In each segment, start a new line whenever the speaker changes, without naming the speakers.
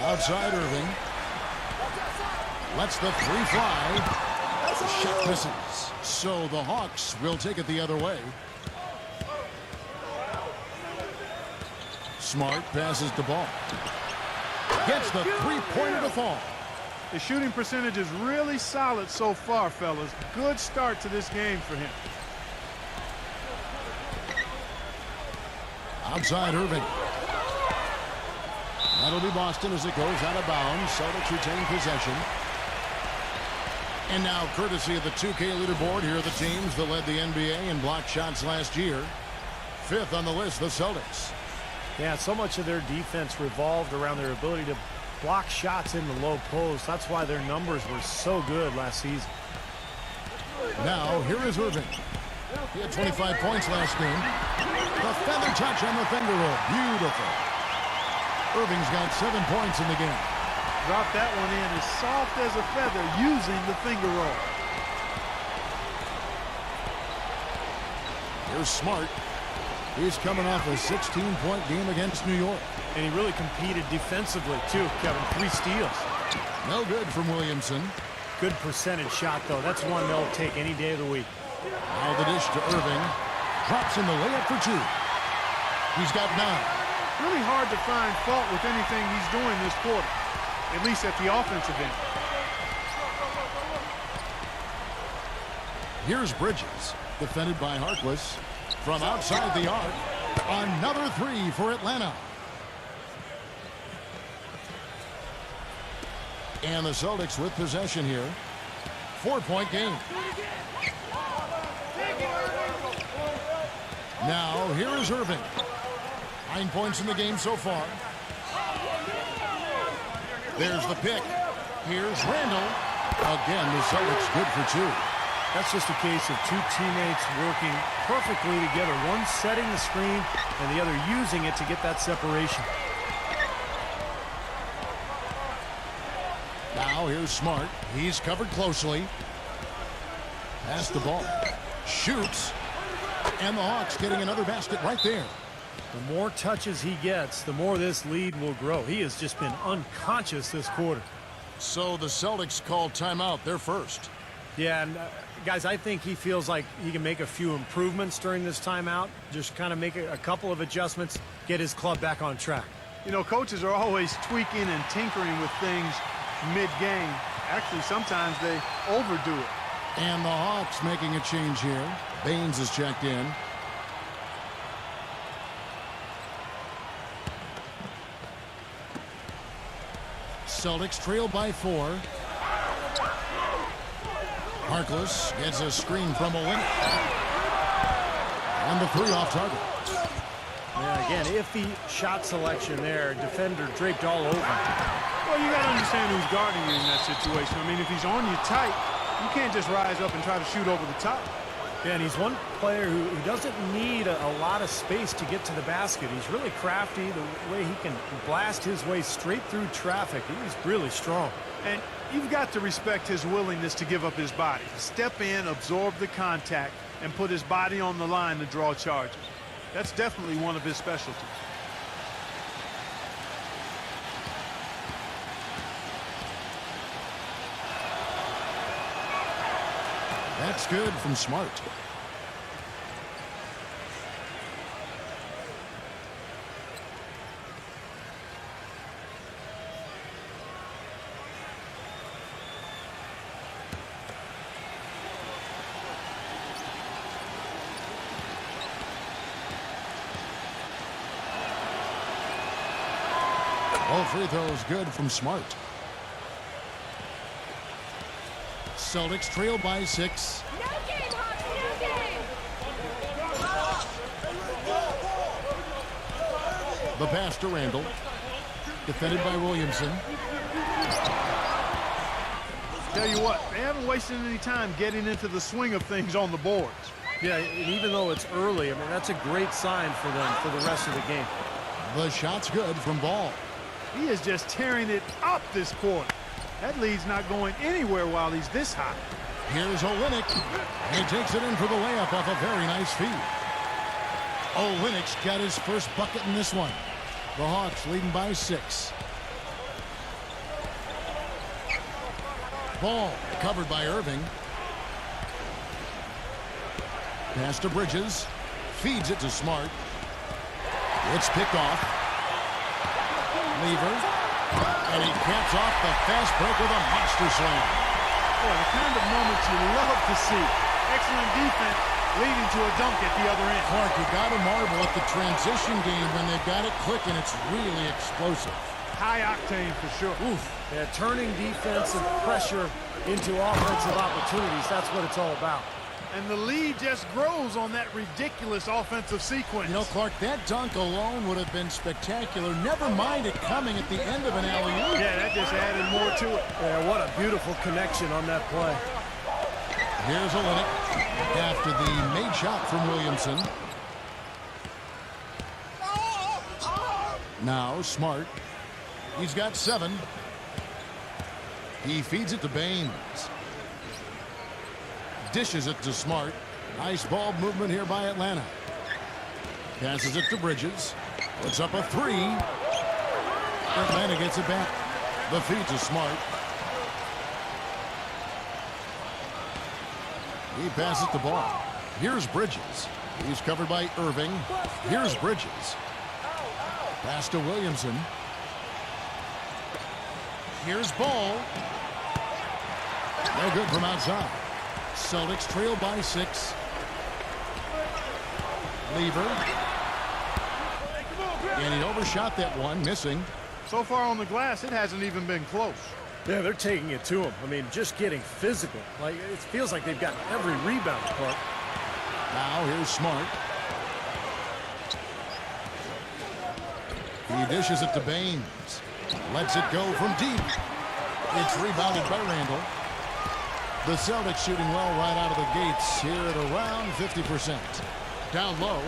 Outside Irving. Lets the three fly. Shot misses. So the Hawks will take it the other way. Smart passes the ball. Gets the three-pointer to fall.
The shooting percentage is really solid so far, fellas. Good start to this game for him.
Outside Irving. That'll be Boston as it goes out of bounds. Celtics retain possession. And now, courtesy of the 2K leaderboard, here are the teams that led the NBA in block shots last year. Fifth on the list, the Celtics.
Yeah, so much of their defense revolved around their ability to block shots in the low post. That's why their numbers were so good last season.
Now, here is Irving. He had 25 points last game. The feather touch on the finger roll. Beautiful. Irving's got 7 points in the game.
Dropped that one in as soft as a feather using the finger roll.
Here's Smart. He's coming off a 16-point game against New York.
And he really competed defensively, too, Kevin. 3 steals.
No good from Williamson.
Good percentage shot, though. That's one they'll take any day of the week.
Now the dish to Irving. Drops in the layup for 2. He's got 9.
Really hard to find fault with anything he's doing this quarter, at least at the offensive end.
Here's Bridges, defended by Harkless. From outside the arc, another 3 for Atlanta. And the Celtics with possession here. 4-point game. Now, here is Irving. 9 points in the game so far. There's the pick. Here's Randall. Again, the Celtics good for 2.
That's just a case of 2 teammates working perfectly together. One setting the screen and the other using it to get that separation.
Now here's Smart. He's covered closely. Pass the ball. Shoots. And the Hawks getting another basket right there.
The more touches he gets, the more this lead will grow. He has just been unconscious this quarter.
So the Celtics call timeout. They're first.
Yeah, and guys, I think he feels like he can make a few improvements during this timeout. Just kind of make a couple of adjustments, get his club back on track.
You know, coaches are always tweaking and tinkering with things mid-game. Actually, sometimes they overdo it.
And the Hawks making a change here. Baines is checked in. Celtics trail by 4. Harkless gets a screen from Olynyk. And the 3 off target.
Yeah, again, iffy shot selection there. Defender draped all over.
Well, you got to understand who's guarding you in that situation. I mean, if he's on you tight, you can't just rise up and try to shoot over the top.
Yeah, and he's one player who doesn't need a lot of space to get to the basket. He's really crafty. The way he can blast his way straight through traffic, he's really strong.
And you've got to respect his willingness to give up his body. Step in, absorb the contact, and put his body on the line to draw charges. That's definitely one of his specialties.
That's good from Smart. All free throws good from Smart. Celtics trail by 6.
No game, Hawks, no game.
The pass to Randall. Defended by Williamson.
Tell you what, they haven't wasted any time getting into the swing of things on the boards.
Yeah, and even though it's early, I mean, that's a great sign for them for the rest of the game.
The shot's good from Ball.
He is just tearing it up this quarter. That lead's not going anywhere while he's this hot.
Here's Olynyk. He takes it in for the layup off a very nice feed. Olynyk's got his first bucket in this one. The Hawks leading by 6. Ball covered by Irving. Pass to Bridges. Feeds it to Smart. It's picked off. Lever. And he caps off the fast break with a monster slam.
Boy, the kind of moments you love to see. Excellent defense leading to a dunk at the other end.
Clark, you got to marvel at the transition game when they've got it clicking. It's really explosive.
High octane for sure.
Oof. Yeah, turning defensive pressure into offensive opportunities. That's what it's all about.
And the lead just grows on that ridiculous offensive sequence.
You know, Clark, that dunk alone would have been spectacular. Never mind it coming at the end of an alley-oop.
Yeah, that just added more to it.
Yeah, what a beautiful connection on that play.
Here's Olynyk after the made shot from Williamson. Now Smart. He's got 7. He feeds it to Baines. Dishes it to Smart. Nice ball movement here by Atlanta. Passes it to Bridges. Puts up a 3. Atlanta gets it back. The feed to Smart. He passes the ball. Here's Bridges. He's covered by Irving. Here's Bridges. Pass to Williamson. Here's Ball. No good from outside. Celtics trail by 6. Lever. And he overshot that one, missing.
So far on the glass, it hasn't even been close.
Yeah, they're taking it to him. I mean, just getting physical. Like, it feels like they've gotten every rebound, Clark.
Now here's Smart. He dishes it to Baines. Lets it go from deep. It's rebounded by Randall. The Celtics shooting well right out of the gates here at around 50%. Down low,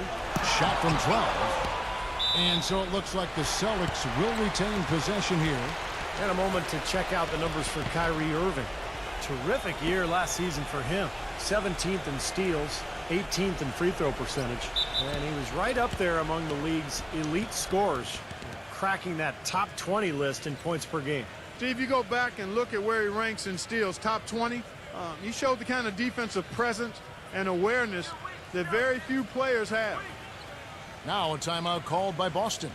shot from 12. And so it looks like the Celtics will retain possession here.
And a moment to check out the numbers for Kyrie Irving. Terrific year last season for him. 17th in steals, 18th in free throw percentage. And he was right up there among the league's elite scorers, cracking that top 20 list in points per game.
Steve, you go back and look at where he ranks in steals, top 20. He showed the kind of defensive presence and awareness that very few players have.
Now a timeout called by Boston.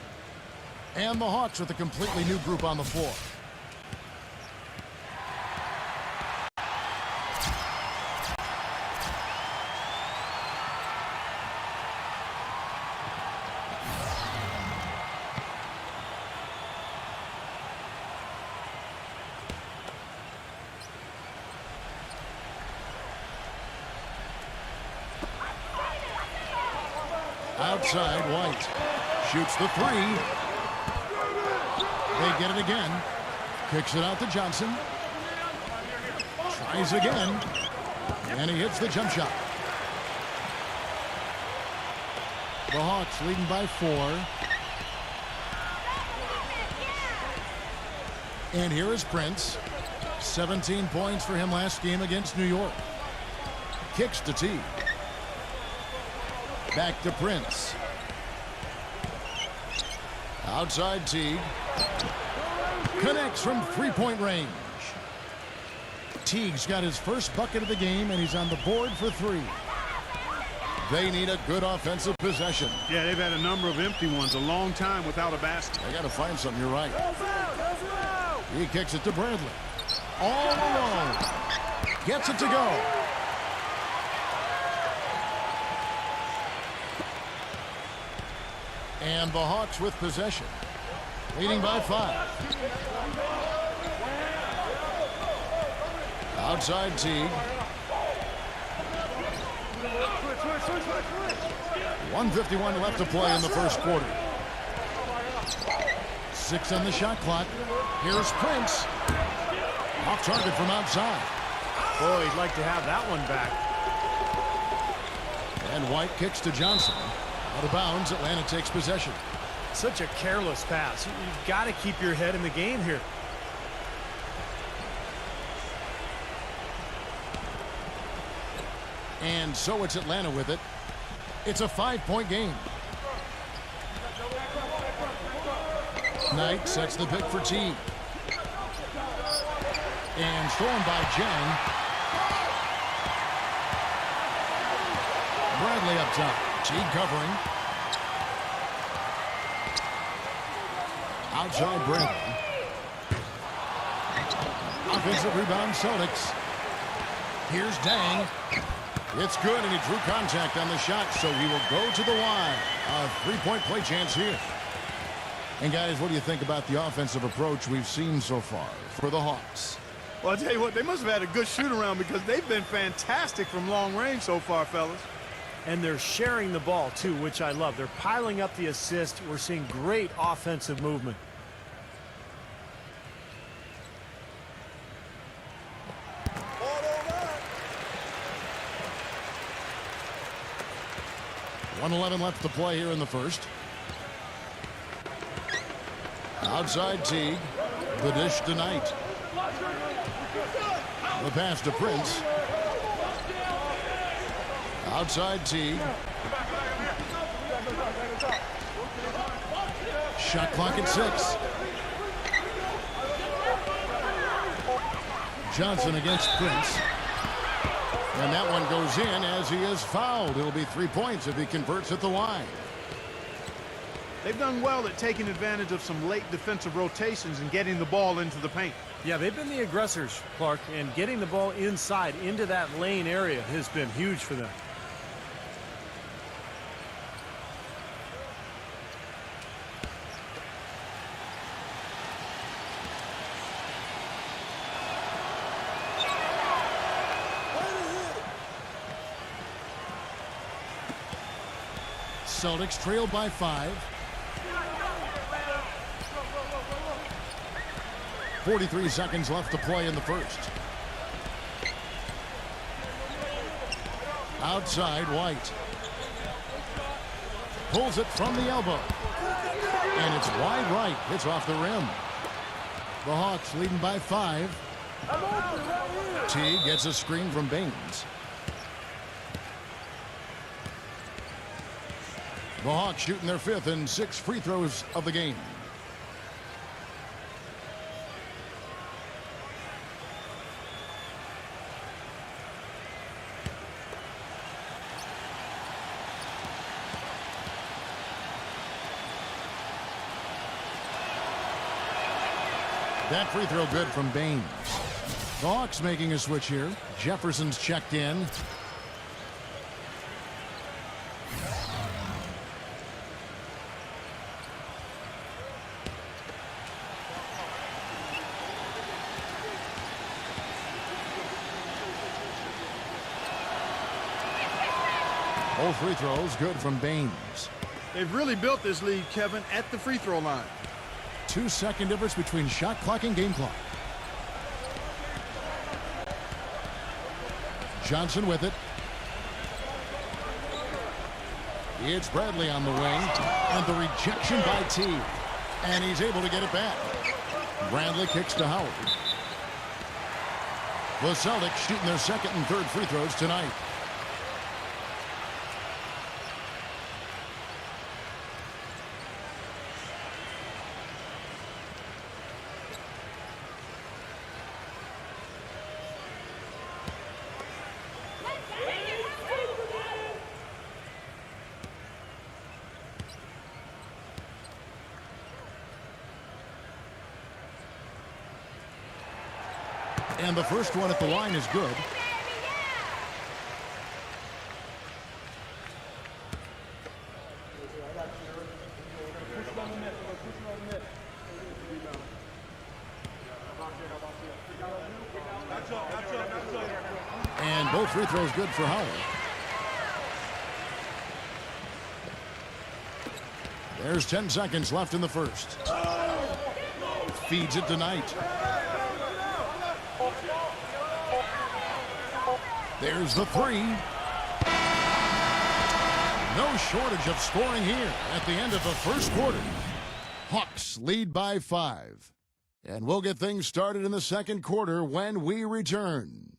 And the Hawks with a completely new group on the floor. Outside, White shoots the 3. They get it again. Kicks it out to Johnson. Tries again. And he hits the jump shot. The Hawks leading by 4. And here is Prince. 17 points for him last game against New York. Kicks to T. Back to Prince. Outside Teague. Connects from three-point range. Teague's got his first bucket of the game, and he's on the board for 3. They need a good offensive possession.
Yeah, they've had a number of empty ones, a long time without a basket.
They got to find something, you're right. He kicks it to Bradley. All alone. Gets it to go. And the Hawks with possession, leading by 5. Outside Teague. 1:51 left to play in the first quarter. 6 on the shot clock. Here's Prince. Off target from outside.
Boy, he'd like to have that one back.
And White kicks to Johnson. Out of bounds, Atlanta takes possession.
Such a careless pass. You've got to keep your head in the game here.
And so it's Atlanta with it. It's a 5-point game. Knight sets the pick for Teague. And stolen by Jang. Bradley up top. Teague covering. Outside Bradley. Offensive rebound Celtics. Here's Dang. It's good, and he drew contact on the shot, so he will go to the line. A three-point play chance here. And guys, what do you think about the offensive approach we've seen so far for the Hawks?
Well, I'll tell you what, they must have had a good shoot-around because they've been fantastic from long range so far, fellas.
And they're sharing the ball, too, which I love. They're piling up the assist. We're seeing great offensive movement.
.111 left to play here in the first. Outside Teague. The dish tonight. The pass to Prince. Outside Teague. Shot clock at 6. Johnson against Prince. And that one goes in as he is fouled. It'll be 3 points if he converts at the line.
They've done well at taking advantage of some late defensive rotations and getting the ball into the paint.
Yeah, they've been the aggressors, Clark, and getting the ball inside into that lane area has been huge for them.
Celtics trailed by 5. 43 seconds left to play in the first. Outside White. Pulls it from the elbow. And it's wide right. Hits off the rim. The Hawks leading by 5. T gets a screen from Baines. The Hawks shooting their 5th and 6th free throws of the game. That free throw good from Baines. The Hawks making a switch here. Jefferson's checked in. All free throws good from Baines.
They've really built this lead, Kevin, at the free throw line.
2-second difference between shot clock and game clock. Johnson with it. It's Bradley on the wing. And the rejection by T. And he's able to get it back. Bradley kicks to Howard. The Celtics shooting their 2nd and 3rd free throws tonight. And the first one at the line is good. And both free throws good for Howard. There's 10 seconds left in the first. Feeds it tonight. There's the 3. No shortage of scoring here at the end of the first quarter. Hawks lead by 5. And we'll get things started in the second quarter when we return.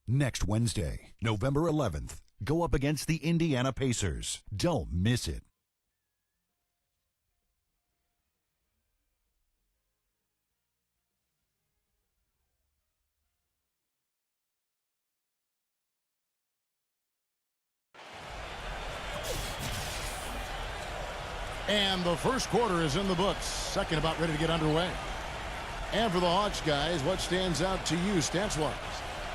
Next Wednesday, November 11th, go up against the Indiana Pacers. Don't miss it.
And the first quarter is in the books. Second about ready to get underway. And for the Hawks, guys, what stands out to you stats-wise?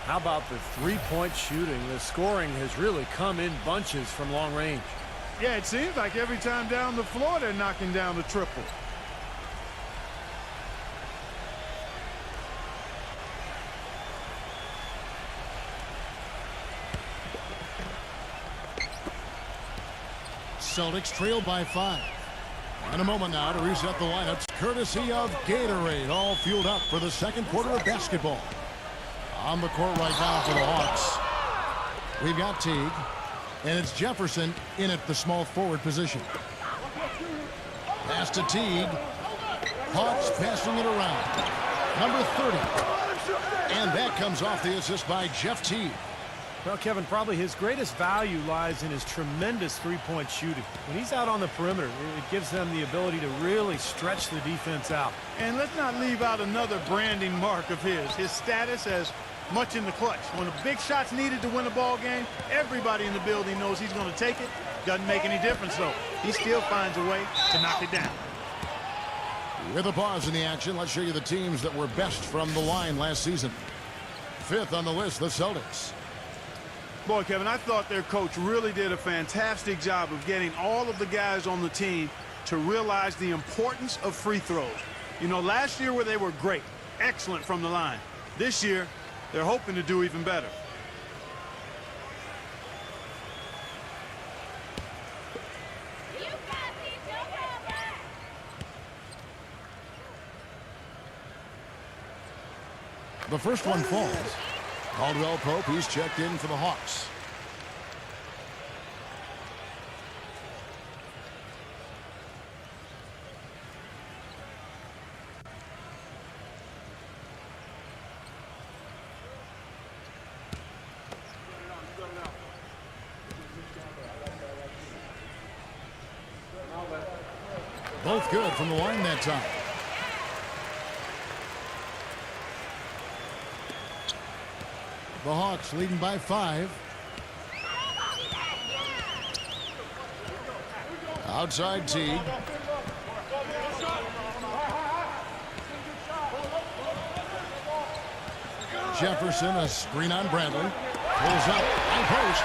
How about the three-point shooting? The scoring has really come in bunches from long range.
Yeah, it seems like every time down the floor they're knocking down the triple.
Celtics trail by 5. And a moment now to reset the lineups, courtesy of Gatorade, all fueled up for the second quarter of basketball. On the court right now for the Hawks, we've got Teague, and it's Jefferson in at the small forward position. Pass to Teague. Hawks passing it around. Number 30. And that comes off the assist by Jeff Teague.
Well, Kevin, probably his greatest value lies in his tremendous three-point shooting. When he's out on the perimeter, it gives them the ability to really stretch the defense out.
And let's not leave out another branding mark of his status as much in the clutch. When a big shot's needed to win a ball game, everybody in the building knows he's going to take it. Doesn't make any difference, though. He still finds a way to knock it down.
With a pause in the action, let's show you the teams that were best from the line last season. Fifth on the list, the Celtics.
Boy, Kevin, I thought their coach really did a fantastic job of getting all of the guys on the team to realize the importance of free throws. You know, last year where they were great, excellent from the line. This year, they're hoping to do even better.
The first one falls. Caldwell Pope, he's checked in for the Hawks. Both good from the line that time. The Hawks leading by 5. Outside Teague. Jefferson, a screen on Bradley. Pulls up, high post.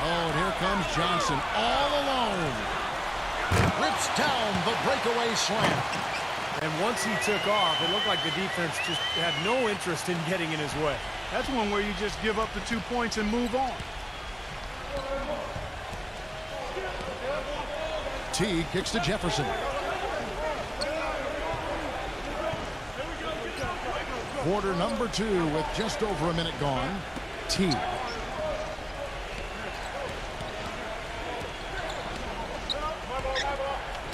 Oh, and here comes Johnson all alone. Rips down the breakaway slam.
And once he took off, it looked like the defense just had no interest in getting in his way.
That's one where you just give up the 2 points and move on.
Teague kicks to Jefferson. Quarter number 2 with just over a minute gone. Teague.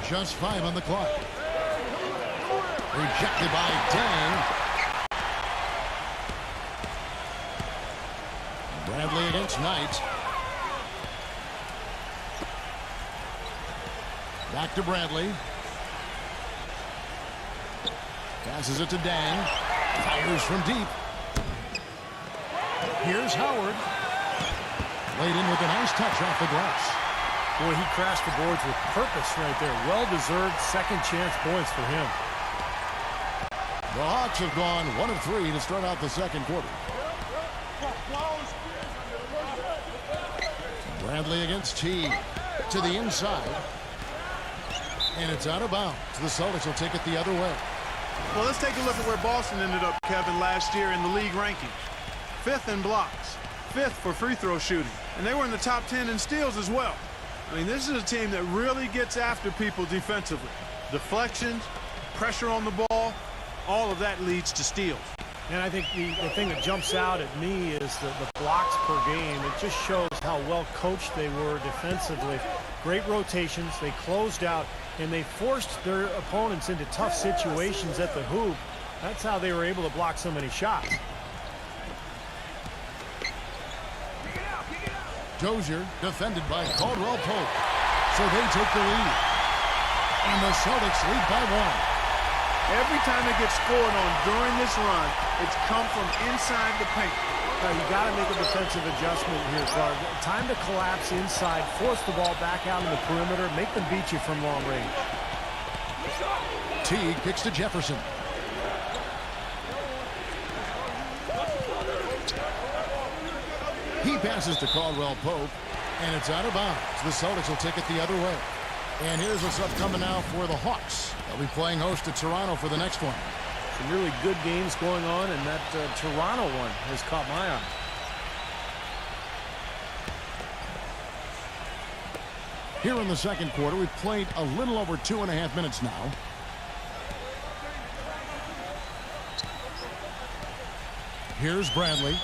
Just 5 on the clock. Rejected by Dang. Bradley against Knight. Back to Bradley. Passes it to Dang. Fires from deep. Here's Howard. Laid in with a nice touch off the glass.
Boy, he crashed the boards with purpose right there. Well-deserved second chance points for him.
The Hawks have gone 1 of 3 to start out the second quarter. Bradley against Teague to the inside. And it's out of bounds. The Celtics will take it the other way.
Well, let's take a look at where Boston ended up, Kevin, last year in the league rankings. 5th in blocks, 5th for free throw shooting, and they were in the top 10 in steals as well. I mean, this is a team that really gets after people defensively. Deflections, pressure on the ball, all of that leads to steals.
And I think the thing that jumps out at me is the blocks per game. It just shows how well coached they were defensively. Great rotations. They closed out, and they forced their opponents into tough situations at the hoop. That's how they were able to block so many shots.
Dozier defended by Caldwell Pope. So they take the lead. And the Celtics lead by 1.
Every time it gets scored on during this run, it's come from inside the paint.
Now, you got to make a defensive adjustment here, Clark. Time to collapse inside, force the ball back out in the perimeter, make them beat you from long range.
Teague kicks to Jefferson. He passes to Caldwell Pope, and it's out of bounds. The Celtics will take it the other way. And here's what's up coming now for the Hawks. They'll be playing host to Toronto for the next one.
Some really good games going on, and that Toronto one has caught my eye.
Here in the second quarter, we've played a little over 2.5 minutes now. Here's Bradley.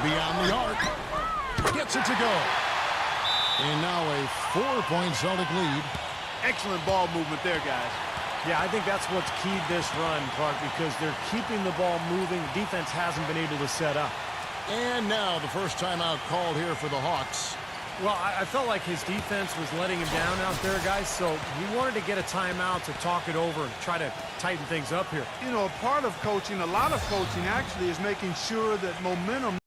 Beyond the arc. Gets it to go. And now a 4-point Celtic lead.
Excellent ball movement there, guys.
Yeah, I think that's what's keyed this run, Clark, because they're keeping the ball moving. The defense hasn't been able to set up.
And now the first timeout called here for the Hawks.
Well, I felt like his defense was letting him down out there, guys, so he wanted to get a timeout to talk it over and try to tighten things up here.
You know, a part of coaching, a lot of coaching actually, is making sure that momentum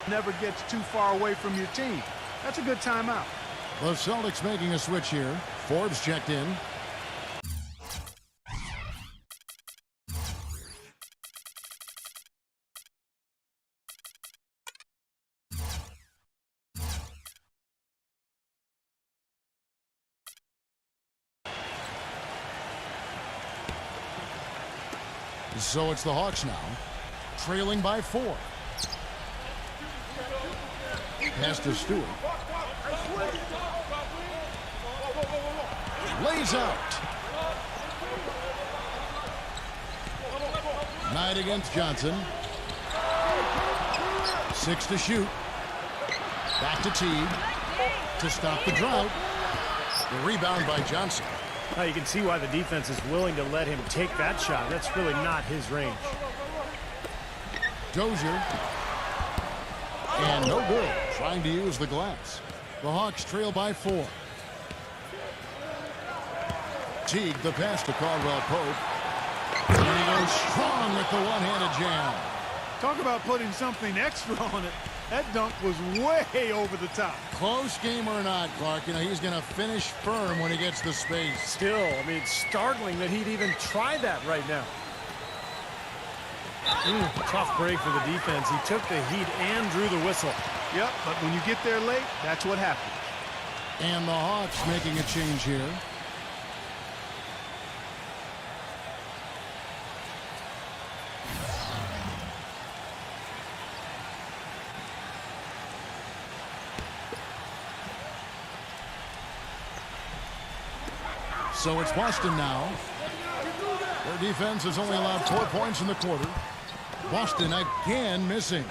never gets too far away from your team. That's a good timeout.
The Celtics making a switch here. Forbes checked in. So it's the Hawks now, trailing by 4. Pass to Stewart. Lays out. Knight against Johnson. 6 to shoot. Back to Teague to stop the drought. The rebound by Johnson.
Now you can see why the defense is willing to let him take that shot. That's really not his range.
Dozier. And no good. Trying to use the glass. The Hawks trail by 4. Teague, the pass to Caldwell Pope. And he goes strong with the one-handed jam.
Talk about putting something extra on it. That dunk was way over the top.
Close game or not, Clark, you know, he's going to finish firm when he gets the space.
Still, I mean, it's startling that he'd even try that right now. Tough break for the defense. He took the heat and drew the whistle.
Yep, but when you get there late, that's what happens.
And the Hawks making a change here. So it's Boston now. Their defense has only allowed 4 points in the quarter. Boston again missing.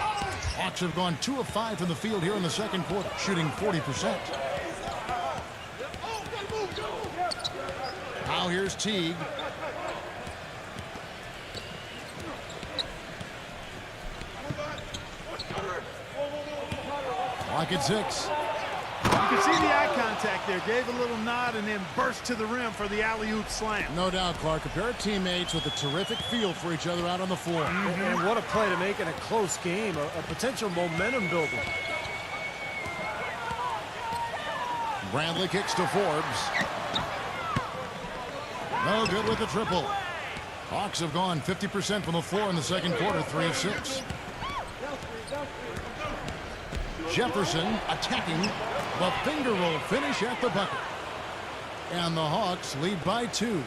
Hawks have gone 2 of 5 from the field here in the second quarter, shooting 40%. Now here's Teague. Clock at 6.
You can see the eye contact there. Gave a little nod and then burst to the rim for the alley-oop slam.
No doubt, Clark. A pair of teammates with a terrific feel for each other out on the floor.
And what a play to make in a close game. A potential momentum builder.
Bradley kicks to Forbes. No good with the triple. Hawks have gone 50% from the floor in the second quarter, 3 of 6. Jefferson attacking. The finger roll finish at the bucket. And the Hawks lead by 2.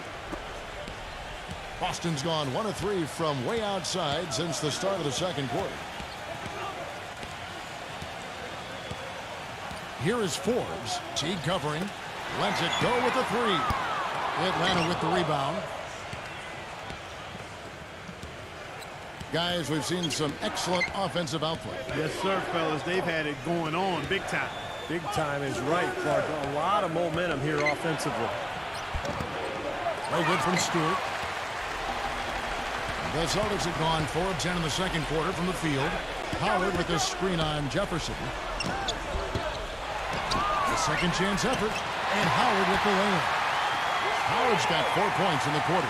Boston's gone 1 of 3 from way outside since the start of the second quarter. Here is Forbes. Teague covering. Lets it go with the three. Atlanta with the rebound. Guys, we've seen some excellent offensive output.
Yes, sir, fellas. They've had it going on big time.
Big time is right, Clark. A lot of momentum here offensively.
No good from Stewart. The Celtics have gone 4 of 10 in the second quarter from the field. Howard with a screen on Jefferson. The second chance effort. And Howard with the layup. Howard's got 4 points in the quarter.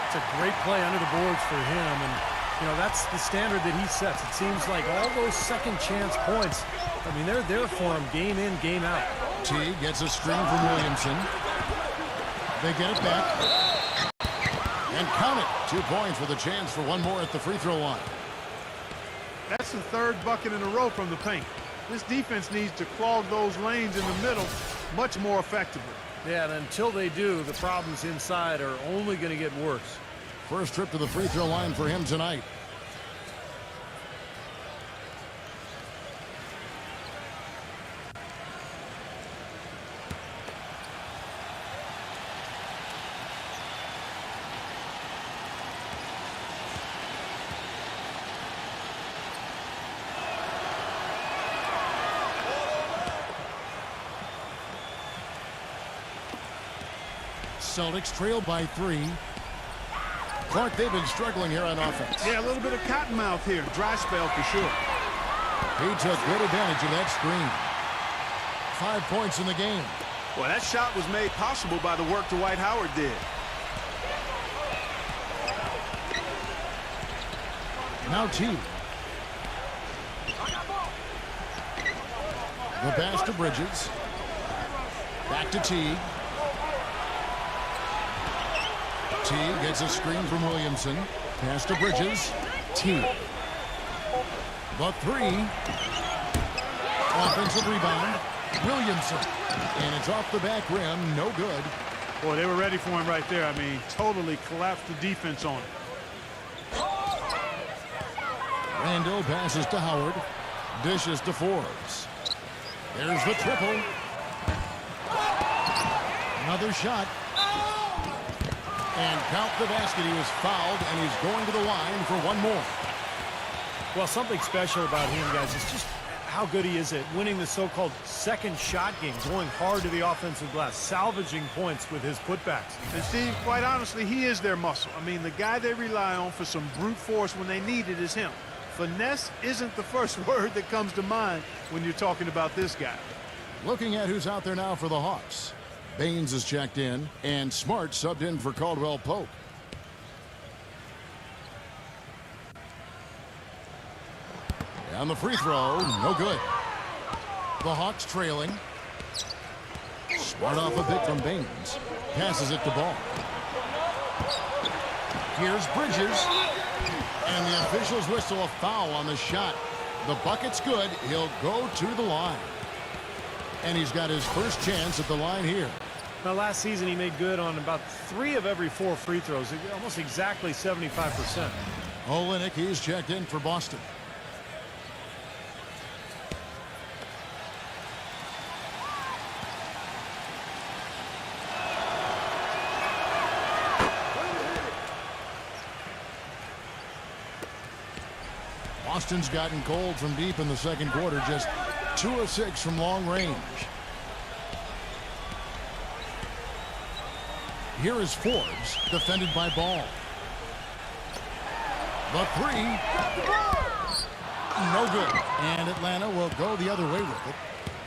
It's a great play under the boards for him. And, you know, that's the standard that he sets. It seems like all those second chance points, I mean, they're there for him game in, game out.
T gets a screen from Williamson. They get it back. And count it. 2 points with a chance for one more at the free throw line.
That's the third bucket in a row from the paint. This defense needs to clog those lanes in the middle much more effectively.
Yeah, and until they do, the problems inside are only going to get worse.
First trip to the free throw line for him tonight. Celtics trail by 3. Clark, they've been struggling here on offense.
Yeah, a little bit of cottonmouth here. Dry spell for sure.
He took good advantage of that screen. 5 points in the game.
Well, that shot was made possible by the work Dwight Howard did.
Now T. The pass to Bridges. Back to T. T gets a screen from Williamson. Pass to Bridges. T. The three. Offensive rebound. Williamson. And it's off the back rim. No good.
Boy, they were ready for him right there. I mean, totally collapsed the defense on him.
Randall passes to Howard. Dishes to Forbes. There's the triple. Another shot. And count the basket. He was fouled, and he's going to the line for one more.
Well, something special about him, guys, is just how good he is at winning the so-called second shot game, going hard to the offensive glass, salvaging points with his putbacks.
And Steve, quite honestly, he is their muscle. I mean, the guy they rely on for some brute force when they need it is him. Finesse isn't the first word that comes to mind when you're talking about this guy.
Looking at who's out there now for the Hawks. Baines is checked in, and Smart subbed in for Caldwell Pope. And the free throw, no good. The Hawks trailing. Smart off a pick from Baines. Passes it to Ball. Here's Bridges. And the officials whistle a foul on the shot. The bucket's good. He'll go to the line. And he's got his first chance at the line here.
Now, last season he made good on about 3 of every 4 free throws, almost exactly 75%.
Olenek, he's checked in for Boston. Boston's gotten cold from deep in the second quarter, just 2 of 6 from long range. Here is Forbes, defended by Ball. The three. No good. And Atlanta will go the other way with it.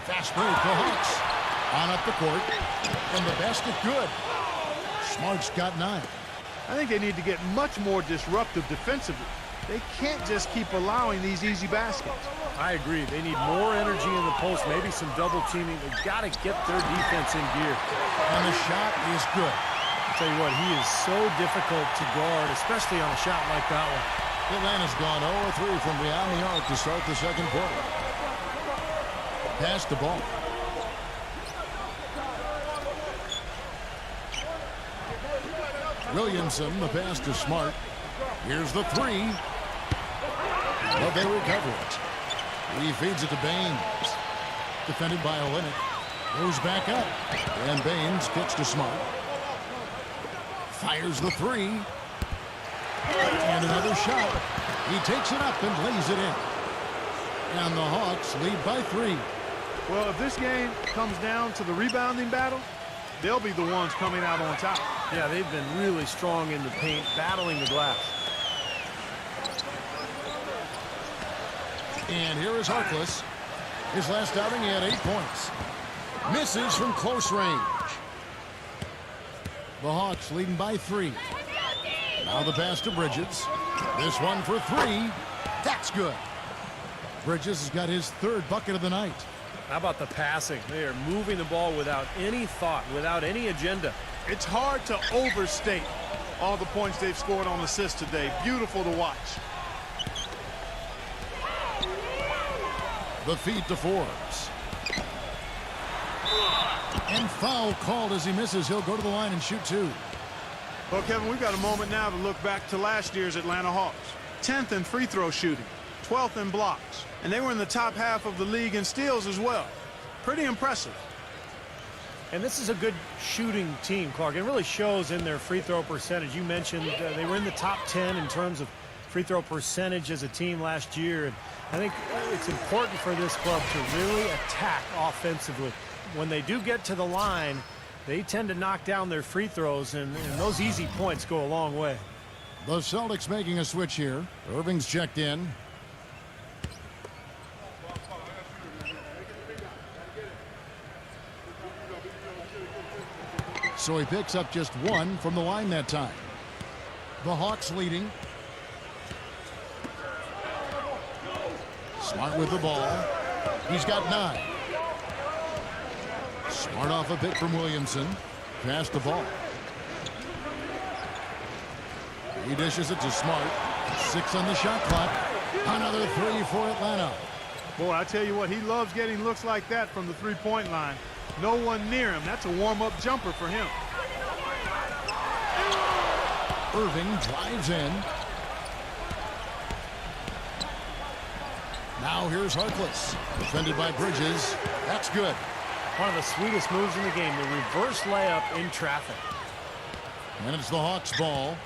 Fast break, the Hawks. On up the court. And the basket good. Smart's got 9.
I think they need to get much more disruptive defensively. They can't just keep allowing these easy baskets.
I agree. They need more energy in the post, maybe some double teaming. They've got to get their defense in gear.
And the shot is good.
I'll tell you what, he is so difficult to guard, especially on a shot like that one.
Atlanta's gone 0-3 from beyond the arc to start the second quarter. Pass the ball. Williamson, the pass to Smart. Here's the three. But they recover it. He feeds it to Baines. Defended by Olynyk. Goes back up. And Baines kicks to Smart. Fires the three. And another shot. He takes it up and lays it in. And the Hawks lead by 3.
Well, if this game comes down to the rebounding battle, they'll be the ones coming out on top.
Yeah, they've been really strong in the paint, battling the glass.
And here is Harkless. His last outing, he had 8 points. Misses from close range. The Hawks leading by 3. Now the pass to Bridges. This one for 3. That's good. Bridges has got his 3rd bucket of the night.
How about the passing? They are moving the ball without any thought, without any agenda.
It's hard to overstate all the points they've scored on assists today. Beautiful to watch.
The feed to Forbes. And foul called as he misses. He'll go to the line and shoot 2.
Well, Kevin, we've got a moment now to look back to last year's Atlanta Hawks. 10th in free throw shooting, 12th in blocks, and they were in the top half of the league in steals as well. Pretty impressive.
And this is a good shooting team, Clark. It really shows in their free throw percentage. You mentioned they were in the top 10 in terms of free throw percentage as a team last year. And I think it's important for this club to really attack offensively. When they do get to the line, they tend to knock down their free throws, and those easy points go a long way.
The Celtics making a switch here. Irving's checked in. So he picks up just 1 from the line that time. The Hawks leading. Smart with the ball. He's got 9. Smart off a pick from Williamson. Pass the ball. He dishes it to Smart. 6 on the shot clock. Another 3 for Atlanta.
Boy, I tell you what, he loves getting looks like that from the three-point line. No one near him. That's a warm-up jumper for him.
Irving drives in. Now here's Harkless. Defended by Bridges. That's good.
One of the sweetest moves in the game, the reverse layup in traffic.
And it's the Hawks' ball.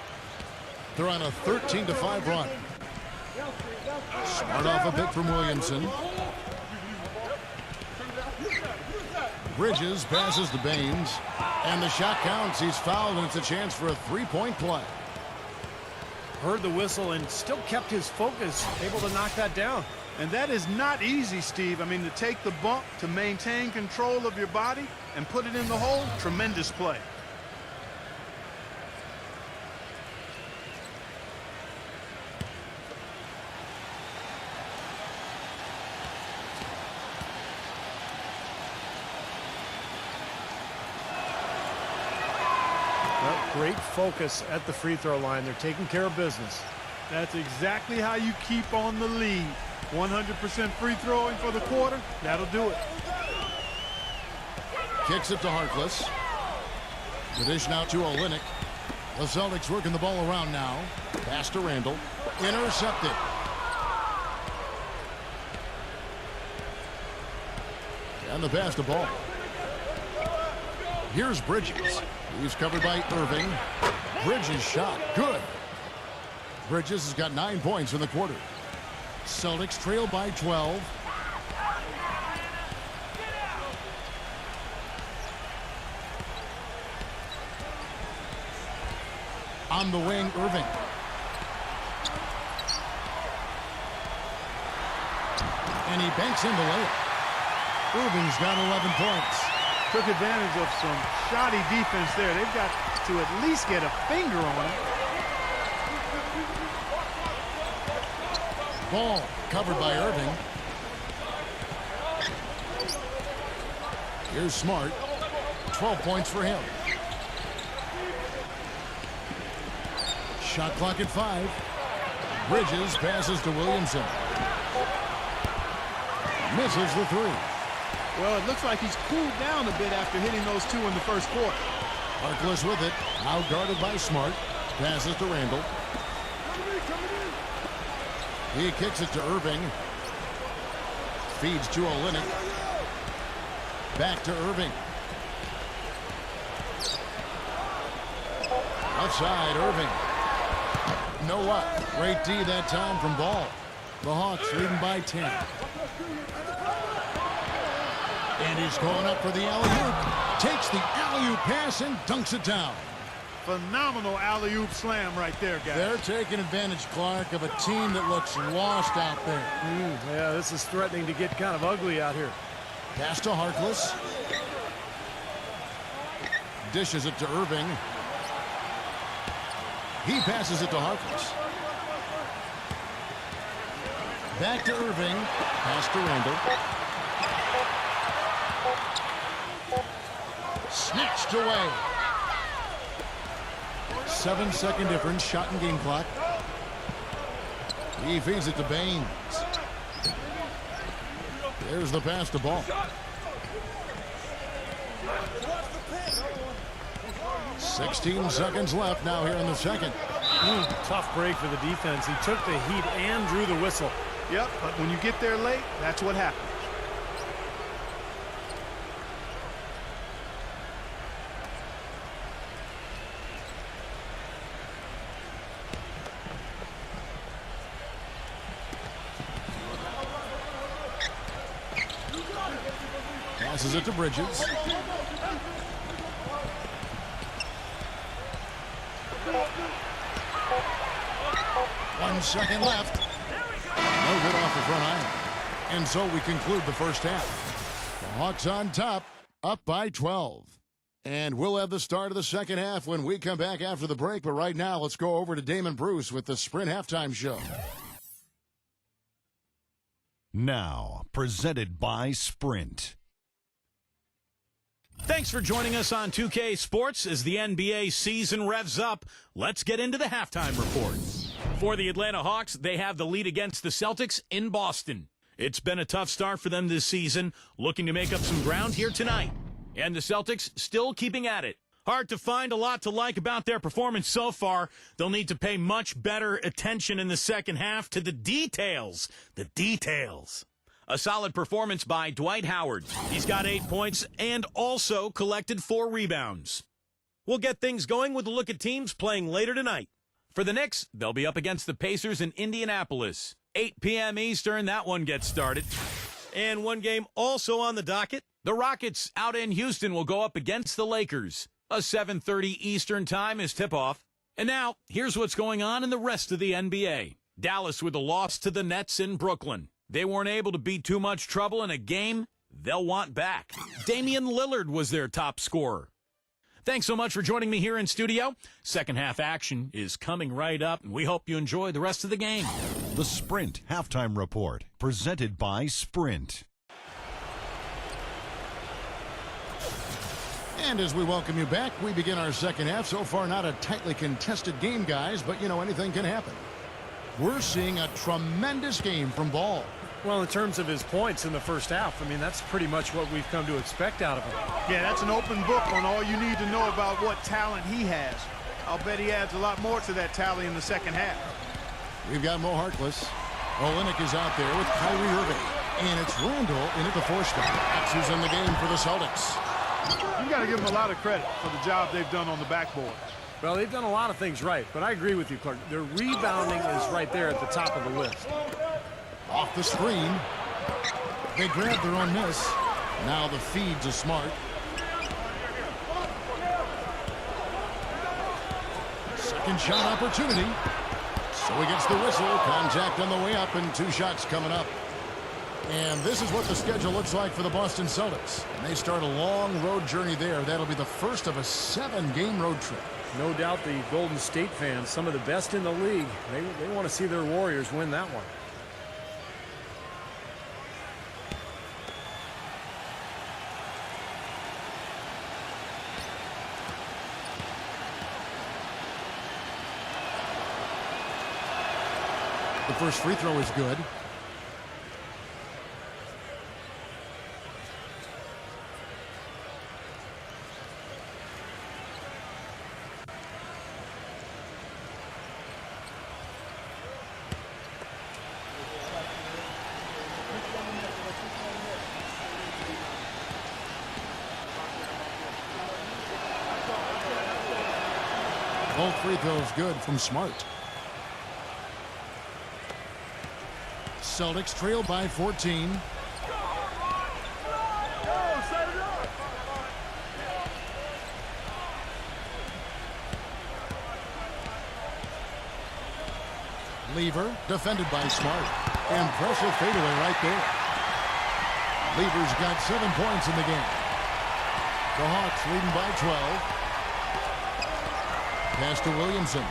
They're on a 13-5 run. Smart off a pick from Williamson. Bridges passes to Baines. And the shot counts. He's fouled, and it's a chance for a 3-point play.
Heard the whistle and still kept his focus, able to knock that down.
And that is not easy, Steve. I mean, to take the bump, to maintain control of your body, and put it in the hole, tremendous play.
Well, great focus at the free throw line. They're taking care of business.
That's exactly how you keep on the lead. 100% free throwing for the quarter. That'll do it.
Kicks it to Harkless. The dish now to Olynyk. The Celtics working the ball around now. Pass to Randall. Intercepted. And the pass to ball. Here's Bridges. He's covered by Irving. Bridges shot. Good. Bridges has got 9 points in the quarter. Celtics trail by 12. On the wing, Irving. And he banks in the layup. Irving's got 11 points.
Took advantage of some shoddy defense there. They've got to at least get a finger on it.
Ball covered by Irving. Here's Smart. 12 points for him. Shot clock at 5. Bridges passes to Williamson. Misses the 3.
Well, it looks like he's cooled down a bit after hitting those 2 in the first quarter.
Harkless with it. Now guarded by Smart. Passes to Randall. He kicks it to Irving. Feeds to Olynyk. Back to Irving. Left side, Irving. No luck. Great D that time from Ball. The Hawks leading by 10. And he's going up for the alley-oop. Takes the alley-oop pass and dunks it down.
Phenomenal alley-oop slam right there, guys.
They're taking advantage, Clark, of a team that looks lost out there.
Yeah, this is threatening to get kind of ugly out here.
Pass to Harkless. Dishes it to Irving. He passes it to Harkless. Back to Irving. Pass to Randall. Snatched away. 7-second difference. Shot and game clock. He feeds it to Baines. There's the pass to Ball. 16 seconds left now here in the second.
Tough break for the defense. He took the heat and drew the whistle.
Yep, but when you get there late, that's what happens.
Passes it to Bridges. One second left. No good off the front iron. And so we conclude the first half. The Hawks on top, up by 12. And we'll have the start of the second half when we come back after the break. But right now, let's go over to Damon Bruce with the Sprint Halftime Show.
Now, presented by Sprint.
Thanks for joining us on 2K Sports as the NBA season revs up. Let's get into the halftime report. For the Atlanta Hawks, they have the lead against the Celtics in Boston. It's been a tough start for them this season, looking to make up some ground here tonight. And the Celtics still keeping at it. Hard to find a lot to like about their performance so far. They'll need to pay much better attention in the second half to the details. The details. A solid performance by Dwight Howard. He's got 8 points and also collected 4 rebounds. We'll get things going with a look at teams playing later tonight. For the Knicks, they'll be up against the Pacers in Indianapolis. 8 p.m. Eastern, that one gets started. And one game also on the docket. The Rockets out in Houston will go up against the Lakers. A 7:30 Eastern time is tip-off. And now, here's what's going on in the rest of the NBA. Dallas with a loss to the Nets in Brooklyn. They weren't able to beat too much trouble in a game they'll want back. Damian Lillard was their top scorer. Thanks so much for joining me here in studio. Second half action is coming right up, and we hope you enjoy the rest of the game.
The Sprint Halftime Report, presented by Sprint.
And as we welcome you back, we begin our second half. So far, not a tightly contested game, guys, but, you know, anything can happen. We're seeing a tremendous game from Ball.
Well, in terms of his points in the first half, I mean, that's pretty much what we've come to expect out of him.
Yeah, that's an open book on all you need to know about what talent he has. I'll bet he adds a lot more to that tally in the second half.
We've got Mo Harkless. Olynyk is out there with Kyrie Irving. And it's Randall in at the 4 spot. That's who's in the game for the Celtics.
You've got to give them a lot of credit for the job they've done on the backboard.
Well, they've done a lot of things right, but I agree with you, Clark. Their rebounding is right there at the top of the list.
Off the screen. They grab their own miss. Now the feed to Smart. Second shot opportunity. So he gets the whistle. Contact on the way up and 2 shots coming up. And this is what the schedule looks like for the Boston Celtics. And they start a long road journey there. That'll be the first of a 7-game road trip.
No doubt the Golden State fans, some of the best in the league, they want to see their Warriors win that one.
The first free throw is good. Both free throws good from Smart. Celtics trail by 14. Lever, defended by Smart. Impressive fadeaway right there. Lever's got 7 points in the game. The Hawks leading by 12. Pass to Williamson.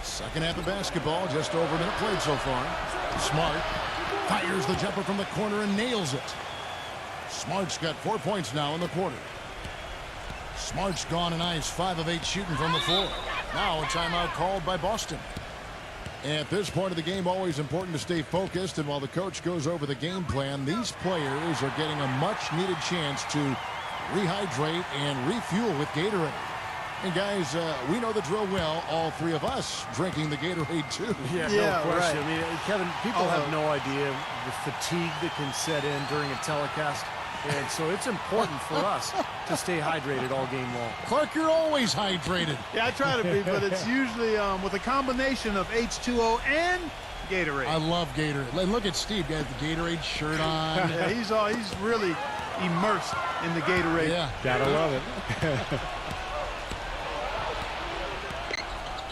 Second half of basketball, just over a minute played so far. Smart fires the jumper from the corner and nails it. Smart's got 4 points now in the quarter. Smart's gone a nice 5 of 8 shooting from the floor. Now a timeout called by Boston. At this point of the game, always important to stay focused, and while the coach goes over the game plan, these players are getting a much-needed chance to rehydrate and refuel with Gatorade. And guys, we know the drill well, all three of us drinking the Gatorade too.
Yeah, no question. Right. I mean, Kevin, people have no idea the fatigue that can set in during a telecast. And so it's important for us to stay hydrated all game long.
Clark, you're always hydrated.
Yeah, I try to be, but it's usually with a combination of H2O and Gatorade.
I love Gatorade. And look at Steve. He has the Gatorade shirt on.
Yeah, he's really immersed in the Gatorade.
Yeah.
Gotta love it.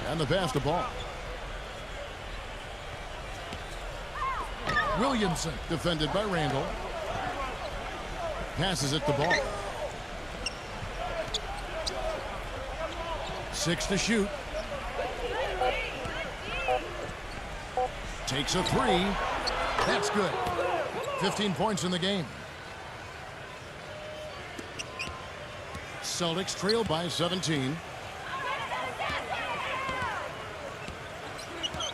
And the pass to Ball. Williamson defended by Randall. Passes it to Ball. 6 to shoot. Takes a 3. That's good. 15 points in the game. Celtics trail by 17.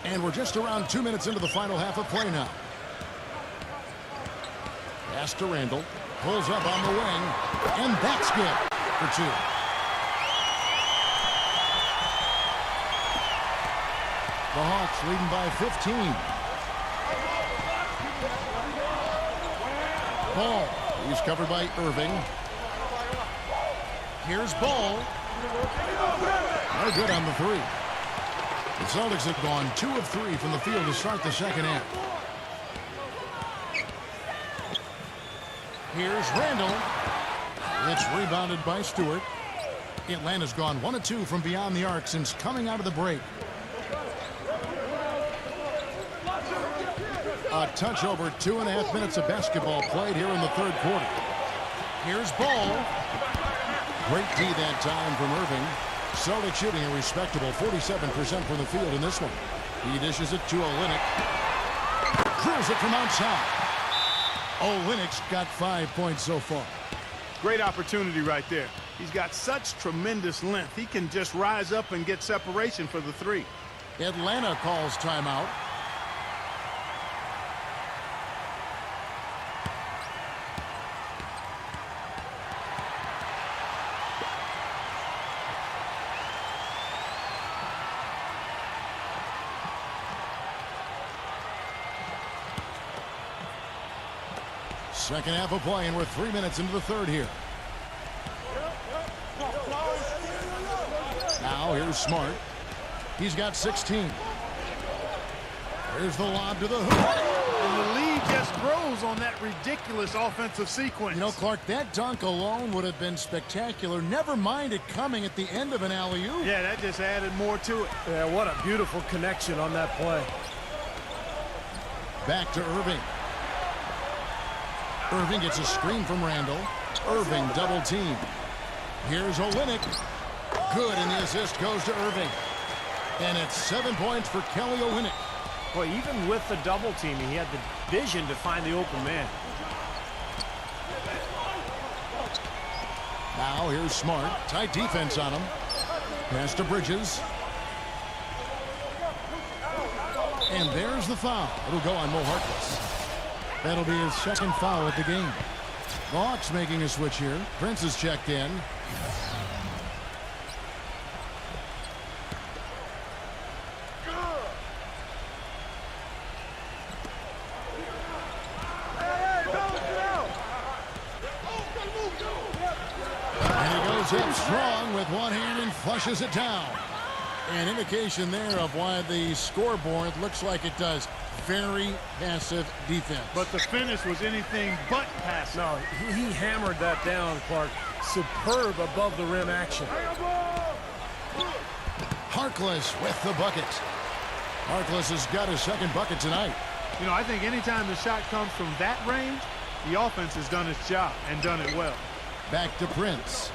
And we're just around 2 minutes into the final half of play now. Pass to Randall. Pulls up on the wing. And that's good for 2. The Hawks leading by 15. Ball. He's covered by Irving. Here's Ball. No good on the 3. The Celtics have gone 2 of 3 from the field to start the second half. Here's Randall. It's rebounded by Stewart. Atlanta's gone 1 of 2 from beyond the arc since coming out of the break. A touch over 2.5 minutes of basketball played here in the third quarter. Here's Ball. Great D that time from Irving. Celtics shooting a respectable 47% from the field in this one. He dishes it to Olynyk. Drills it from outside. Olynyk's got 5 points so far.
Great opportunity right there. He's got such tremendous length. He can just rise up and get separation for the 3.
Atlanta calls timeout. Second half of play, and we're 3 minutes into the third here. Now here's Smart. He's got 16. Here's the lob to the hoop.
And the lead just grows on that ridiculous offensive sequence.
You know, Clark, that dunk alone would have been spectacular. Never mind it coming at the end of an alley-oop.
Yeah, that just added more to it.
Yeah, what a beautiful connection on that play.
Back to Irving. Irving gets a screen from Randall. Irving double team. Here's Olynyk. Good, and the assist goes to Irving. And it's 7 points for Kelly Olynyk.
Well, even with the double team, he had the vision to find the open man.
Now here's Smart. Tight defense on him. Pass to Bridges. And there's the foul. It'll go on Mo Harkless. That'll be his second foul of the game. The Hawks making a switch here. Prince is checked in. And he Comes up strong with one hand and flushes it down. An indication there of why the scoreboard looks like it does. Very passive defense.
But the finish was anything but passive.
No, he hammered that down, Clark. Superb above the rim action.
Harkless with the bucket. Harkless has got his second bucket tonight.
You know, I think anytime the shot comes from that range, the offense has done its job and done it well.
Back to Prince.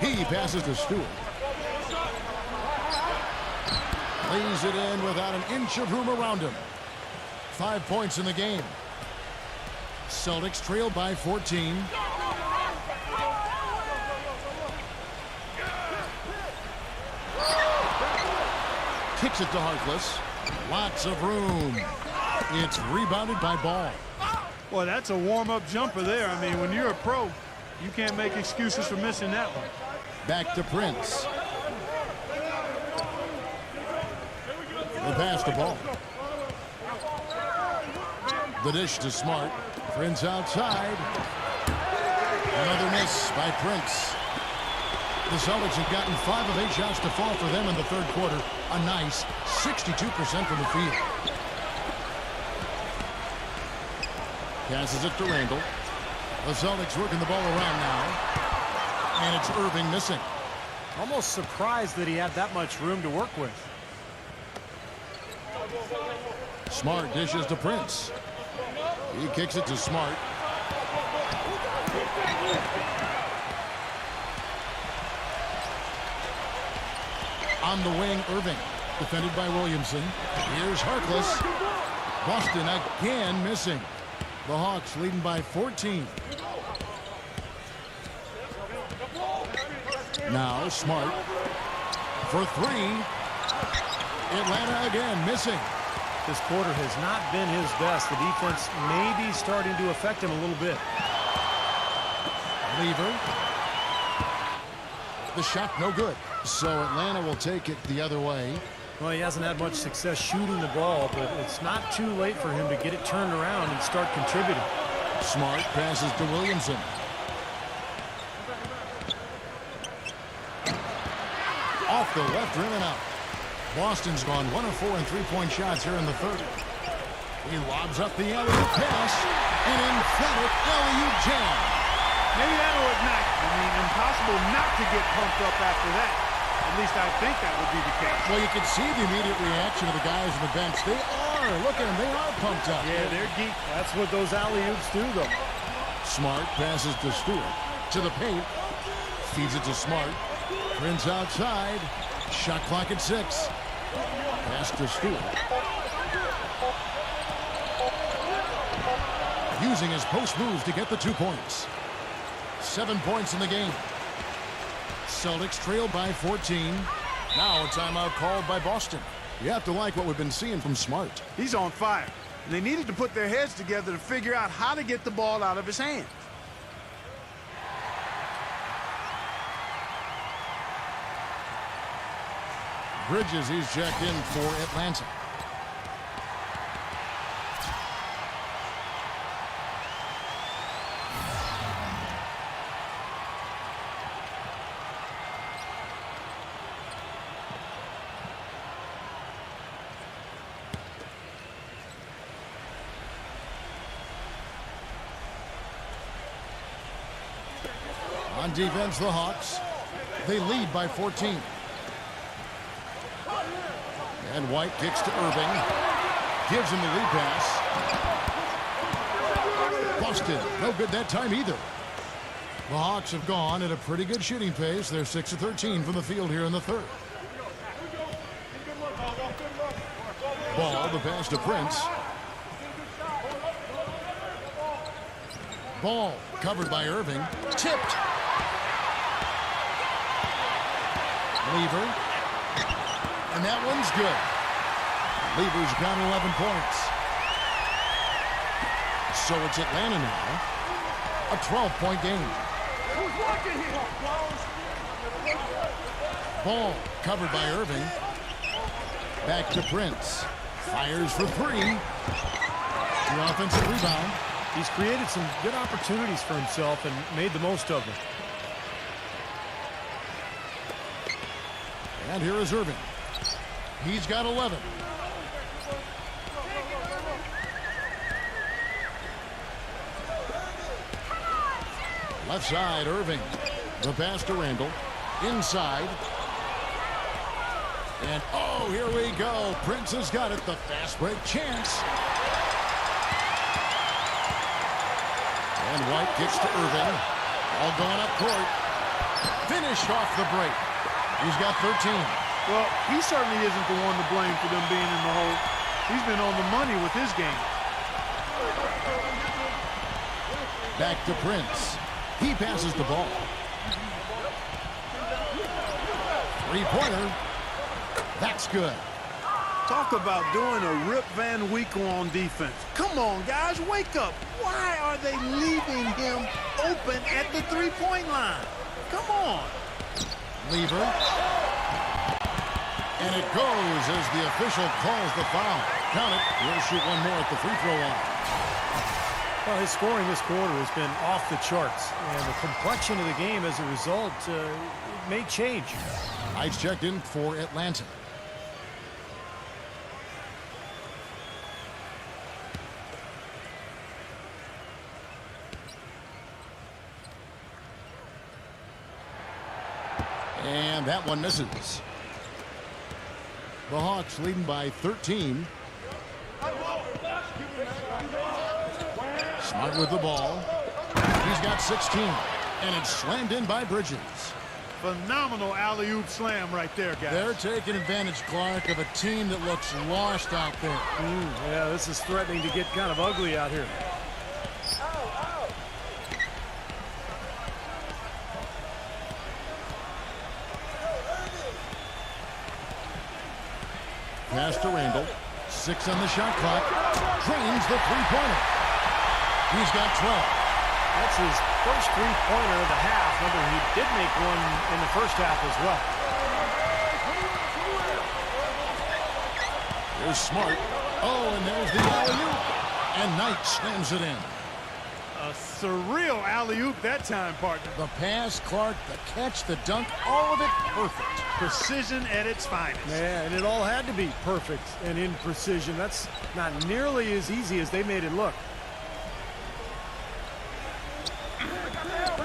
He passes to Stewart. Lays it in without an inch of room around him. 5 points in the game. Celtics trail by 14. Kicks it to Harkless. Lots of room. It's rebounded by Ball.
Boy, that's a warm-up jumper there. I mean, when you're a pro, you can't make excuses for missing that one.
Back to Prince. They pass the ball. The dish to Smart. Prince outside. Another miss by Prince. The Celtics have gotten 5 of 8 shots to fall for them in the third quarter. A nice 62% from the field. Passes it to Randall. The Celtics working the ball around now. And it's Irving missing.
Almost surprised that he had that much room to work with.
Smart dishes to Prince. He kicks it to Smart. On the wing, Irving. Defended by Williamson. Here's Harkless. Boston again missing. The Hawks leading by 14. Now Smart. For 3. Atlanta again missing.
This quarter has not been his best. The defense may be starting to affect him a little bit.
Lever. The shot no good. So Atlanta will take it the other way.
Well, he hasn't had much success shooting the ball, but it's not too late for him to get it turned around and start contributing.
Smart passes to Williamson. Off the left rim and out. Boston's gone 1 of 4 in three-point shots here in the third. He lobs up the alley-oop pass. An emphatic alley-oop jam.
Maybe that'll ignite. I mean, impossible not to get pumped up after that. At least I think that would be the case.
Well, you can see the immediate reaction of the guys on the bench. They are. Look at them. They are pumped up.
Yeah, they're geek. That's what those alley-oops do, though.
Smart passes to Stewart. To the paint. Feeds it to Smart. Prince outside. Shot clock at 6. Pass to Stewart. Using his post moves to get the 2 points. 7 points in the game. Celtics trail by 14. Now a timeout called by Boston. You have to like what we've been seeing from Smart.
He's on fire. And they needed to put their heads together to figure out how to get the ball out of his hands.
Bridges, he's checked in for Atlanta. On defense, the Hawks. They lead by 14. And White kicks to Irving. Gives him the lead pass. Boston, no good that time either. The Hawks have gone at a pretty good shooting pace. They're 6 of 13 from the field here in the third. Ball, the pass to Prince. Ball covered by Irving. Tipped. Lever. And that one's good. Lever's got 11 points. So it's Atlanta now. A 12-point game. Ball covered by Irving. Back to Prince. Fires for 3. The offensive rebound.
He's created some good opportunities for himself and made the most of them.
And here is Irving. He's got 11. Left side, Irving. The pass to Randall. Inside. And, oh, here we go. Prince has got it. The fast break chance. And White gets to Irving. All going up court. Finish off the break. He's got 13.
Well, he certainly isn't the one to blame for them being in the hole. He's been on the money with his game.
Back to Prince. He passes the ball. Three-pointer. That's good.
Talk about doing a Rip Van Winkle on defense. Come on, guys, wake up. Why are they leaving him open at the three-point line? Come on.
Lever. And it goes as the official calls the foul. Count it. He'll shoot one more at the free throw line.
Well, his scoring this quarter has been off the charts, and the complexion of the game as a result may change.
Knights checked in for Atlanta. And that one misses. The Hawks leading by 13. Smart with the ball. He's got 16. And it's slammed in by Bridges.
Phenomenal alley-oop slam right there, guys.
They're taking advantage, Clark, of a team that looks lost out there.
Yeah, this is threatening to get kind of ugly out here.
Pass to Randall. 6 on the shot clock. Drains the three-pointer. He's got 12.
That's his first three-pointer of the half. Remember, he did make one in the first half as well.
Here's Smart. Oh, and there's the alley-oop. And Knight slams it in.
A surreal alley-oop that time, partner.
The pass, Clark, the catch, the dunk, all of it perfect.
Precision at its finest.
Yeah, and it all had to be perfect and in precision. That's not nearly as easy as they made it look.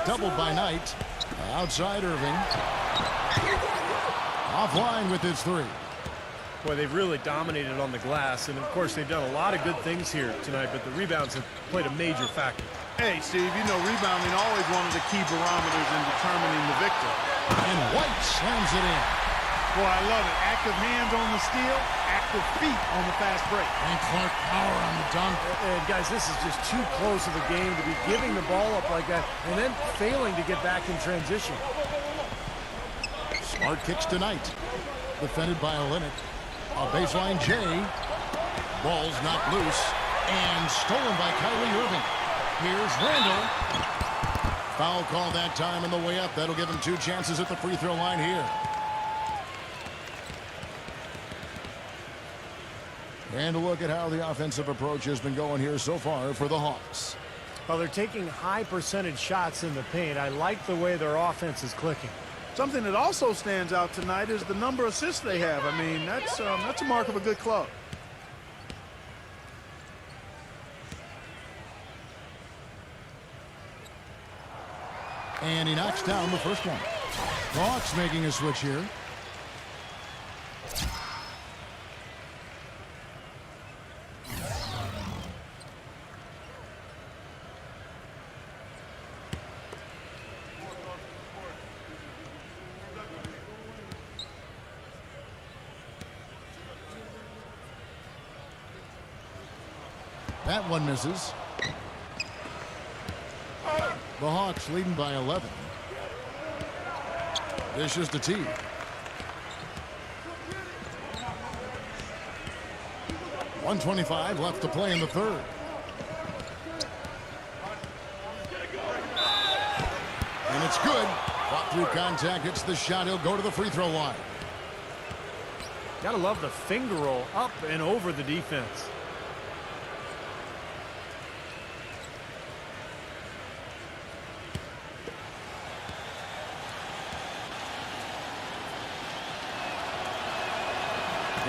Doubled by Knight. Outside Irving. Offline with his three.
Boy, they've really dominated on the glass, and of course they've done a lot of good things here tonight, but the rebounds have played a major factor.
Hey, Steve, you know rebounding always one of the key barometers in determining the victor.
And White slams it in.
Boy, I love it. Active hands on the steal, active feet on the fast break.
And Clark power on the dunk.
And guys, this is just too close of a game to be giving the ball up like that and then failing to get back in transition.
Smart kicks to Knight. Defended by Olynyk. A baseline J. Ball's knocked loose. And stolen by Kyrie Irving. Here's Randall. Foul call that time on the way up. That'll give him 2 chances at the free throw line here. And a look at how the offensive approach has been going here so far for the Hawks.
Well, they're taking high percentage shots in the paint. I like the way their offense is clicking.
Something that also stands out tonight is the number of assists they have. I mean, that's a mark of a good club.
And he knocks down the first one. The Hawks making a switch here. That one misses. The Hawks leading by 11. Dishes to T. .125 left to play in the third. And it's good. Fought through contact, hits the shot. He'll go to the free throw line.
Gotta love the finger roll up and over the defense.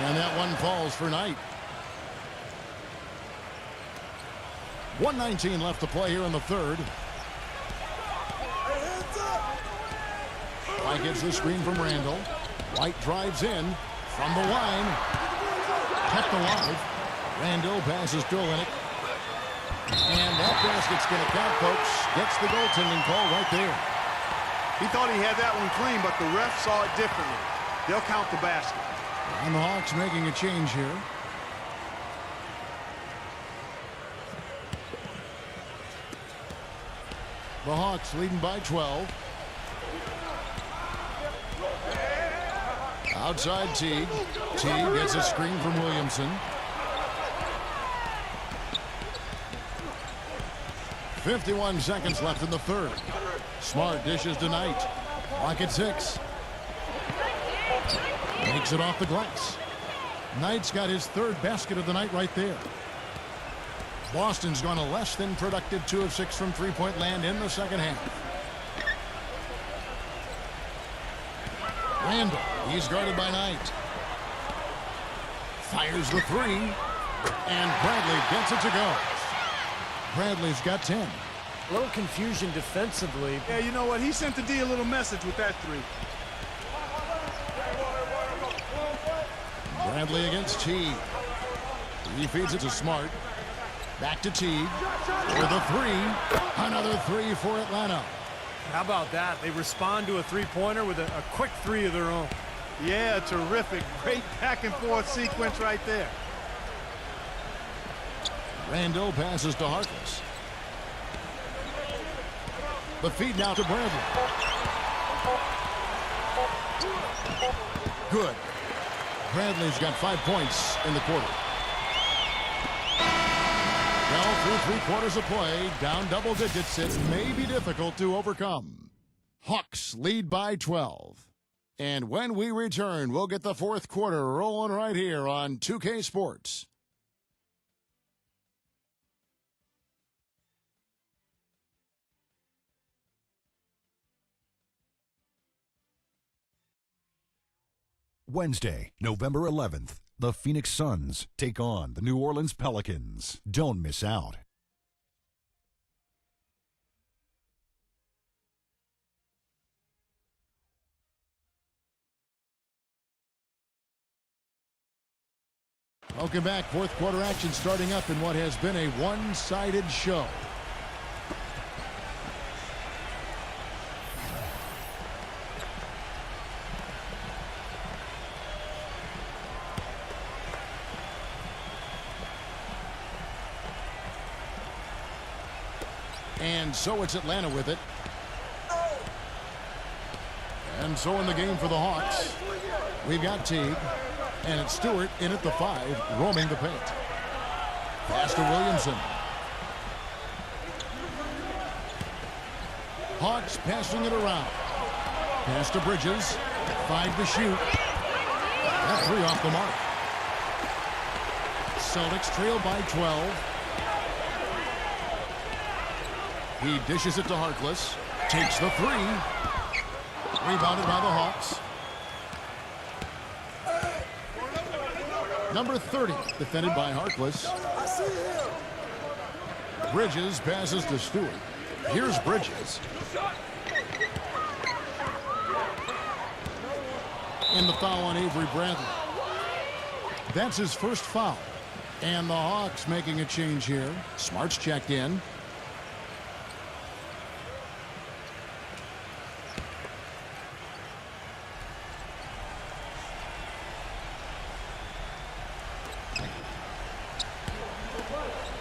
And that one falls for Knight. 1:19 left to play here in the third. White gets the screen from Randall. White drives in from the line. Kept alive. Randall passes to Olynyk. And that basket's going to count, folks. Gets the goaltending call right there.
He thought he had that one clean, but the ref saw it differently. They'll count the basket.
And the Hawks making a change here. The Hawks leading by 12. Outside Teague. Teague gets a screen from Williamson. 51 seconds left in the third. Smart dishes to Knight. Clock at 6. Makes it off the glass. Knight's got his third basket of the night right there. Boston's gone a less than productive 2 of 6 from three-point land in the second half. Randall, he's guarded by Knight. Fires the three. And Bradley gets it to go. Bradley's got 10.
A little confusion defensively.
Yeah, you know what? He sent the D a little message with that three.
Bradley against Teague. He feeds it to Smart. Back to Teague. For the three. Another three for Atlanta.
How about that? They respond to a three-pointer with a quick three of their own.
Yeah, terrific. Great back-and-forth sequence right there.
Randall passes to Harkless. The feed now to Bradley. Good. Bradley's got 5 points in the quarter. Well, through 3 quarters of play, down double digits, it may be difficult to overcome. Hawks lead by 12. And when we return, we'll get the fourth quarter rolling right here on 2K Sports.
Wednesday, November 11th, the Phoenix Suns take on the New Orleans Pelicans. Don't miss out.
Welcome back. Fourth quarter action starting up in what has been a one-sided show. And so it's Atlanta with it. And so in the game for the Hawks, we've got Teague. And it's Stewart in at the 5, roaming the paint. Pass to Williamson. Hawks passing it around. Pass to Bridges. 5 to shoot. That 3 off the mark. Celtics trail by 12. He dishes it to Harkless. Takes the 3. Rebounded by the Hawks. Number 30, defended by Harkless. Bridges passes to Stewart. Here's Bridges. And the foul on Avery Bradley. That's his first foul. And the Hawks making a change here. Smart's checked in.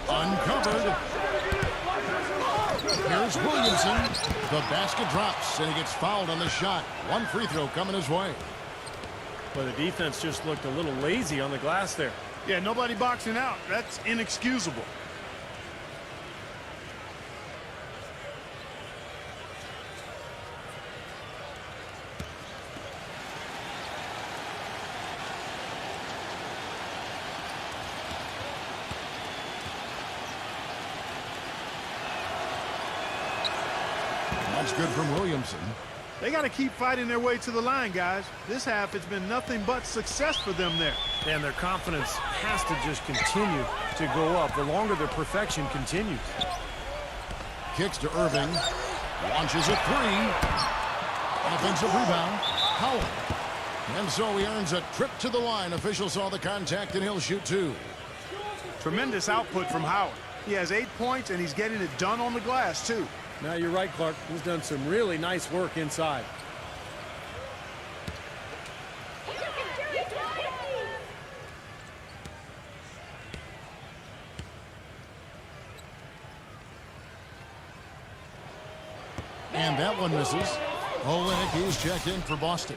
Uncovered. Here's Williamson. The basket drops, and he gets fouled on the shot. One free throw coming his way.
But the defense just looked a little lazy on the glass there.
Yeah, nobody boxing out. That's inexcusable.
That's good from Williamson.
They got to keep fighting their way to the line, guys. This half, it's been nothing but success for them there.
And their confidence has to just continue to go up the longer their perfection continues.
Kicks to Irving. Launches a three. Offensive rebound. Howard. And so he earns a trip to the line. Official saw the contact, and he'll shoot two.
Tremendous output from Howard. He has 8 points, and he's getting it done on the glass, too.
Now, you're right, Clark. He's done some really nice work inside.
And that one misses. Olenek, he's checked in for Boston.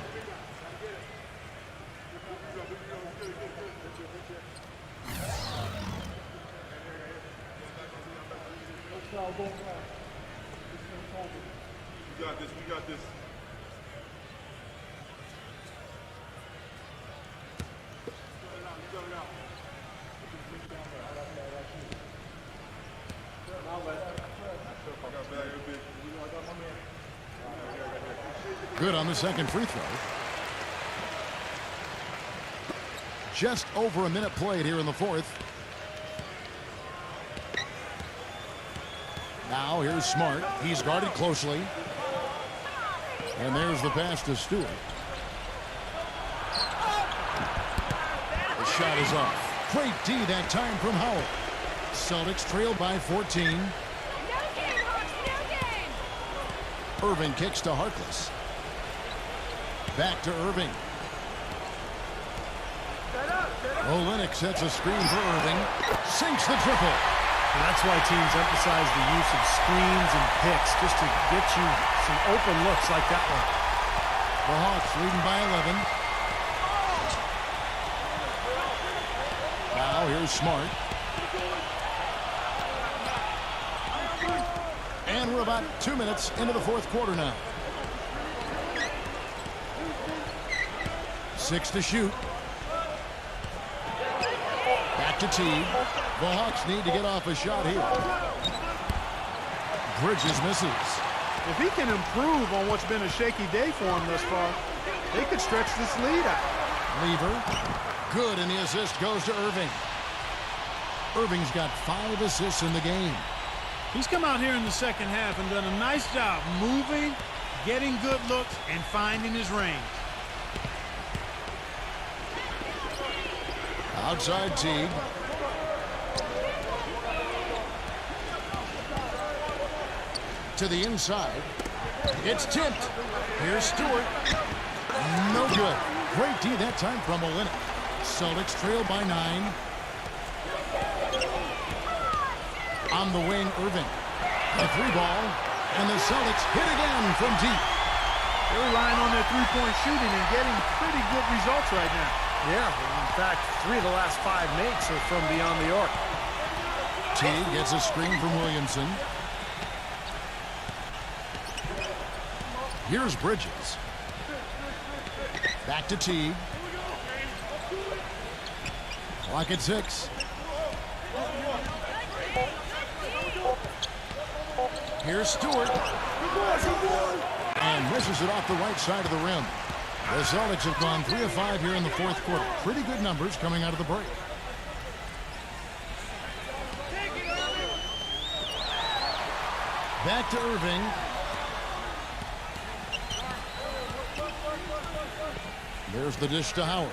We got this.
Good on the second free throw. Just over a minute played here in the fourth. Now here's Smart. He's guarded closely. And there's the pass to Stewart. The shot is off. Great D that time from Howard. Celtics trail by 14.
No game, Hawks, no game.
Irving kicks to Harkless. Back to Irving. Olenek sets a screen for Irving. Sinks the triple.
And that's why teams emphasize the use of screens and picks, just to get you some open looks like that one.
The Hawks leading by 11. Now here's Smart. And we're about 2 minutes into the fourth quarter now. 6 to shoot. Back to Teague. The Hawks need to get off a shot here. Bridges misses.
If he can improve on what's been a shaky day for him thus far, they could stretch this lead out.
Lever. Good, and the assist goes to Irving. Irving's got 5 assists in the game.
He's come out here in the second half and done a nice job moving, getting good looks, and finding his range.
Outside Teague. To the inside. It's tipped. Here's Stewart. No good. Great D that time from Olenek. Celtics trail by 9. On the wing, Irving. A 3 ball. And the Celtics hit again from deep.
They're relying on their three-point shooting and getting pretty good results right now.
Yeah, in fact, 3 of the last 5 makes are from beyond the arc.
Teague gets a screen from Williamson. Here's Bridges. Back to Teague. Clock at 6. Here's Stewart. And misses it off the right side of the rim. The Celtics have gone 3 of 5 here in the fourth quarter. Pretty good numbers coming out of the break. Back to Irving. There's the dish to Howard.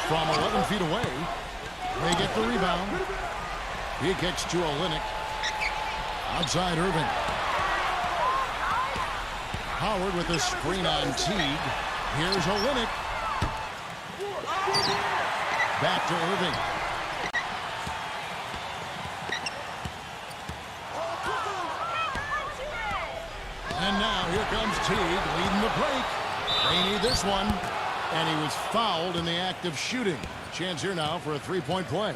From 11 feet away, they get the rebound. He kicks to Olenek. Outside Irving. Howard with a screen on Teague. Here's Olenek. Back to Irving. And now here comes Teague leading the break. They need this one. And he was fouled in the act of shooting. Chance here now for a three-point play.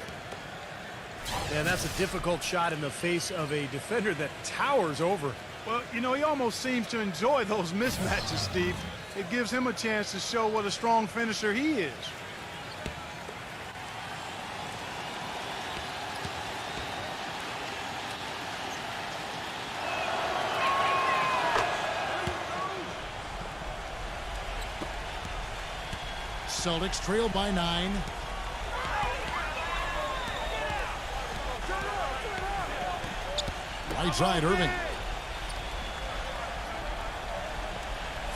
And that's a difficult shot in the face of a defender that towers over.
Well, you know, he almost seems to enjoy those mismatches, Steve. It gives him a chance to show what a strong finisher he is.
Celtics trail by 9. Right side, Irving.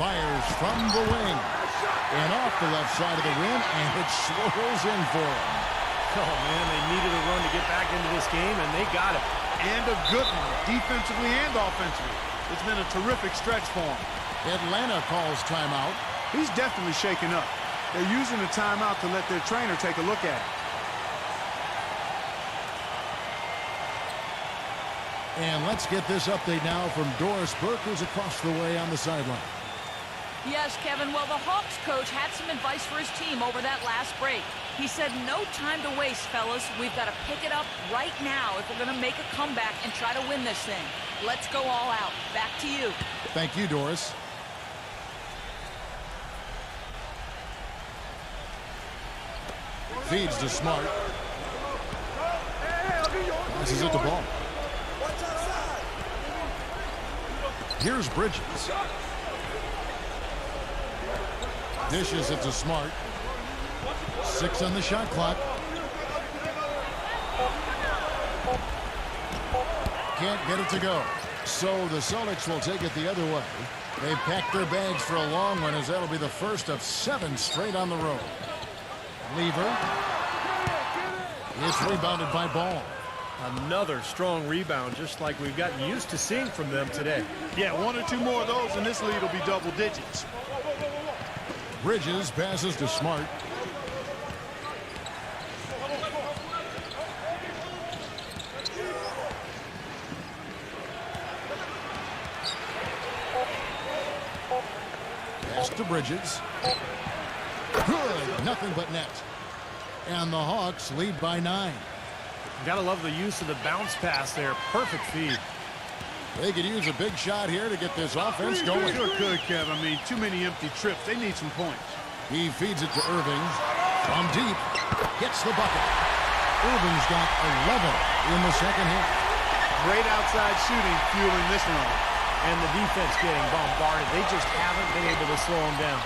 Fires from the wing. And off the left side of the rim, and it swirls in for him.
Oh, man, they needed a run to get back into this game, and they got it.
And a good one, defensively and offensively. It's been a terrific stretch for him.
Atlanta calls timeout.
He's definitely shaken up. They're using the timeout to let their trainer take a look at it.
And let's get this update now from Doris Burke, who's across the way on the sideline.
Yes, Kevin. Well, the Hawks coach had some advice for his team over that last break. He said, no time to waste, fellas. We've got to pick it up right now if we're going to make a comeback and try to win this thing. Let's go all out. Back to you.
Thank you, Doris. Feeds to Smart. Passes it to Ball. Here's Bridges. Dishes it to Smart. 6 on the shot clock. Can't get it to go. So the Celtics will take it the other way. They've packed their bags for a long one, as that'll be the first of 7 straight on the road. Lever. It's rebounded by Ball.
Another strong rebound, just like we've gotten used to seeing from them today.
Yeah, 1 or 2 more of those, and this lead will be double digits.
Bridges passes to Smart. Pass to Bridges. Good. Nothing but net. And the Hawks lead by 9.
Gotta love the use of the bounce pass there. Perfect feed.
They could use a big shot here to get this offense going.
Sure could, Kev. I mean, too many empty trips. They need some points.
He feeds it to Irving. From deep. Gets the bucket. Irving's got 11 in the second half.
Great outside shooting fueling this run.
And the defense getting bombarded. They just haven't been able to slow them down.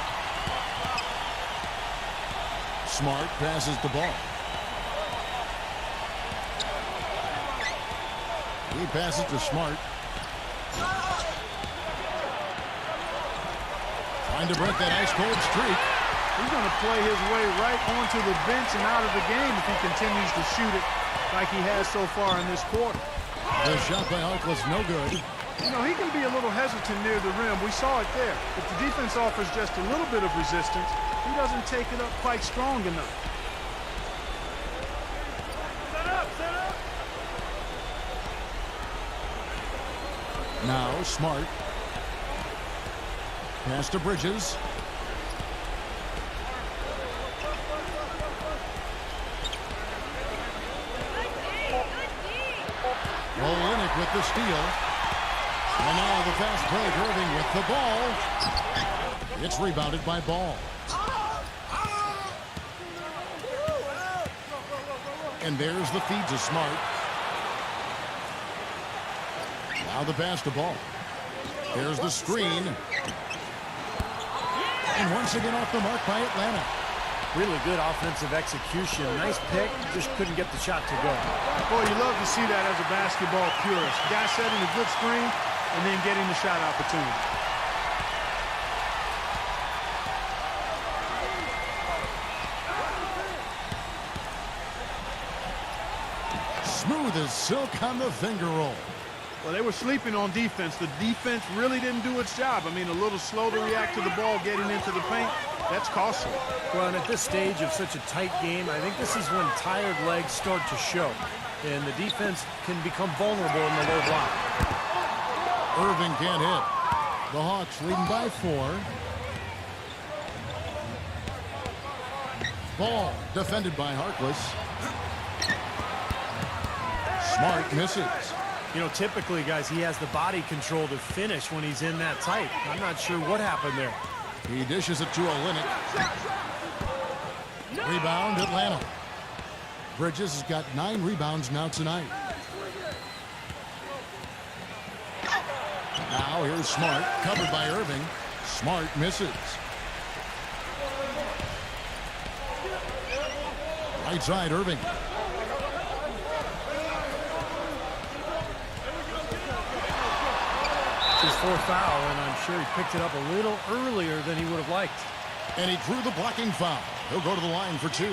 Smart passes the ball. He passes to Smart. Trying to break that ice-cold streak.
He's going to play his way right onto the bench and out of the game if he continues to shoot it like he has so far in this quarter.
The shot by Harkless, no good.
You know, he can be a little hesitant near the rim. We saw it there. If the defense offers just a little bit of resistance, he doesn't take it up quite strong enough. Set up.
Now Smart. Pass to Bridges. Olynyk with the steal. And now the fast break. Irving with the ball. It's rebounded by Ball. And there's the feed to Smart. Now the pass to Ball. There's the screen. And once again off the mark by Atlanta.
Really good offensive execution. Nice pick. Just couldn't get the shot to go.
Boy, you love to see that as a basketball purist. Guy setting a good screen and then getting the shot opportunity.
Smooth as silk on the finger roll.
Well, they were sleeping on defense. The defense really didn't do its job. I mean, a little slow to react to the ball getting into the paint. That's costly.
Well, and at this stage of such a tight game, I think this is when tired legs start to show. And the defense can become vulnerable in the low block.
Irving can't hit. The Hawks leading by 4. Ball defended by Harkless. Smart misses.
You know, typically, guys, he has the body control to finish when he's in that tight. I'm not sure what happened there.
He dishes it to Olynyk. Rebound, Atlanta. Bridges has got 9 rebounds now tonight. Now here's Smart, covered by Irving. Smart misses. right side, Irving.
His fourth foul, and I'm sure he picked it up a little earlier than he would have liked.
And he drew the blocking foul. He'll go to the line for 2.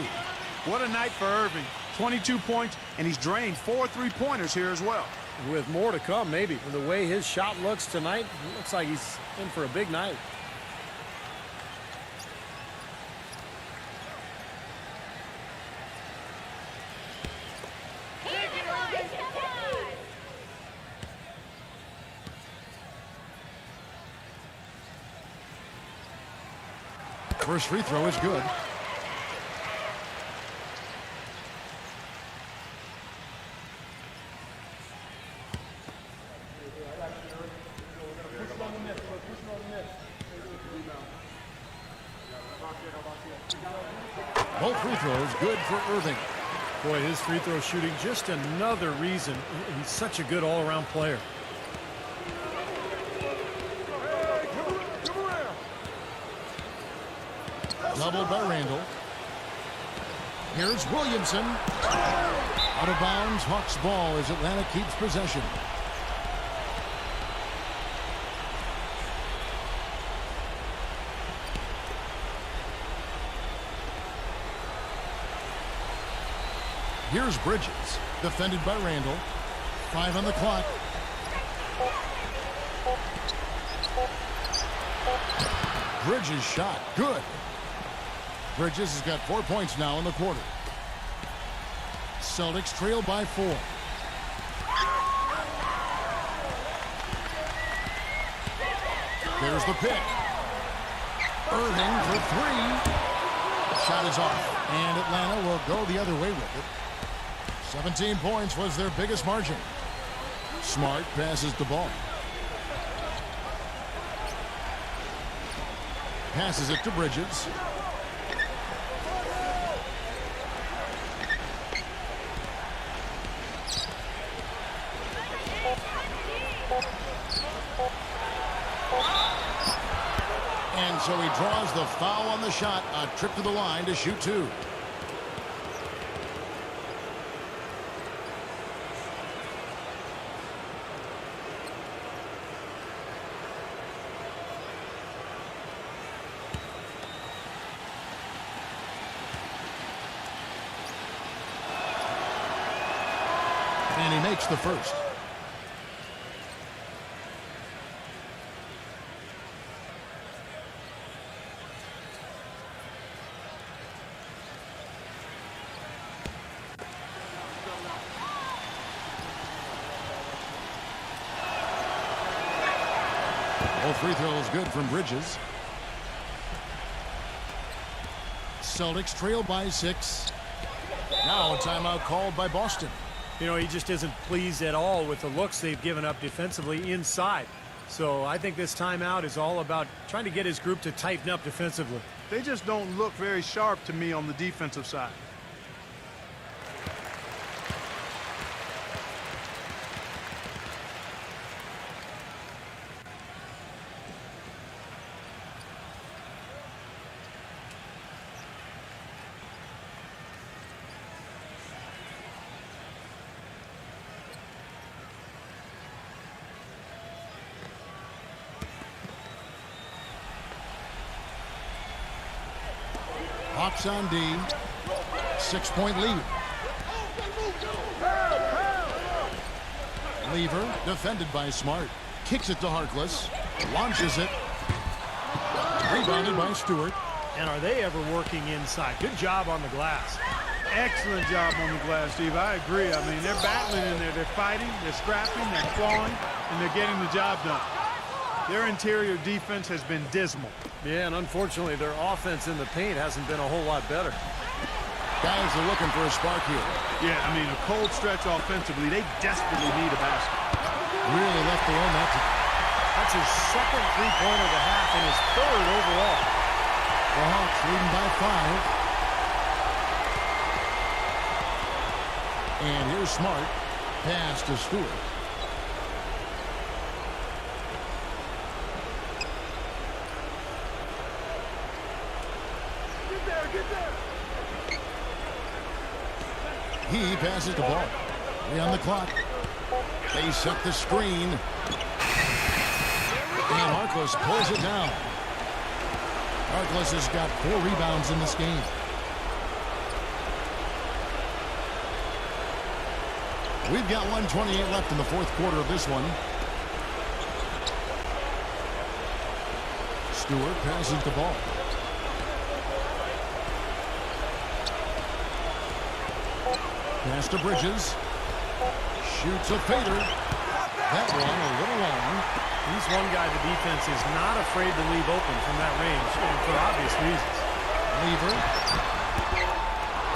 What a night for Irving. 22 points, and he's drained 4 3-pointers here as well.
With more to come, maybe. With the way his shot looks tonight, it looks like he's in for a big night.
First free throw is good. Both free throws good for Irving.
Boy, his free throw shooting, just another reason he's such a good all-around player.
Doubled by Randall. Here's Williamson. Out of bounds, Hawks ball as Atlanta keeps possession. Here's Bridges, defended by Randall. 5 on the clock. Bridges shot, good. Bridges has got 4 points now in the quarter. Celtics trail by 4. There's the pick. Irving for 3. Shot is off, and Atlanta will go the other way with it. 17 points was their biggest margin. Smart passes the ball. Passes it to Bridges. And so he draws the foul on the shot. A trip to the line to shoot 2. And he makes the first. Both free throws good from Bridges. Celtics trail by 6. Now a timeout called by Boston.
You know, he just isn't pleased at all with the looks they've given up defensively inside. So I think this timeout is all about trying to get his group to tighten up defensively.
They just don't look very sharp to me on the defensive side.
Hawks on D. 6-point lead. Lever, defended by Smart. Kicks it to Harkless. Launches it. Rebounded by Stewart.
And are they ever working inside? Good job on the glass.
Excellent job on the glass, Steve. I agree. I mean, they're battling in there. They're fighting, they're scrapping, they're clawing, and they're getting the job done. Their interior defense has been dismal.
Yeah, and unfortunately, their offense in the paint hasn't been a whole lot better.
Guys are looking for a spark here.
Yeah, I mean, a cold stretch offensively. They desperately need a basket.
Really left their own net.
That's his second three-pointer of the half and his third overall.
The Hawks leading by 5. And here's Smart. Pass to Stewart. He passes the ball. 3 on the clock. They set the screen. And Harkless pulls it down. Harkless has got 4 rebounds in this game. We've got 1:28 left in the fourth quarter of this one. Stewart passes the ball. Pass to Bridges. Shoots a fader. That one a little long.
He's one guy the defense is not afraid to leave open from that range, and for obvious reasons.
Lever.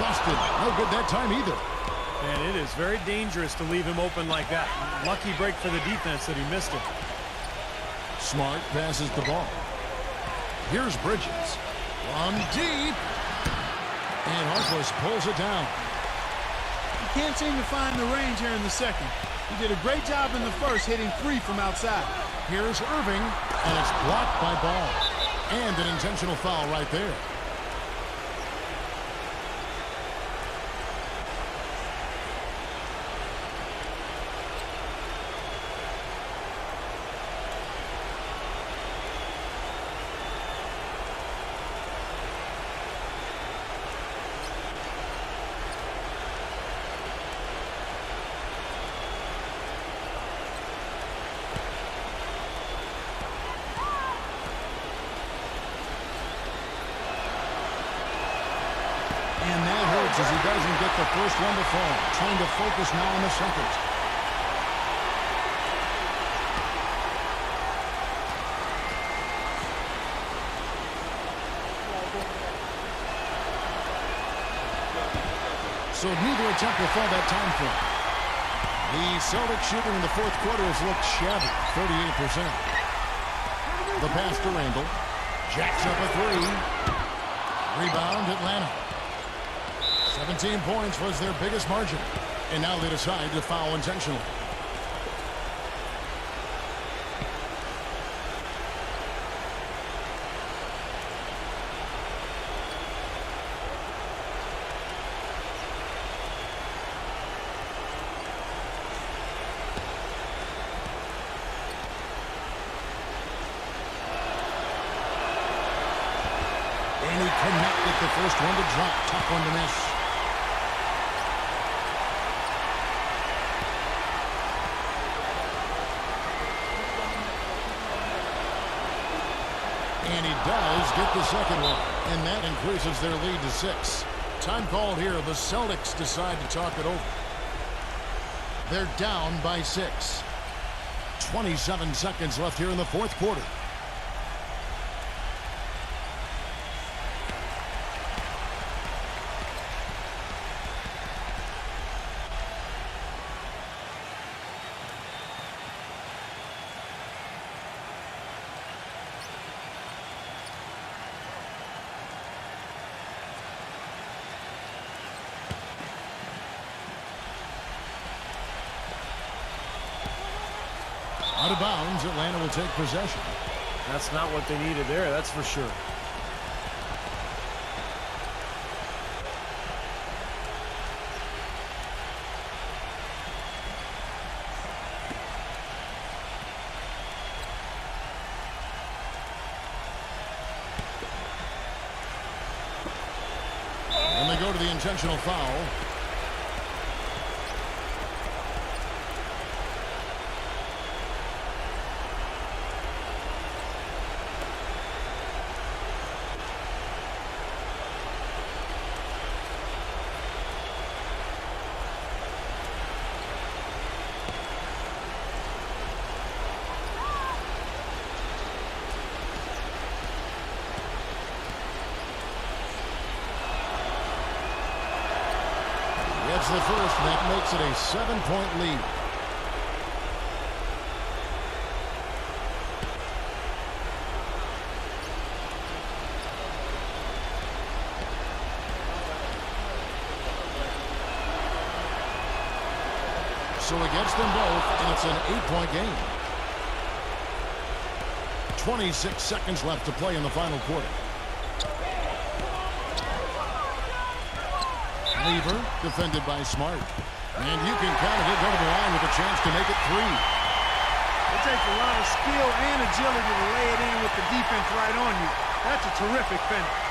Busted. No good that time either.
And it is very dangerous to leave him open like that. Lucky break for the defense that he missed it.
Smart passes the ball. Here's Bridges. From deep. And Harkless pulls it down.
He can't seem to find the range here in the second. He did a great job in the first, hitting 3 from outside.
Here's Irving. And it's blocked by Ball. And an intentional foul right there. And that hurts as he doesn't get the first one to fall. Trying to focus now on the second. So neither attempt will fall that time frame. The Celtics shooting in the fourth quarter has looked shabby, 38%. The pass to Randall. Jacks up a 3. Rebound, Atlanta. 17 points was their biggest margin. And now they decide to foul intentionally. And he cannot get the first one to drop. Tough one to miss. And he does get the second one. And that increases their lead to 6. Time called here. The Celtics decide to talk it over. They're down by 6. 27 seconds left here in the fourth quarter. Out of bounds, Atlanta will take possession.
That's not what they needed there, that's for sure.
And they go to the intentional foul. Gets the first, and that makes it a 7-point lead. So he gets them both, and it's an 8-point game. 26 seconds left to play in the final quarter. Lever, defended by Smart. And you can count it. He'll go to the line with a chance to make it 3.
It takes a lot of skill and agility to lay it in with the defense right on you. That's a terrific finish.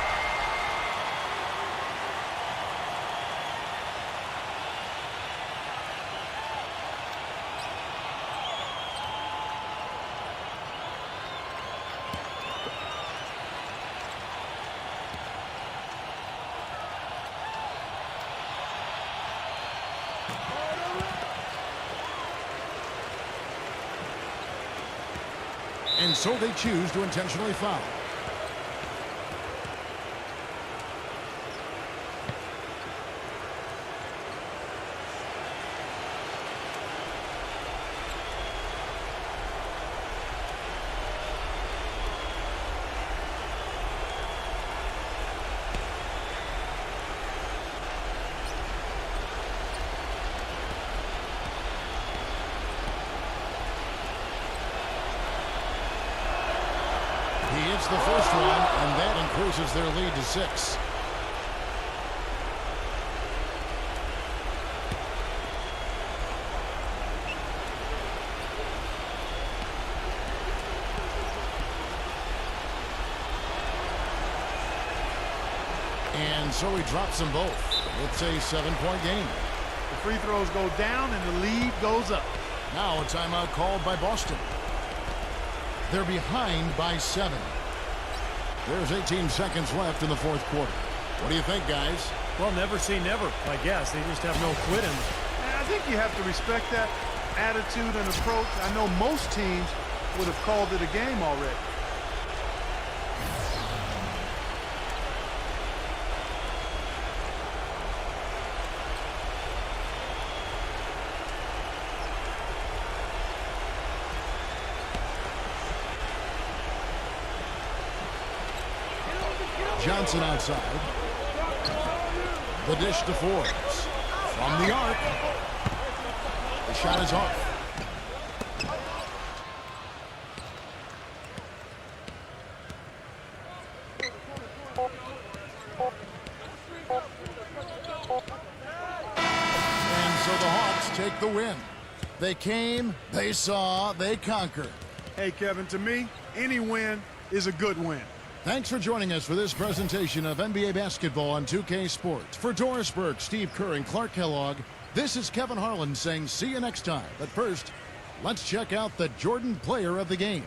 And so they choose to intentionally foul. He hits the first one, and that increases their lead to 6. And so he drops them both. It's a 7-point game.
The free throws go down and the lead goes up.
Now a timeout called by Boston. They're behind by 7. There's 18 seconds left in the fourth quarter. What do you think, guys?
Well, never say never, I guess. They just have no quitting.
I think you have to respect that attitude and approach. I know most teams would have called it a game already.
Johnson outside. The dish to Forbes. From the arc. The shot is off. And so the Hawks take the win. They came, they saw, they conquered.
Hey, Kevin, to me, any win is a good win.
Thanks for joining us for this presentation of NBA basketball on 2K Sports. For Doris Burke, Steve Kerr, and Clark Kellogg, this is Kevin Harlan saying see you next time. But first, let's check out the Jordan player of the game.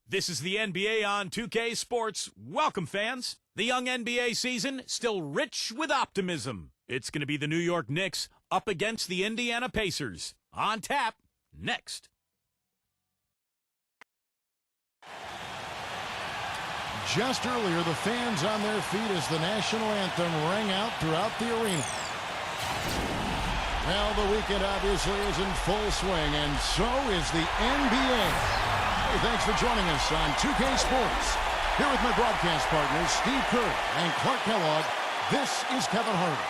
This is the NBA on 2K Sports. Welcome, fans. The young NBA season still rich with optimism. It's going to be the New York Knicks up against the Indiana Pacers. On tap, next.
Just earlier, the fans on their feet as the national anthem rang out throughout the arena. Well, the weekend obviously is in full swing, and so is the NBA. Hey, thanks for joining us on 2K Sports. Here with my broadcast partners, Steve Kerr and Clark Kellogg, this is Kevin Harden.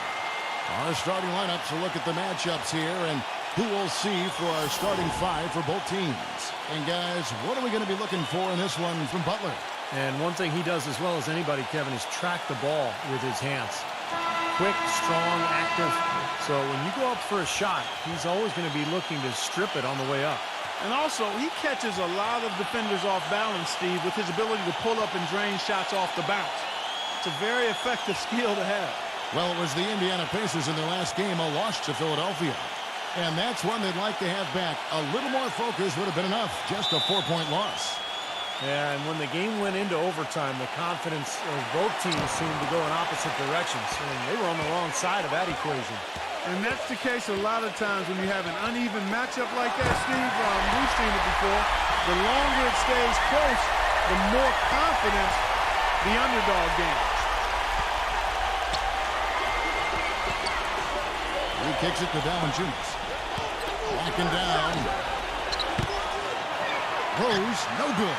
Our starting lineups will look at the matchups here and who we'll see for our starting five for both teams. And guys, what are we going to be looking for in this one from Butler?
And one thing he does as well as anybody, Kevin, is track the ball with his hands. Quick, strong, active. So when you go up for a shot, he's always going to be looking to strip it on the way up.
And also, he catches a lot of defenders off balance, Steve, with his ability to pull up and drain shots off the bounce. It's a very effective skill to have.
Well, it was the Indiana Pacers in their last game, a loss to Philadelphia. And that's one they'd like to have back. A little more focus would have been enough. Just a 4-point loss.
Yeah, and when the game went into overtime, the confidence of both teams seemed to go in opposite directions. And they were on the wrong side of that equation.
And that's the case a lot of times when you have an uneven matchup like that, Steve. We've seen it before. The longer it stays close, the more confidence the underdog gains.
He kicks it to Valanciunas. Backing down. Rose, no good.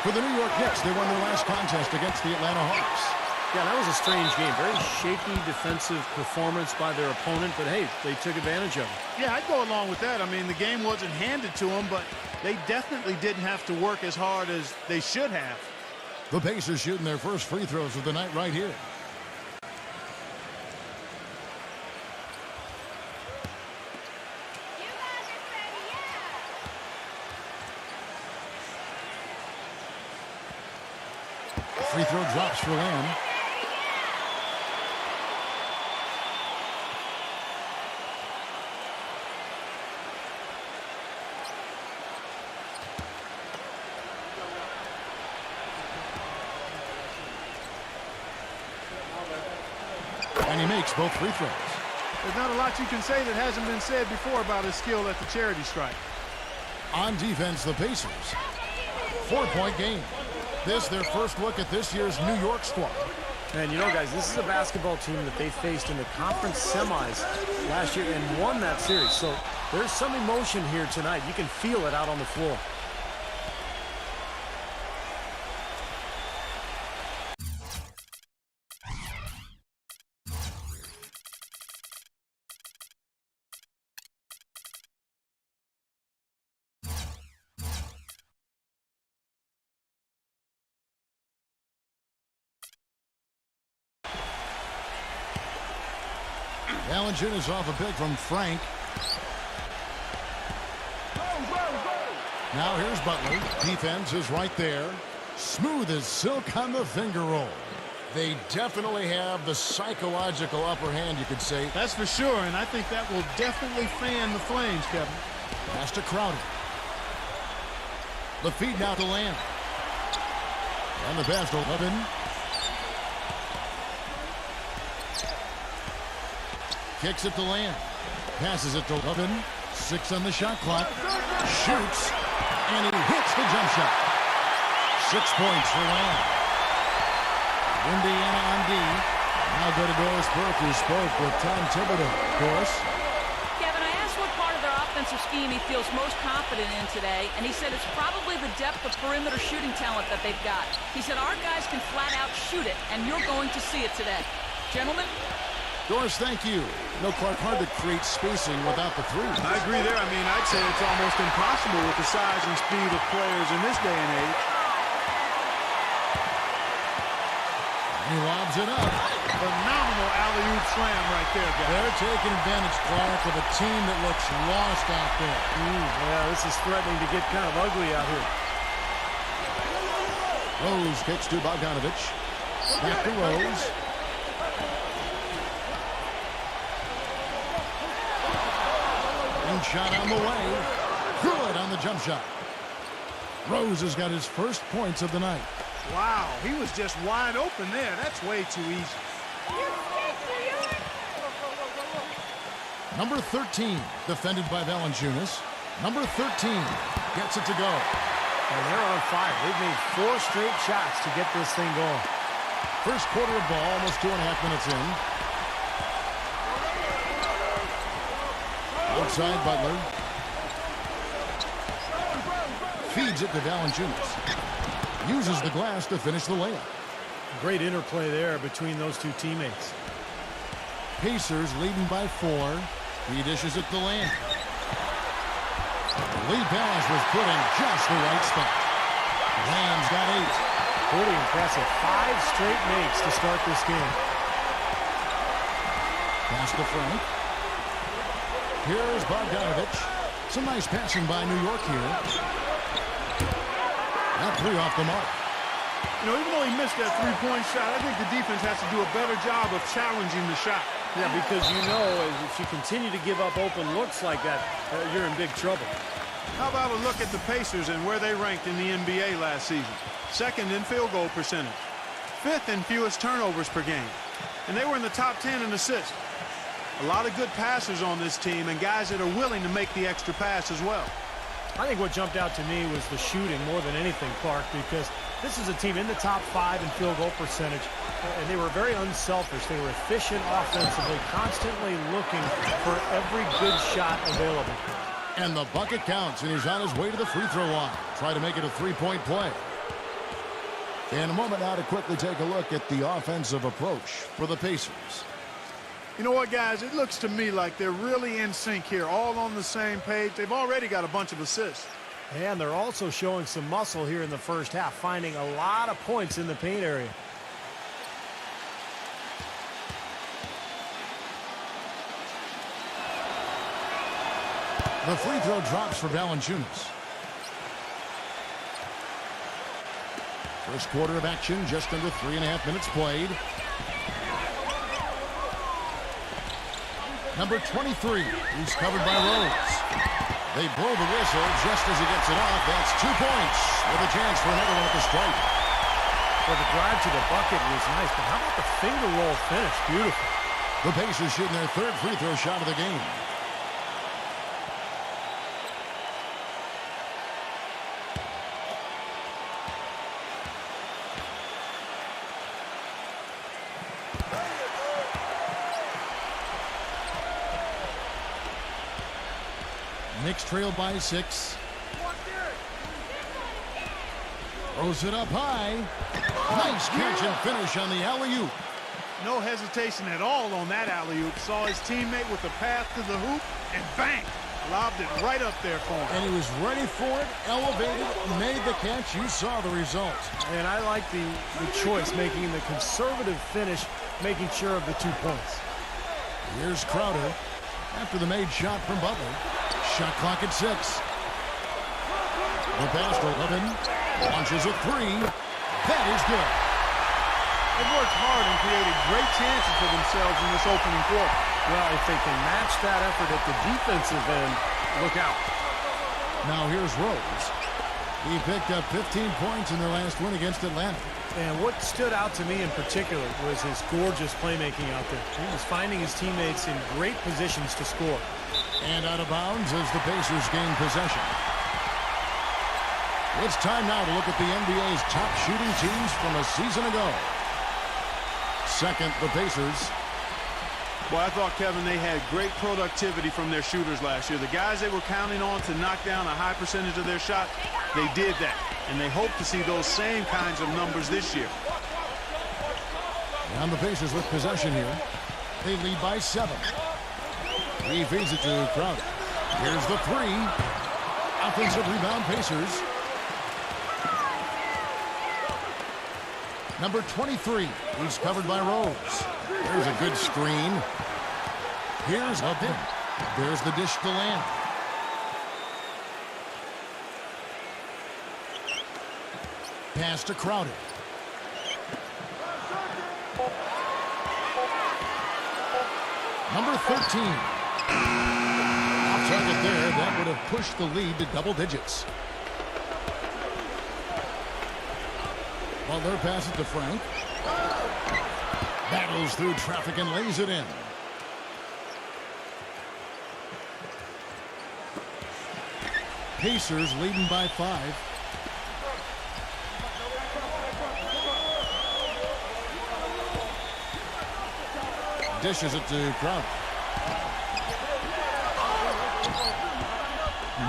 For the New York Knicks, they won their last contest against the Atlanta Hawks.
Yeah, that was a strange game. Very shaky defensive performance by their opponent, but hey, they took advantage of it.
Yeah, I'd go along with that. I mean, the game wasn't handed to them, but they definitely didn't have to work as hard as they should have.
The Pacers shooting their first free throws of the night right here.
You guys are saying yeah.
Free throw drops for Lamb. And he makes both free throws.
There's not a lot you can say that hasn't been said before about his skill at the charity stripe.
On defense, the Pacers. 4-point game. This their first look at this year's New York squad.
And you know, guys, this is a basketball team that they faced in the conference semis last year and won that series. So there's some emotion here tonight. You can feel it out on the floor.
Valanciunas off a pick from Frank. Now here's Butler. Defense is right there. Smooth as silk on the finger roll. They definitely have the psychological upper hand, you could say.
That's for sure, and I think that will definitely fan the flames, Kevin.
Pass to Crowder. The feed now to Lamb. And the pass to Levin. Kicks it to Lamb. Passes it to Levin. 6 on the shot clock. Shoots. And he hits the jump shot. 6 points for Lamb. Indiana on D. Now go to Doris Burke, who spoke with Tom Thibodeau. Doris?
Kevin, I asked what part of their offensive scheme he feels most confident in today, and he said it's probably the depth of perimeter shooting talent that they've got. He said our guys can flat out shoot it, and you're going to see it today. Gentlemen?
Doris, thank you. No, Clark, hard to create spacing without the three.
I agree there. I mean, I'd say it's almost impossible with the size and speed of players in this day and age.
He lobs it up.
Phenomenal alley-oop slam right there, guys.
They're taking advantage, Clark, of a team that looks lost out there.
Yeah, this is threatening to get kind of ugly out here.
Rose kicks to Bogdanovich. Back to Rose. Shot on the way. Good on the jump shot. Rose has got his first points of the night.
Wow, he was just wide open there. That's way too easy.
Number 13, defended by Valanciunas. Number 13 gets it to go.
And they're on fire. They've made 4 straight shots to get this thing going.
First quarter of ball, almost 2.5 minutes in. Outside Butler. Feeds it to Valanciunas. Uses the glass to finish the layup.
Great interplay there between those two teammates.
Pacers leading by 4. He dishes it to Lamb. Lee pass was put in just the right spot. Lamb's got 8.
Pretty impressive. 5 straight makes to start this game.
Pass to Frank. Here's Bogdanovich. Some nice passing by New York here. That 3 off the mark.
You know, even though he missed that three-point shot, I think the defense has to do a better job of challenging the shot.
Yeah, because you know if you continue to give up open looks like that, you're in big trouble.
How about a look at the Pacers and where they ranked in the NBA last season? 2nd in field goal percentage. 5th in fewest turnovers per game. And they were in the top 10 in assists. A lot of good passers on this team and guys that are willing to make the extra pass as well.
I think what jumped out to me was the shooting more than anything, Clark, because this is a team in the top 5 in field goal percentage, and they were very unselfish. They were efficient offensively, constantly looking for every good shot available.
And the bucket counts, and he's on his way to the free throw line. Try to make it a 3-point play. In a moment now to quickly take a look at the offensive approach for the Pacers.
You know what, guys? It looks to me like they're really in sync here, all on the same page. They've already got a bunch of assists.
And they're also showing some muscle here in the first half, finding a lot of points in the paint area.
The free throw drops for Valanciunas. First quarter of action, just under 3.5 minutes played. Number 23, who's covered by Rose. They blow the whistle just as he gets it off. That's 2 points with a chance for another one at the stripe.
Well, the drive to the bucket was nice, but how about the finger roll finish? Beautiful.
The Pacers shooting their 3rd free throw shot of the game. Knicks trailed by 6. Throws it up high. Nice catch and finish on the alley-oop.
No hesitation at all on that alley-oop. Saw his teammate with the path to the hoop, and bang! Lobbed it right up there for him.
And he was ready for it, elevated, made the catch. You saw the result.
And I like the choice, making the conservative finish, making sure of the 2 points.
Here's Crowder after the made shot from Butler. Shot clock at 6. The pass to Levin. Launches a 3. That is good.
They've worked hard and created great chances for themselves in this opening quarter.
Well, if they can match that effort at the defensive end, look out.
Now here's Rose. He picked up 15 points in their last win against Atlanta.
And what stood out to me in particular was his gorgeous playmaking out there. He was finding his teammates in great positions to score.
And out of bounds as the Pacers gain possession. It's time now to look at the NBA's top shooting teams from a season ago. Second, the Pacers.
Well, I thought, Kevin, they had great productivity from their shooters last year. The guys they were counting on to knock down a high percentage of their shots, they did that. And they hope to see those same kinds of numbers this year.
And the Pacers with possession here. They lead by 7. He feeds it to Crowder. Here's the 3. Offensive rebound, Pacers. Number 23. He's covered by Rose. There's a good screen. Here's Levin. There's the dish to Lamb. Pass to Crowder. Number 13. Off target there. That would have pushed the lead to double digits. Butler passes it to Frank. Battles through traffic and lays it in. Pacers leading by 5. Dishes it to Crowder.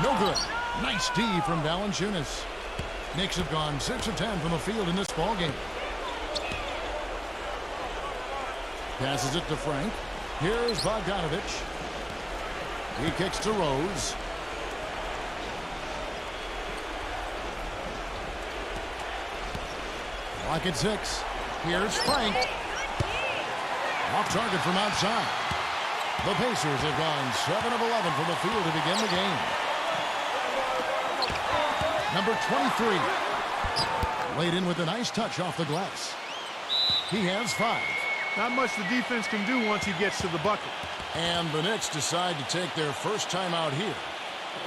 No good. Nice D from Valanciunas. Knicks have gone 6 of 10 from the field in this ballgame. Passes it to Frank. Here's Bogdanovich. He kicks to Rose. Clock at 6. Here's Frank. Off target from outside. The Pacers have gone 7 of 11 from the field to begin the game. Number 23. Laid in with a nice touch off the glass. He has 5.
Not much the defense can do once he gets to the bucket.
And the Knicks decide to take their first timeout here.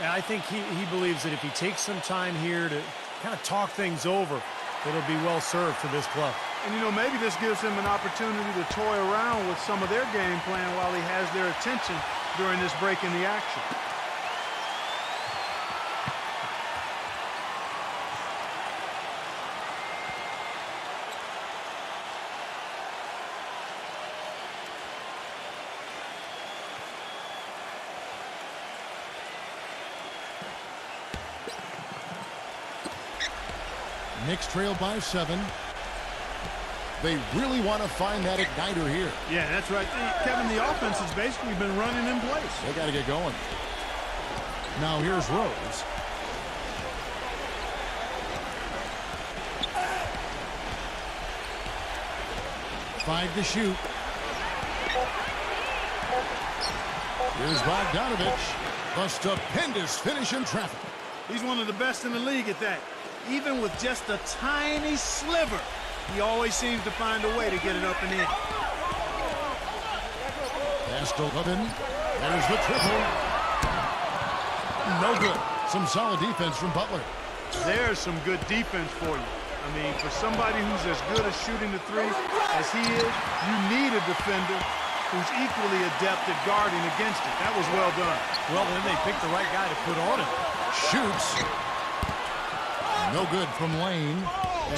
I think he believes that if he takes some time here to kind of talk things over, it'll be well served for this club.
And, you know, maybe this gives him an opportunity to toy around with some of their game plan while he has their attention during this break in the action.
Knicks trail by 7. They really want to find that igniter here.
Yeah, that's right. Kevin, the offense has basically been running in place.
They got to get going. Now here's Rose. Five to shoot. Here's Bogdanovich. A stupendous finish in traffic.
He's one of the best in the league at that. Even with just a tiny sliver, he always seems to find a way to get it up and in.
Pass to Levin. There's the triple. No good. Some solid defense from Butler.
There's some good defense for you. I mean, for somebody who's as good at shooting the three as he is, you need a defender who's equally adept at guarding against it. That was well done.
Well, then they picked the right guy to put on it.
Shoots. No good from Lane.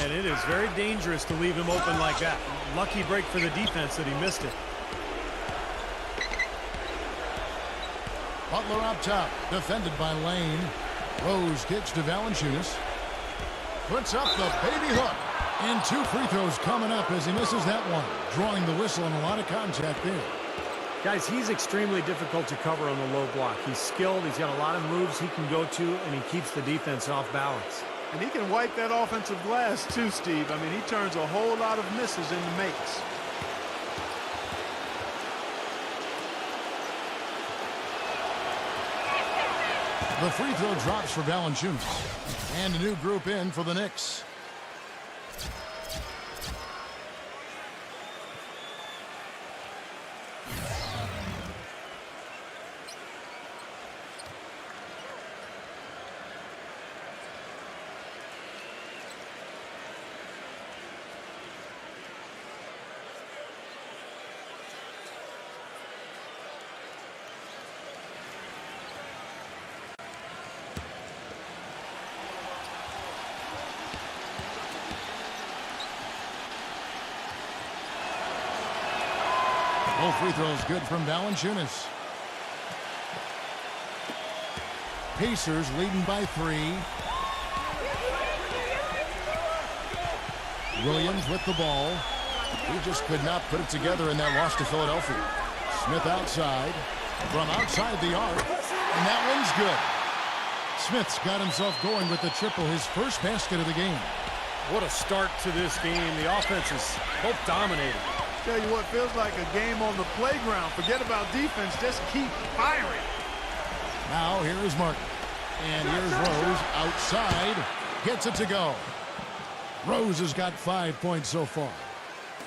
And it is very dangerous to leave him open like that. Lucky break for the defense that he missed it.
Butler up top, defended by Lane. Rose kicks to Valanciunas. Puts up the baby hook. And 2 free throws coming up as he misses that one. Drawing the whistle and a lot of contact there.
Guys, he's extremely difficult to cover on the low block. He's skilled. He's got a lot of moves he can go to, and he keeps the defense off balance.
And he can wipe that offensive glass too, Steve. I mean, he turns a whole lot of misses into makes.
The free throw drops for Valanciunas. And a new group in for the Knicks. Both free throws good from Valanciunas. Pacers leading by 3. Williams with the ball. He just could not put it together in that loss to Philadelphia. Smith outside. From outside the arc. And that one's good. Smith's got himself going with the triple, his first basket of the game.
What a start to this game. The offense is both dominating.
Tell you what, feels like a game on the playground. Forget about defense, just keep firing.
Now here is Martin. And here's Rose outside. Gets it to go. Rose has got 5 points so far.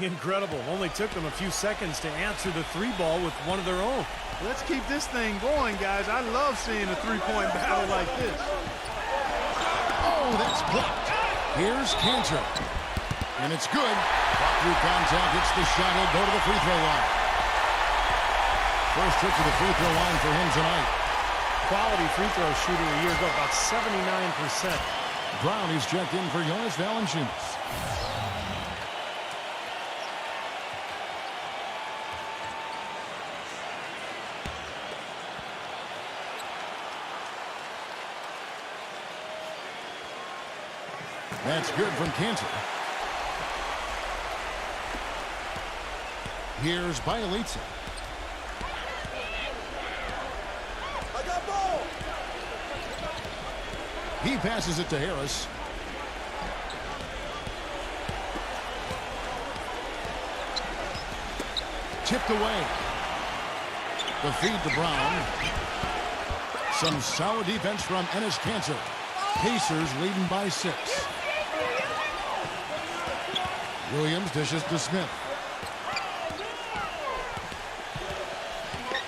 Incredible. Only took them a few seconds to answer the 3-ball with one of their own.
Let's keep this thing going, guys. I love seeing a three-point battle like this.
Oh, that's blocked. Here's Panther. And it's good. Caught through contact, hits the shot. He'll go to the free throw line. First trip to the free throw line for him tonight.
Quality free throw shooter a year ago, about 79%.
Brown is checked in for Jonas Valanciunas. That's good from Panther. Here's Bielitsa. He passes it to Harris. Tipped away. The feed to Brown. Some solid defense from Enes Kanter. Pacers leading by 6. Williams dishes to Smith.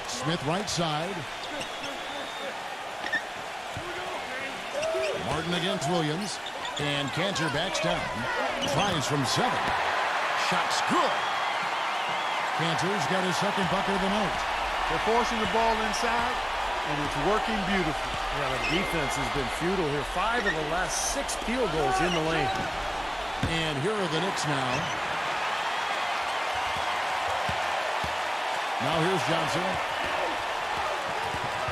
Smith right side. Martin against Williams. And Kanter backs down. Tries from 7. Shot's good. Kanter's got his second bucket of the night.
They're forcing the ball inside, and it's working beautifully.
Yeah, the defense has been futile here. 5 of the last 6 field goals in the lane.
And here are the Knicks now. Now here's Johnson.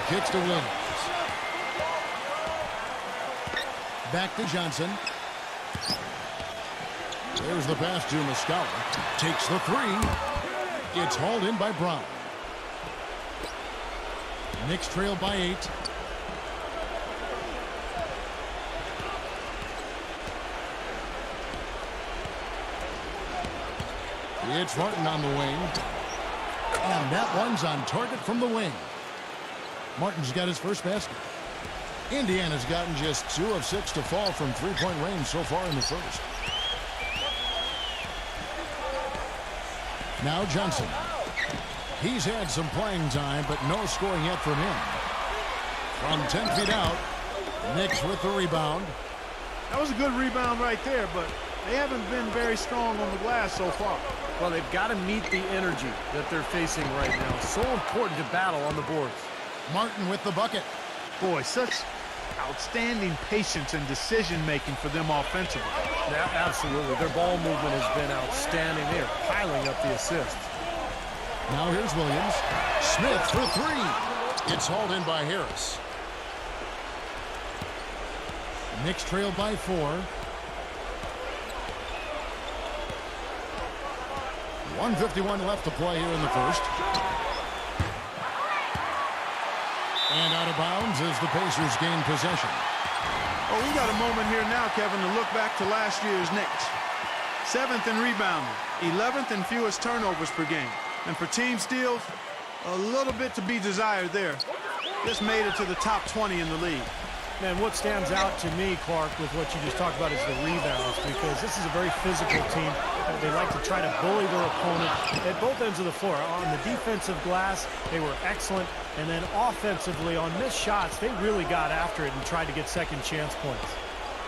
Kicks to Williams. Back to Johnson. There's the pass to Muscala. Takes the 3. It's hauled in by Brown. Knicks trail by 8. It's Martin on the wing. And that one's on target from the wing. Martin's got his first basket. Indiana's gotten just 2 of 6 to fall from three-point range so far in the first. Now Johnson. He's had some playing time, but no scoring yet from him. From 10 feet out, Knicks with the rebound.
That was a good rebound right there, but they haven't been very strong on the glass so far.
Well, they've got to meet the energy that they're facing right now. So important to battle on the boards.
Martin with the bucket.
Boy, such outstanding patience and decision-making for them offensively.
Yeah, absolutely. Their ball movement has been outstanding. They are piling up the assists.
Now here's Williams. Smith for 3. It's hauled in by Harris. Knicks trail by 4. 1:51 left to play here in the first. And out of bounds as the Pacers gain possession.
Oh, we got a moment here now, Kevin, to look back to last year's Knicks. 7th in rebounding, 11th in fewest turnovers per game. And for team steals, a little bit to be desired there. Just made it to the top 20 in the league.
Man, what stands out to me, Clark, with what you just talked about is the rebounds, because this is a very physical team. They like to try to bully their opponent at both ends of the floor. On the defensive glass, they were excellent. And then offensively, on missed shots, they really got after it and tried to get second chance points.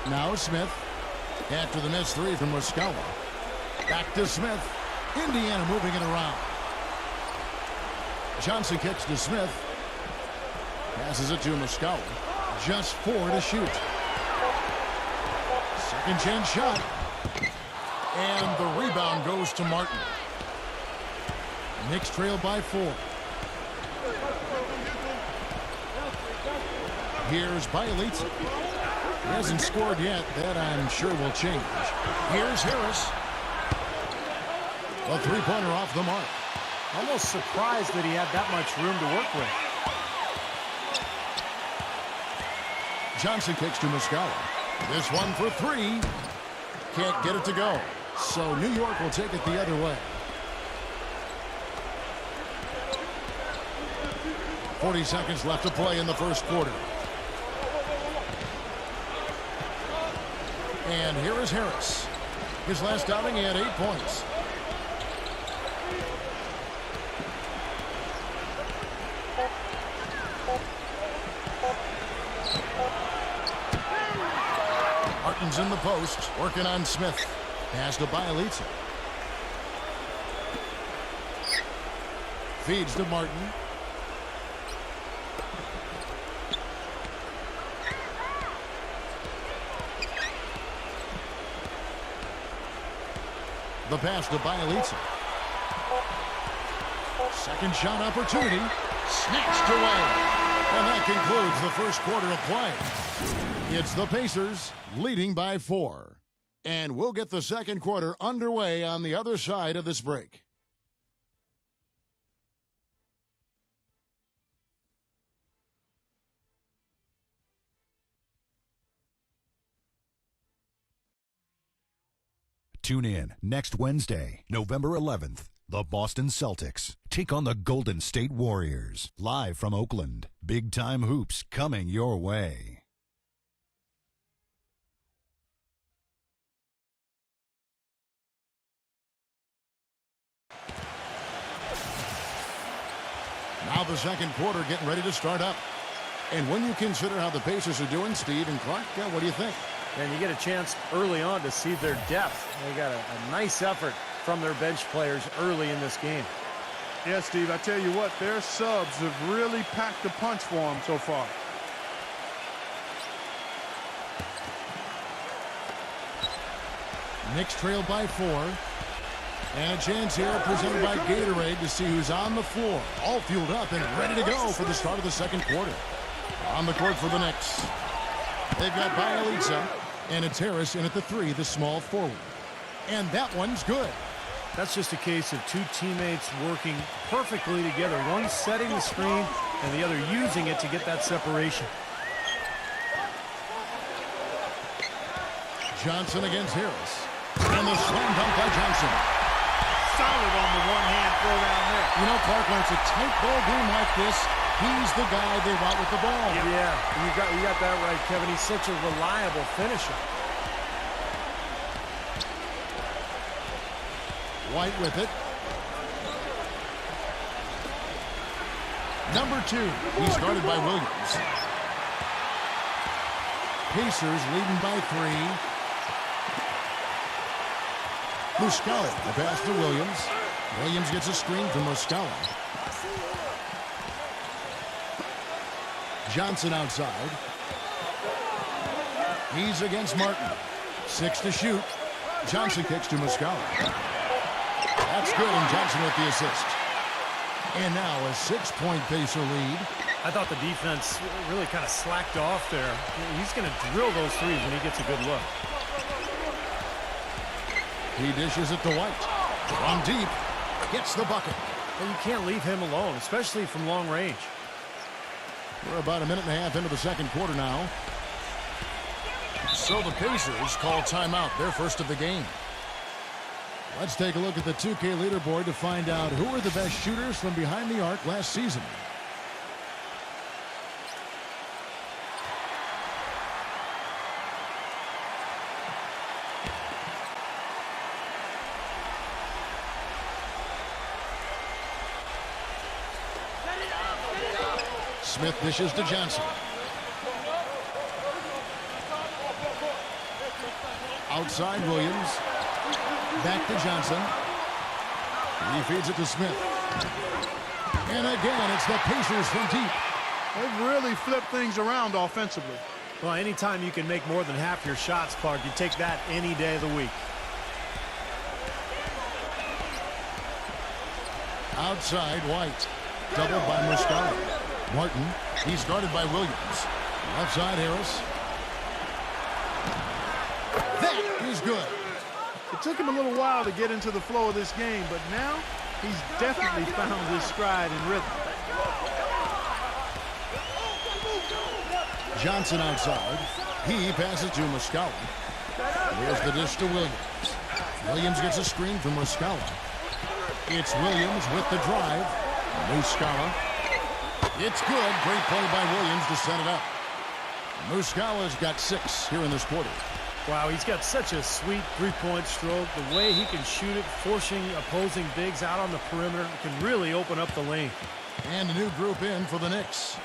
Now Smith, after the missed 3 from Muscala. Back to Smith. Indiana moving it around. Johnson kicks to Smith. Passes it to Muscala. Just 4 to shoot. Second chance shot. And the rebound goes to Martin. Knicks trail by 4. Here's Bielitsa. He hasn't scored yet. That I'm sure will change. Here's Harris. A 3-pointer off the mark.
Almost surprised that he had that much room to work with.
Johnson kicks to Muscala. This one for 3. Can't get it to go. So New York will take it the other way. 40 seconds left to play in the first quarter. And here is Harris. His last outing, he had 8 points. Martin's in the post, working on Smith. Pass to Bielitsa. Feeds to Martin. The pass to Bielitsa. Second shot opportunity. Snatched away. And that concludes the first quarter of play. It's the Pacers leading by 4. And we'll get the second quarter underway on the other side of this break.
Tune in next Wednesday, November 11th. The Boston Celtics take on the Golden State Warriors. Live from Oakland. Big time hoops coming your way.
Now the second quarter getting ready to start up. And when you consider how the Pacers are doing, Steve and Clark, what do you think?
And you get a chance early on to see their depth. They got a nice effort from their bench players early in this game.
Yeah, Steve, I tell you what, their subs have really packed the punch for them so far.
Knicks trail by 4. And a chance here presented by Gatorade to see who's on the floor. All fueled up and ready to go for the start of the second quarter. On the court for the Knicks. They've got Bielitsa, and it's Harris in at the 3, the small forward. And that one's good.
That's just a case of two teammates working perfectly together. One setting the screen and the other using it to get that separation.
Johnson against Harris. And the slam dunk by Johnson.
Solid on the one-hand throw down there.
You know, Clark, when it's a tight ball game like this, he's the guy they want with the ball.
Yeah, you got that right, Kevin. He's such a reliable finisher.
White with it. Number 2. He's guarded by Williams. Pacers leading by 3. Muscala, the pass to Williams. Williams gets a screen from Muscala. Johnson outside. He's against Martin. 6 to shoot. Johnson kicks to Muscala. That's good, and Johnson with the assist. And now a 6-point Pacer lead.
I thought the defense really kind of slacked off there. He's going to drill those threes when he gets a good look.
He dishes it to White. From deep. Gets the bucket.
Well, you can't leave him alone, especially from long range.
We're about a minute and a half into the second quarter now. So the Pacers call timeout, their first of the game. Let's take a look at the 2K leaderboard to find out who are the best shooters from behind the arc last season. Smith dishes to Johnson. Outside Williams. Back to Johnson. He feeds it to Smith. And again, it's the Pacers from deep.
They've really flipped things around offensively.
Well, anytime you can make more than half your shots, Clark, you take that any day of the week.
Outside White. Doubled by Muscala. Martin. He's guarded by Williams. Left side Harris. That is good.
It took him a little while to get into the flow of this game, but now he's definitely found his stride and rhythm.
Johnson outside. He passes to Muscala. There's the dish to Williams. Williams gets a screen from Muscala. It's Williams with the drive. Muscala. It's good. Great play by Williams to set it up. Muscala's got 6 here in this quarter.
Wow, he's got such a sweet three-point stroke. The way he can shoot it, forcing opposing bigs out on the perimeter, can really open up the lane.
And a new group in for the Knicks.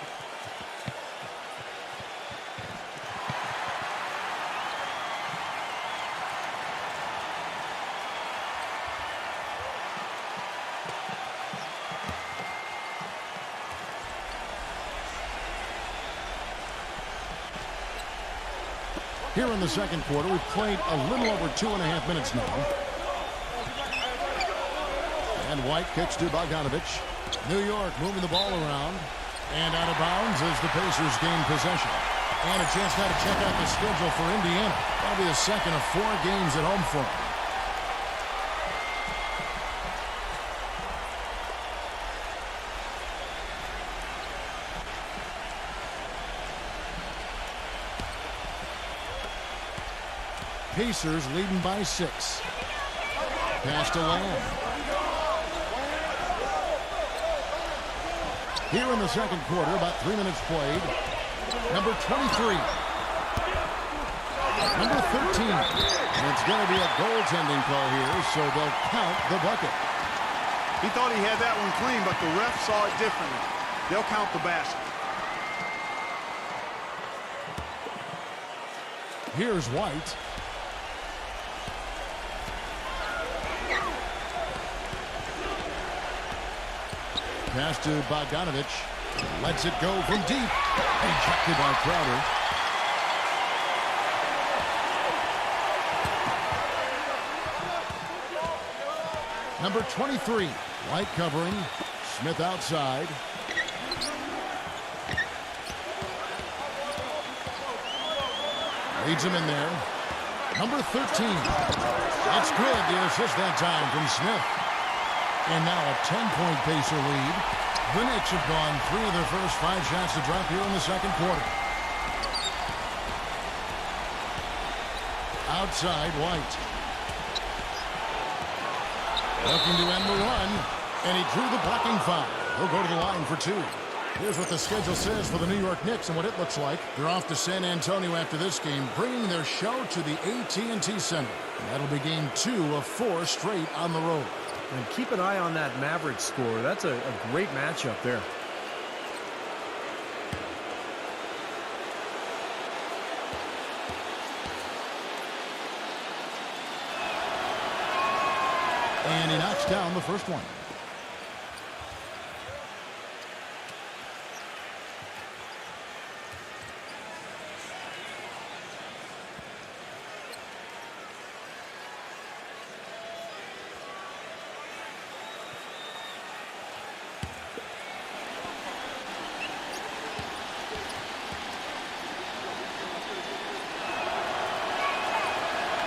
Here in the second quarter, we've played a little over 2.5 minutes now. And White kicks to Bogdanovich. New York moving the ball around. And out of bounds as the Pacers gain possession. And a chance now to check out the schedule for Indiana. That'll be the second of 4 games at home for them. Pacers leading by 6. Pass to Lamb. Here in the second quarter, about 3 minutes played. Number 23. Number 13. And it's going to be a goaltending call here, so they'll count the bucket.
He thought he had that one clean, but the ref saw it differently. They'll count the basket.
Here's White. Pass to Bogdanovich. Lets it go from deep. Ejected by Crowder. Number 23. White covering. Smith outside. Leads him in there. Number 13. It's good. The assist that time from Smith. And now a 10-point Pacer lead. The Knicks have gone 3 of their first 5 shots to drop here in the second quarter. Outside, White. Looking to end the run. And he drew the blocking foul. He'll go to the line for 2. Here's what the schedule says for the New York Knicks and what it looks like. They're off to San Antonio after this game, bringing their show to the AT&T Center. And that'll be game 2 of 4 straight on the road.
And keep an eye on that Mavericks score. That's a great matchup there.
And he knocks down the first one.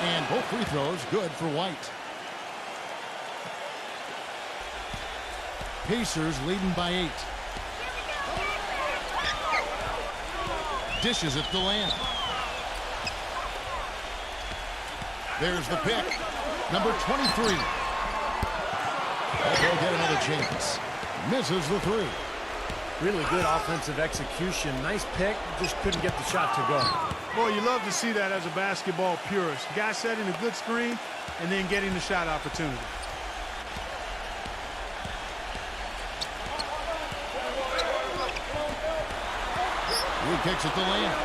And both free throws good for White. Pacers leading by 8. Dishes it to Lamb. There's the pick. Number 23. They'll get another chance. Misses the 3.
Really good offensive execution. Nice pick. Just couldn't get the shot to go.
Boy, you love to see that as a basketball purist. Guy setting a good screen and then getting the shot opportunity.
He kicks it to Lamb.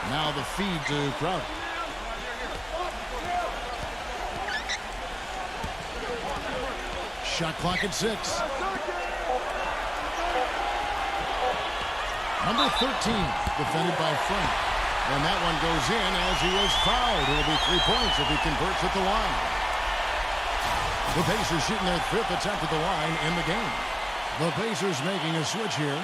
Now the feed to Crowder. Shot clock at 6. Number 13, defended by Frank. And that one goes in as he is fouled. It'll be 3 points if he converts at the line. The Pacers shooting their 5th attempt at the line in the game. The Pacers making a switch here.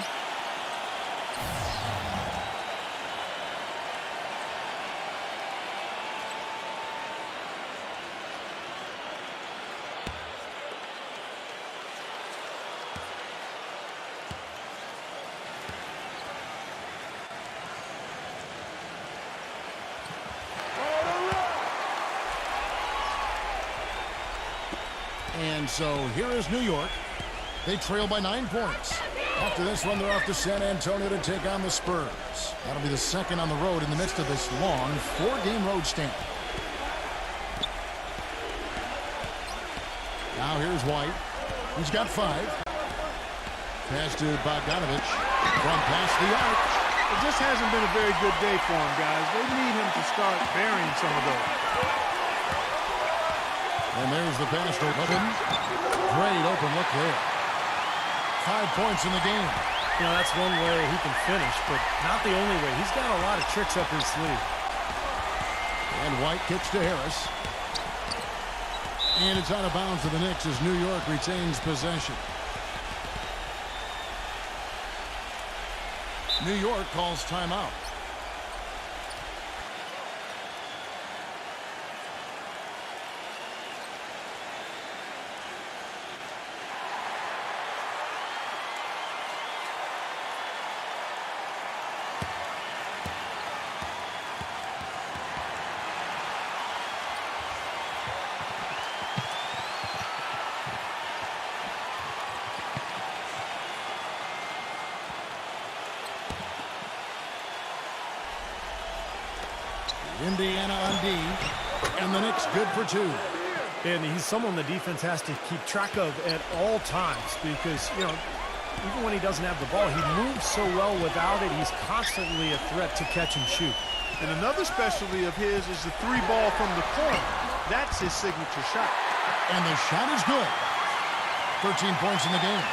And so here is New York. They trail by 9 points. After this one, they're off to San Antonio to take on the Spurs. That'll be the second on the road in the midst of this long 4-game road stand. Now here's White. He's got 5. Pass to Bogdanovich. From past the arc.
It just hasn't been a very good day for him, guys. They need him to start burying some of those.
And there's the pass to Levin. Great open look there. 5 points in the game.
You know, that's one way he can finish, but not the only way. He's got a lot of tricks up his sleeve.
And White kicks to Harris. And it's out of bounds to the Knicks as New York retains possession. New York calls timeout. Indiana on D, and the Knicks good for 2.
And he's someone the defense has to keep track of at all times because, you know, even when he doesn't have the ball, he moves so well without it. He's constantly a threat to catch and shoot.
And another specialty of his is the 3-ball from the corner. That's his signature shot.
And the shot is good. 13 points in the game.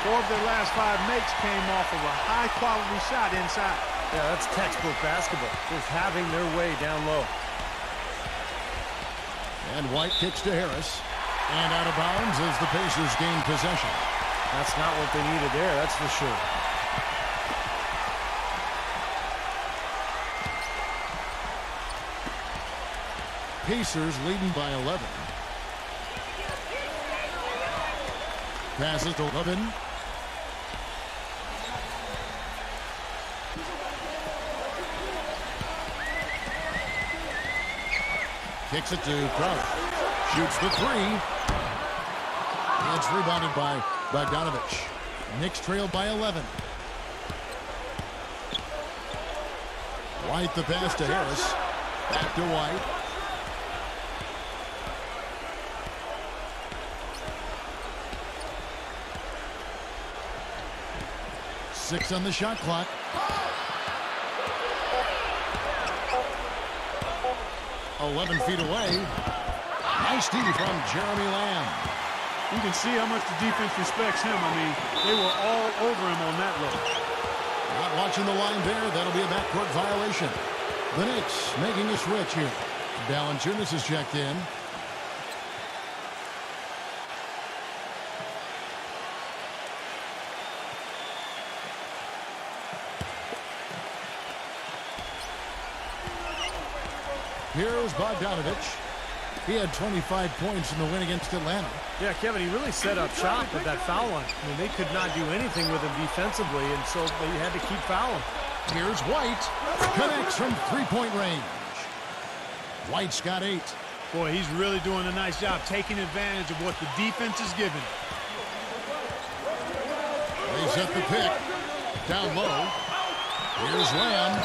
4 of their last 5 makes came off of a high-quality shot inside.
Yeah, that's textbook basketball. Just having their way down low.
And White kicks to Harris. And out of bounds as the Pacers gain possession.
That's not what they needed there, that's for sure.
Pacers leading by 11. Passes to Levin. Kicks it to Crowder. Shoots the 3. It's rebounded by Bogdanovich. Knicks trailed by 11. White the pass to Harris. Back to White. Six on the shot clock. "11 feet away. Nice D from Jeremy Lamb.
You can see how much the defense respects him. I mean, they were all over him on that look.
Not watching the line there. That'll be a backcourt violation. The Knicks making a switch here. Valanciunas is checked in. Here's Bogdanovich. He had 25 points in the win against Atlanta.
Yeah, Kevin, he really set up shop with that foul line. I mean, they could not do anything with him defensively, and so they had to keep fouling.
Here's White. Connects from three-point range. White's got 8.
Boy, he's really doing a nice job taking advantage of what the defense is giving.
They set the pick. Down low. Here's Lamb.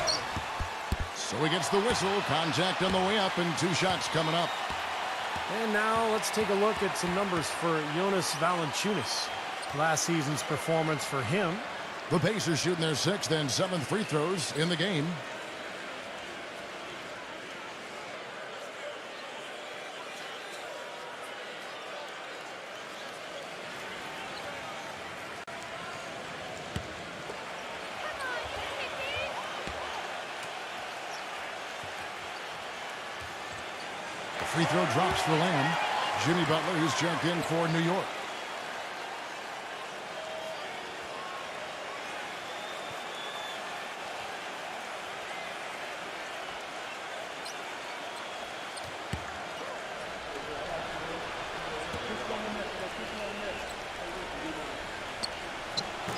So he gets the whistle. Contact on the way up, and 2 shots coming up.
And now let's take a look at some numbers for Jonas Valanciunas. Last season's performance for him.
The Pacers shooting their 6th and 7th free throws in the game. Free throw drops for Lamb. Jimmy Butler, who's checked in for New York.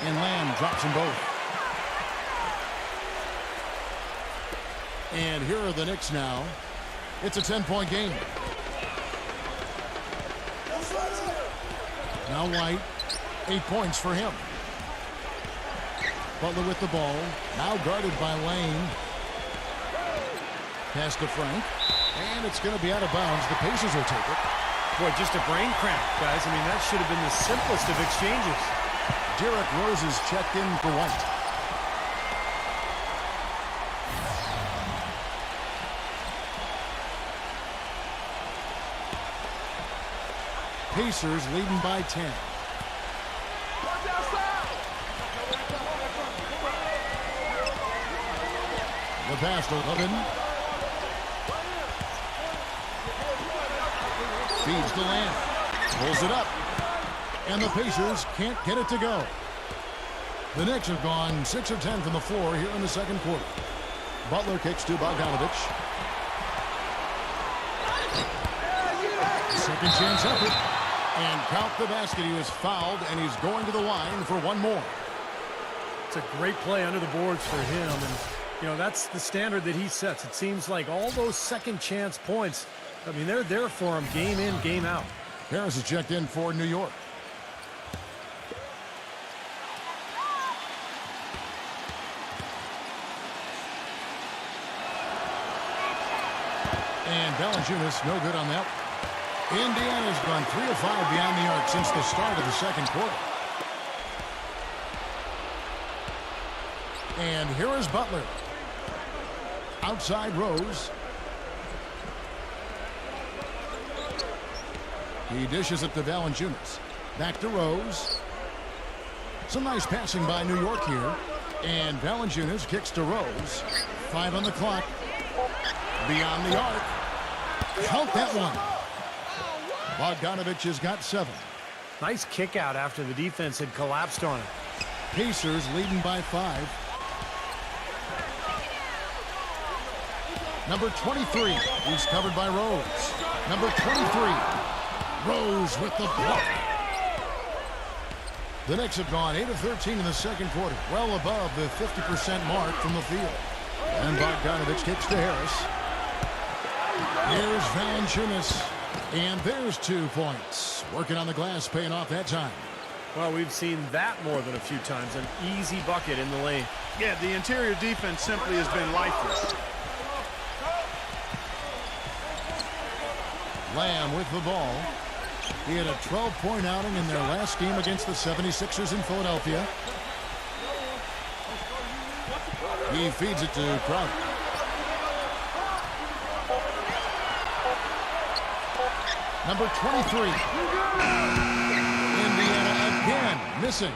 And Lamb drops them both. And here are the Knicks now. It's a 10-point game. Now White, 8 points for him. Butler with the ball, now guarded by Lane. Pass to Frank, and it's going to be out of bounds. The Pacers will take it.
Boy, just a brain cramp, guys. I mean, that should have been the simplest of exchanges.
Derrick Rose is checked in for White. Pacers leading by 10. pass to Levin. Feeds to Lamb. Pulls it up. And the Pacers can't get it to go. The Knicks have gone 6 of 10 from the floor here in the second quarter. Butler kicks to Bogdanovich. Second chance effort. And count the basket. He was fouled, and he's going to the line for one more.
It's a great play under the boards for him, and you know that's the standard that he sets. It seems like all those second chance points, I mean, they're there for him game in, game out.
Harris is checked in for New York. And Valanciunas, no good on that. Indiana's gone 3 of 5 beyond the arc since the start of the second quarter. And here is Butler. Outside Rose. He dishes it to Valanciunas. Back to Rose. Some nice passing by New York here. And Valanciunas kicks to Rose. 5 on the clock. Beyond the arc. Count that one. Bogdanovich has got 7.
Nice kick out after the defense had collapsed on him.
Pacers leading by 5. Number 23. He's covered by Rose. Number 23. Rose with the block. The Knicks have gone 8 of 13 in the second quarter, well above the 50% mark from the field. And Bogdanovich kicks to Harris. Here's Valanciunas. And there's 2 points. Working on the glass, paying off that time.
Well, we've seen that more than a few times. An easy bucket in the lane.
Yeah, the interior defense simply has been lifeless.
Lamb with the ball. He had a 12-point outing in their last game against the 76ers in Philadelphia. He feeds it to Crowder. Number 23. Indiana again missing.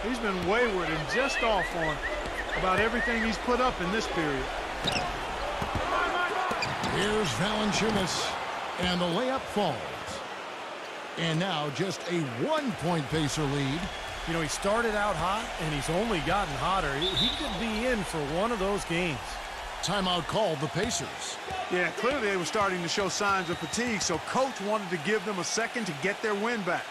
He's been wayward and just off on about everything he's put up in this period.
Here's Valanciunas. And the layup falls. And now just a 1-point Pacer lead.
You know, he started out hot, and he's only gotten hotter. He could be in for one of those games.
Timeout called the Pacers.
Yeah, clearly they were starting to show signs of fatigue, so coach wanted to give them a second to get their win back.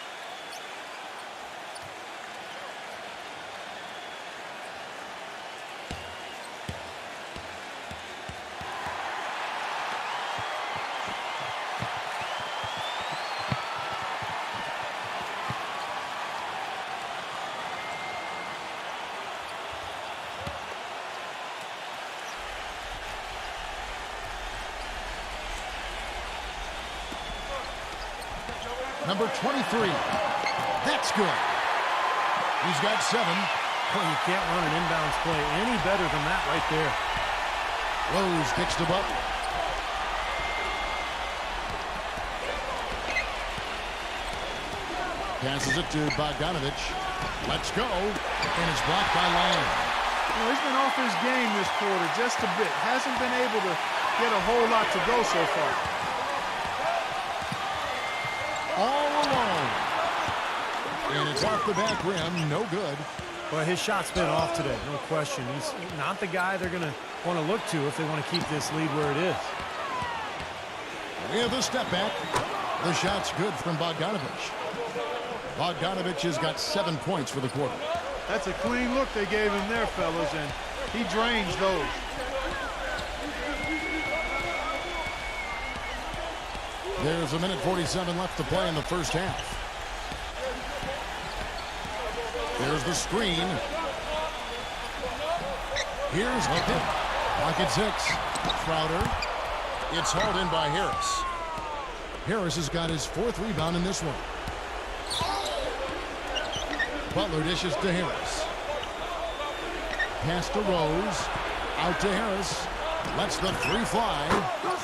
Number 23. That's good. He's got 7.
Well, you can't run an inbounds play any better than that right there.
Rose kicks to Butler. Passes it to Bogdanovich. Let's go. And it's blocked by Lamb.
You know, he's been off his game this quarter just a bit. Hasn't been able to get a whole lot to go so far.
All alone. And it's off the back rim. No good.
Well, his shot's been off today, no question. He's not the guy they're going to want to look to if they want to keep this lead where it is.
We have a step back. The shot's good from Bogdanovich. Bogdanovich has got 7 points for the quarter.
That's a clean look they gave him there, fellas, and he drains those.
There's a minute 47 left to play in the first half. There's the screen. Here's Pitt. Pocket 6. Crowder. It's hauled in by Harris. Harris has got his 4th rebound in this one. Butler dishes to Harris. Pass to Rose. Out to Harris. Lets the 3 fly.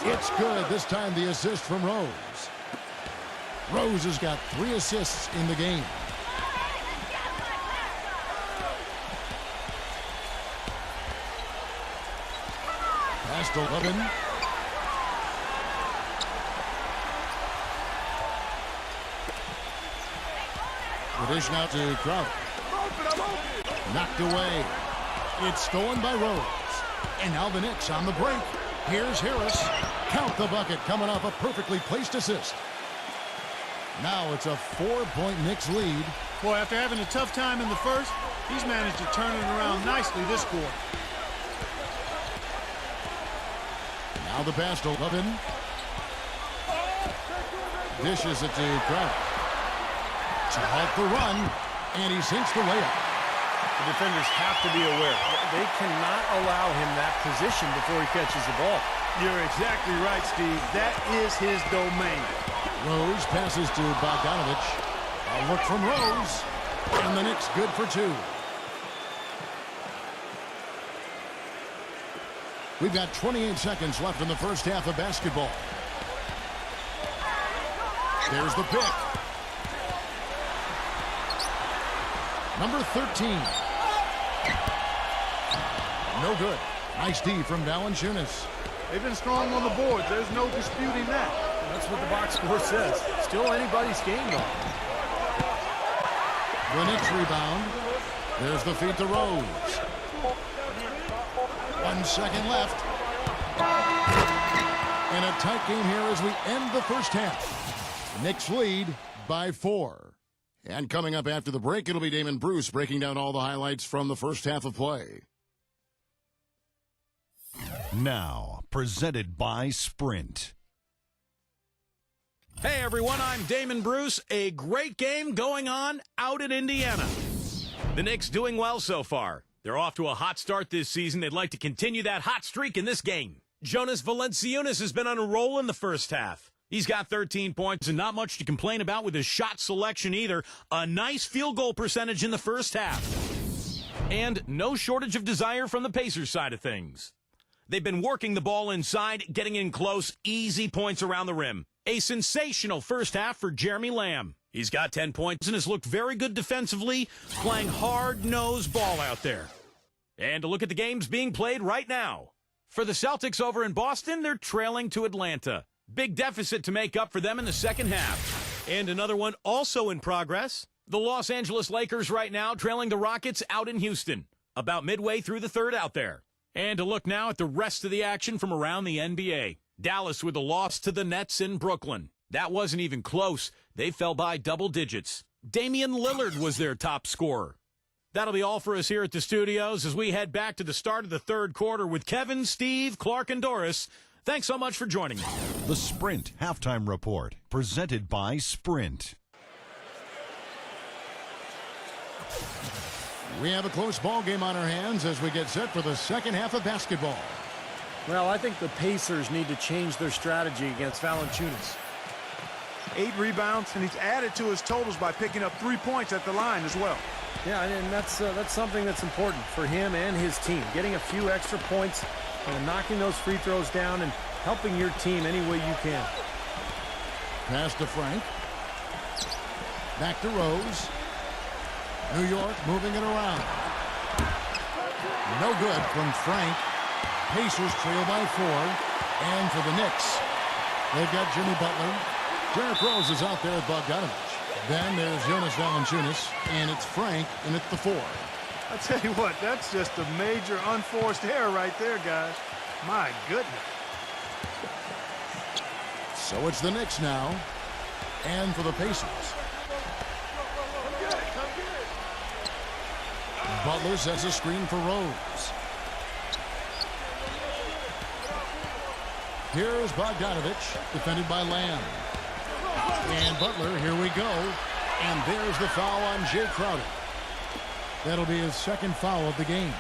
It's good. This time the assist from Rose. Rose has got 3 assists in the game. pass to Levin. The dish now to Crowder. Knocked away. It's stolen by Rose. And now the Knicks on the break. Here's Harris. Count the bucket, coming off a perfectly placed assist. Now it's a 4-point Knicks lead.
Boy, after having a tough time in the first, he's managed to turn it around nicely this quarter.
Now the pass to Levin. Dishes it to Crowder. To halt the run, and he sinks the layup.
The defenders have to be aware. They cannot allow him that position before he catches the ball.
You're exactly right, Steve. That is his domain.
Rose passes to Bogdanovich. A look from Rose, and the Knicks good for 2. We've got 28 seconds left in the first half of basketball. There's the pick. Number 13. No good. Nice D from Valanciunas.
They've been strong on the boards. There's no disputing that.
That's what the box score says. Still anybody's game, though.
The Knicks rebound. There's the feed to Rose. 1 second left. And a tight game here as we end the first half. Knicks lead by 4. And coming up after the break, it'll be Damon Bruce breaking down all the highlights from the first half of play.
Now, presented by Sprint.
Hey everyone, I'm Damon Bruce. A great game going on out in Indiana. The Knicks doing well so far. They're off to a hot start this season. They'd like to continue that hot streak in this game. Jonas Valanciunas has been on a roll in the first half. He's got 13 points and not much to complain about with his shot selection either. A nice field goal percentage in the first half. And no shortage of desire from the Pacers side of things. They've been working the ball inside, getting in close, easy points around the rim. A sensational first half for Jeremy Lamb. He's got 10 points and has looked very good defensively, playing hard-nosed ball out there. And to look at the games being played right now. For the Celtics over in Boston, they're trailing to Atlanta. Big deficit to make up for them in the second half. And another one also in progress. The Los Angeles Lakers right now trailing the Rockets out in Houston. About midway through the third out there. And to look now at the rest of the action from around the NBA. Dallas with a loss to the Nets in Brooklyn. That wasn't even close. They fell by double digits. Damian Lillard was their top scorer. That'll be all for us here at the studios as we head back to the start of the third quarter with Kevin, Steve, Clark, and Doris. Thanks so much for joining me.
The Sprint Halftime Report, presented by Sprint.
We have a close ball game on our hands as we get set for the second half of basketball.
Well, I think the Pacers need to change their strategy against Valanciunas.
8 rebounds, and he's added to his totals by picking up 3 points at the line as well.
Yeah, and that's something that's important for him and his team. Getting a few extra points, knocking those free throws down, and helping your team any way you can.
Pass to Frank. Back to Rose. New York moving it around. No good from Frank. Pacers trail by 4. And for the Knicks, they've got Jimmy Butler. Derrick Rose is out there with Bogdanovich. Then there's Jonas Valanciunas, and it's Frank, and it's the 4.
I tell you what, that's just a major unforced error right there, guys. My goodness.
So it's the Knicks now, and for the Pacers. Butler sets a screen for Rose. Here's Bogdanovich, defended by Lamb. And Butler, here we go. And there's the foul on Jay Crowder. That'll be his second foul of the game.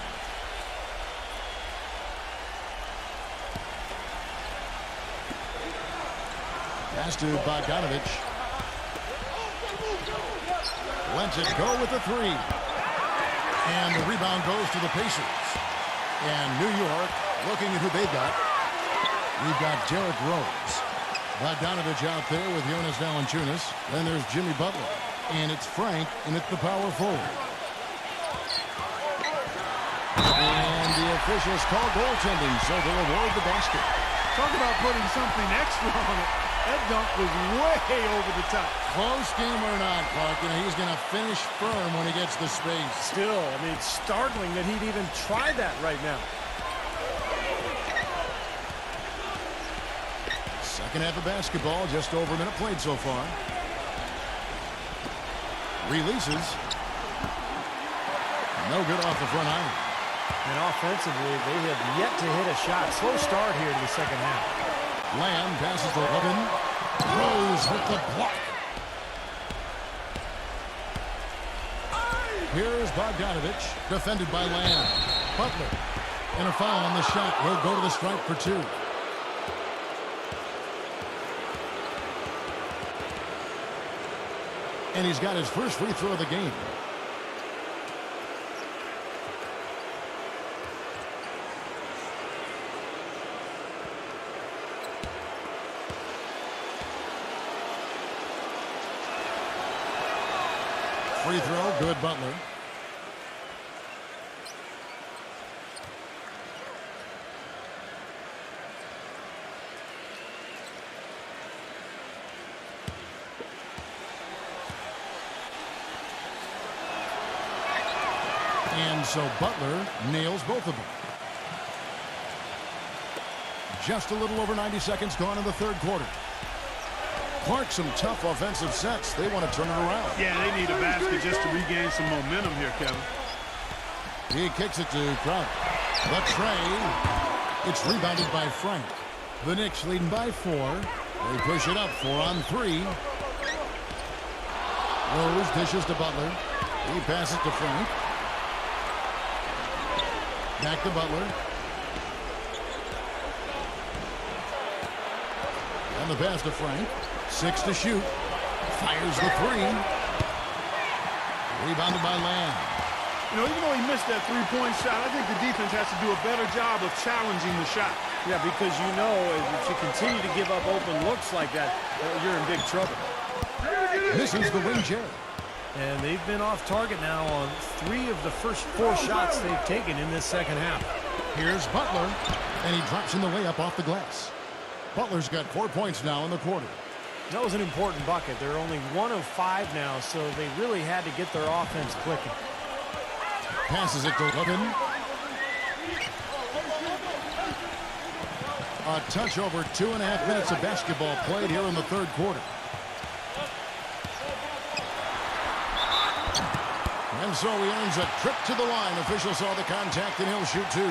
Pass to Bogdanovich. Lets it go with the 3. And the rebound goes to the Pacers. And New York, looking at who they've got. We've got Derrick Rose. Bogdanovich out there with Jonas Valanciunas. Then there's Jimmy Butler. And it's Frank, and it's the power forward. And the officials call goaltending, so they'll award the basket.
Talk about putting something extra on it. That dunk was way over the top.
Close game or not, Clark, he's going to finish firm when he gets the space.
Still, I mean, it's startling that he'd even try that right now.
Second half of basketball, just over a minute played so far. Releases. No good off the front iron.
And offensively, they have yet to hit a shot. Slow start here to the second half.
Lamb passes to Robin. Rose with the block. Here's Bogdanovich, defended by Lamb. Butler, and a foul on the shot. He'll go to the stripe for 2. And he's got his first free throw of the game. Free throw, good, Butler. And so Butler nails both of them. Just a little over 90 seconds gone in the third quarter. Clark, some tough offensive sets. They want to turn it around.
Yeah, they need a basket just to regain some momentum here, Kevin.
He kicks it to Crowder. The tray. It's rebounded by Frank. The Knicks leading by 4. They push it up 4 on 3. Rose dishes to Butler. He passes to Frank. Back to Butler. And the pass to Frank. 6 to shoot. Fires the 3. Rebounded by Lamb.
You know, even though he missed that three-point shot, I think the defense has to do a better job of challenging the shot.
Yeah, because you know if you continue to give up open looks like that, you're in big trouble.
Misses the wing J.
And they've been off target now on 3 of the first 4 shots they've taken in this second half.
Here's Butler, and he drops in the layup off the glass. Butler's got 4 points now in the quarter.
That was an important bucket. They're only 1 of 5 now, so they really had to get their offense clicking.
Passes it to Levin. A touch over 2.5 minutes of basketball played here in the third quarter. And so he earns a trip to the line. Official saw the contact, and he'll shoot 2.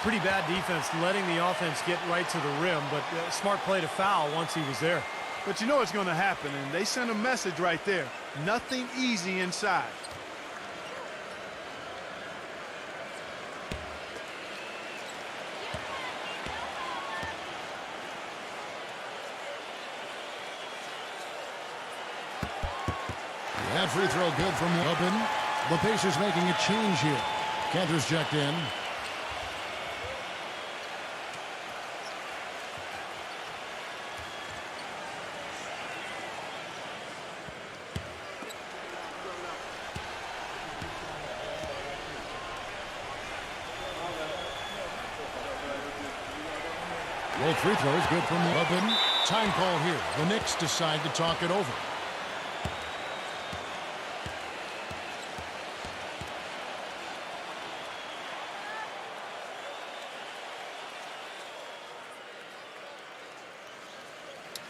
Pretty bad defense letting the offense get right to the rim, but smart play to foul once he was there.
But you know it's going to happen, and they sent a message right there. Nothing easy inside.
That free throw good from Lubin. The Pacers making a change here. Panther's checked in. Both free throws good from Lubin. Time call here. The Knicks decide to talk it over.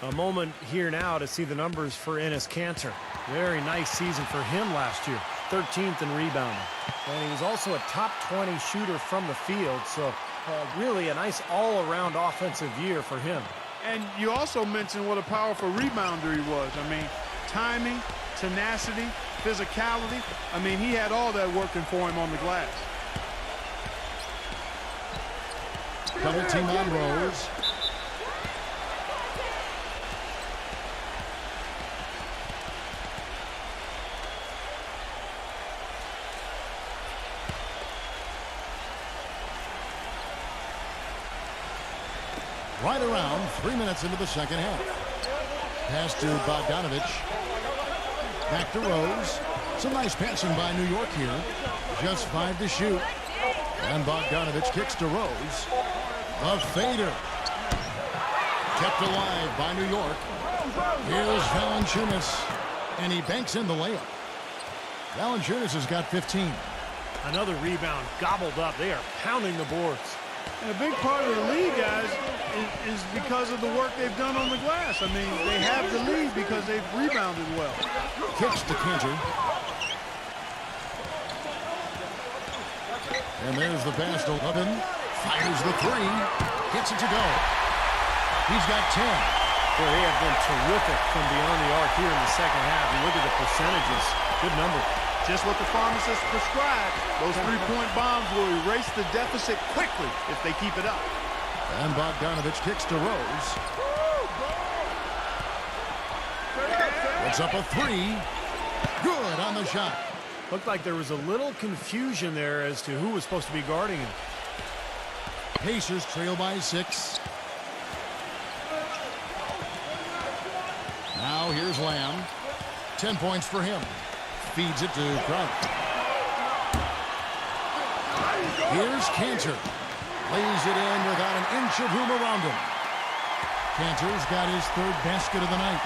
A moment here now to see the numbers for Enes Kanter. Very nice season for him last year. 13th in rebounding. And he was also a top 20 shooter from the field, so really a nice all-around offensive year for him.
And you also mentioned what a powerful rebounder he was. I mean, timing, tenacity, physicality. I mean, he had all that working for him on the glass.
Double team on Rose. Right around 3 minutes into the second half. Pass to Bogdanovich. Back to Rose. Some nice passing by New York here. Just 5 to shoot. And Bogdanovich kicks to Rose. A fader. Kept alive by New York. Here's Valanciunas. And he banks in the layup. Valanciunas has got 15.
Another rebound gobbled up. They are pounding the boards.
And a big part of the lead, guys, is because of the work they've done on the glass. I mean, they have the lead because they've rebounded well.
Kicks to Panther. And there's the pass to Levin. Fires the three. Gets it to go. He's got 10.
Boy, they have been terrific from beyond the arc here in the second half. You look at the percentages. Good number.
Just what the pharmacist prescribed. Those three-point bombs will erase the deficit quickly if they keep it up.
And Bogdanovich kicks to Rose. Puts up a three. Good on the shot.
Looked like there was a little confusion there as to who was supposed to be guarding him.
Pacers trail by 6. Now here's Lamb. 10 points for him. Feeds it to Crowder. Here's Cantor. Lays it in without an inch of room around him. Cantor's got his third basket of the night.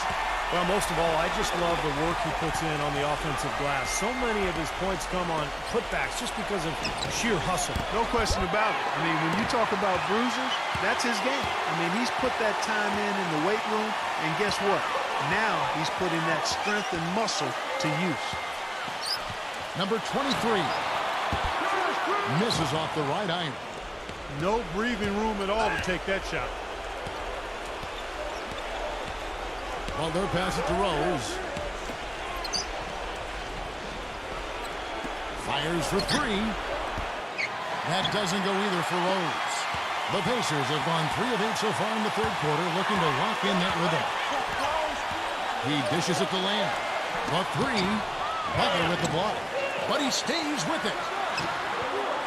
Well, most of all, I just love the work he puts in on the offensive glass. So many of his points come on putbacks just because of sheer hustle.
No question about it. I mean, when you talk about bruisers, that's his game. I mean, he's put that time in the weight room, and guess what? Now he's putting that strength and muscle to use.
Number 23. Misses off the right iron.
No breathing room at all to take that shot.
Well, they'll pass it to Rose. Fires for three. That doesn't go either for Rose. The Pacers have gone 3 of 8 so far in the third quarter, looking to lock in that rhythm. He dishes it to Lamb. The three. Butler with the block. But he stays with it.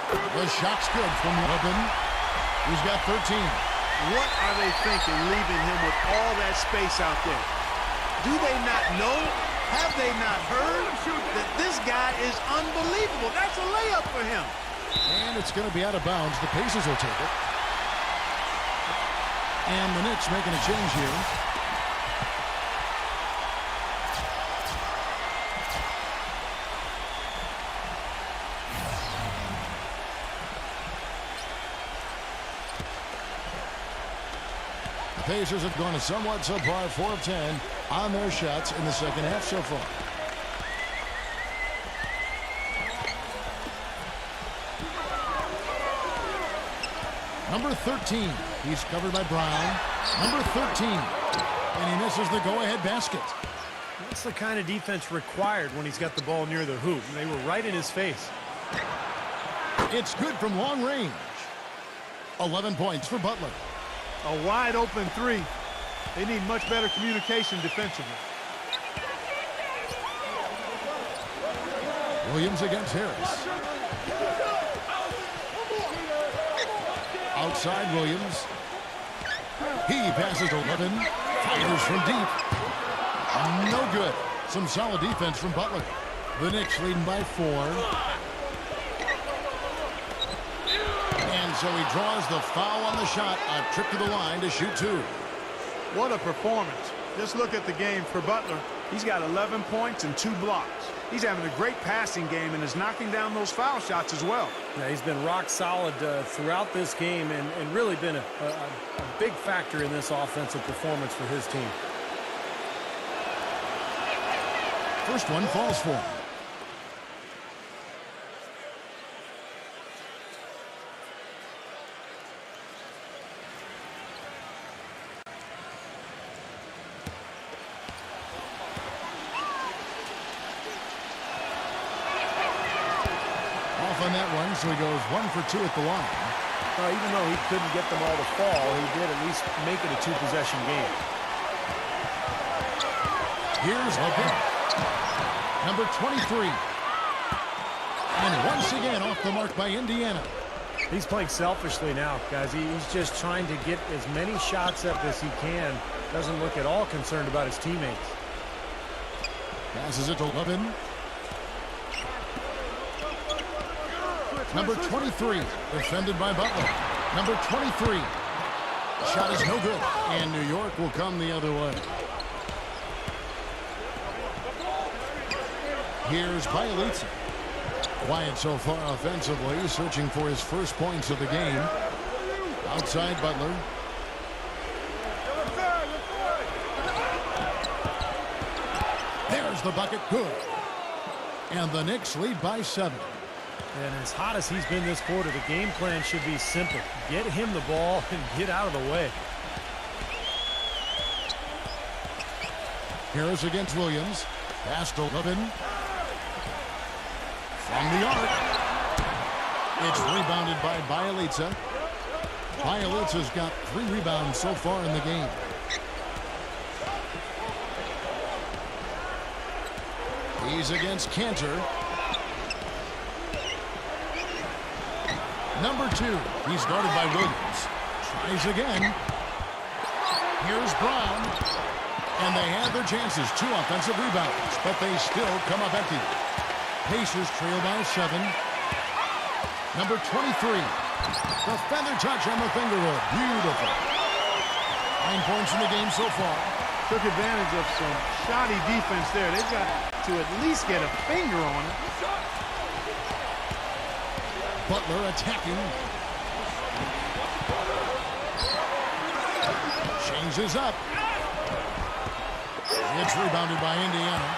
The shot's good from Levin. He's got 13.
What are they thinking, leaving him with all that space out there? Do they not know? Have they not heard that this guy is unbelievable? That's a layup for him.
And it's going to be out of bounds. The Pacers will take it. And the Knicks making a change here. The Pacers have gone a somewhat subpar 4 of 10 on their shots in the second half so far. Number 13. He's covered by Brown. Number 13. And he misses the go-ahead basket.
That's the kind of defense required when he's got the ball near the hoop. And they were right in his face.
It's good from long range. 11 points for Butler.
A wide open three. They need much better communication defensively.
Williams against Harris. Outside Williams. He passes to Levin. Fires from deep. No good. Some solid defense from Butler. The Knicks leading by 4. And so he draws the foul on the shot. A trip to the line to shoot 2.
What a performance. Just look at the game for Butler. He's got 11 points and 2 blocks. He's having a great passing game and is knocking down those foul shots as well.
Yeah, he's been rock solid throughout this game and really been a big factor in this offensive performance for his team.
First one falls for him. On that one, so he goes 1 for 2 at the line.
Even though he couldn't get them all to fall, he did at least make it a 2-possession game.
Here's Levin. Number 23. And once again off the mark by Indiana.
He's playing selfishly now, guys. He's just trying to get as many shots up as he can. Doesn't look at all concerned about his teammates.
Passes it to Levin. Number 23, defended by Butler. Number 23. Shot is no good, and New York will come the other way. Here's Bielitsa. Quiet so far offensively, searching for his first points of the game. Outside Butler. There's the bucket, good. And the Knicks lead by 7.
And as hot as he's been this quarter, the game plan should be simple. Get him the ball and get out of the way.
Harris against Williams. Pass to Levin. From the arc. It's rebounded by Bielitsa. Bielitsa's got 3 rebounds so far in the game. He's against Panther. Number 2. He's guarded by Williams. Tries again. Here's Brown. And they have their chances. 2 offensive rebounds, but they still come up empty. Pacers trail by 7. Number 23. The feather touch on the finger roll. Beautiful. 9 points in the game so far.
Took advantage of some shoddy defense there. They've got to at least get a finger on it.
Butler attacking. Changes up. It's rebounded by Indiana.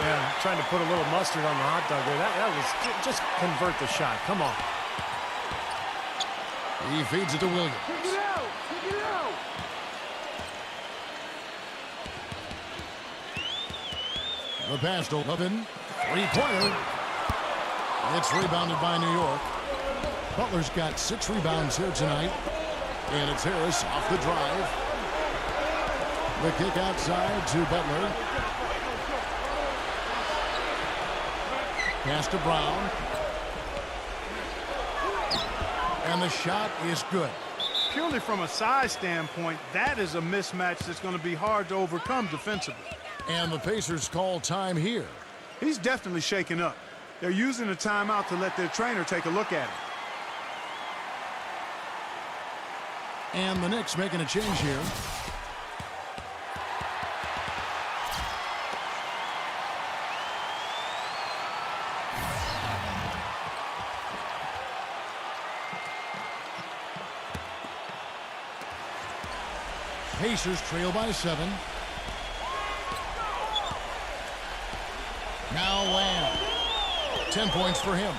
Yeah, trying to put a little mustard on the hot dog there. That was just convert the shot. Come on.
He feeds it to Williams. The pass to Levin. 3-pointer. It's rebounded by New York. Butler's got 6 rebounds here tonight. And it's Harris off the drive. The kick outside to Butler. Pass to Brown. And the shot is good.
Purely from a size standpoint, that is a mismatch that's going to be hard to overcome defensively.
And the Pacers call time here.
He's definitely shaken up. They're using a timeout to let their trainer take a look at it.
And the Knicks making a change here. Pacers trail by 7. Now Lamb. 10 points for him.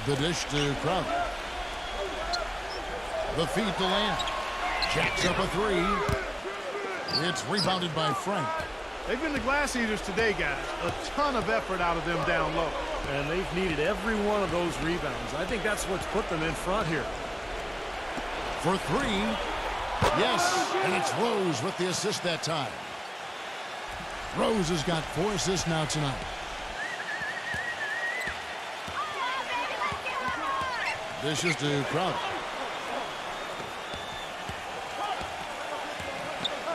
The dish to Crowder. The feed to Lamb. Jacks up a 3. It's rebounded by Frank.
They've been the glass eaters today, guys. A ton of effort out of them down low.
And they've needed every one of those rebounds. I think that's what's put them in front here.
For 3. Yes, and it's Rose with the assist that time. Rose has got 4 assists now tonight. Dishes to Crowder.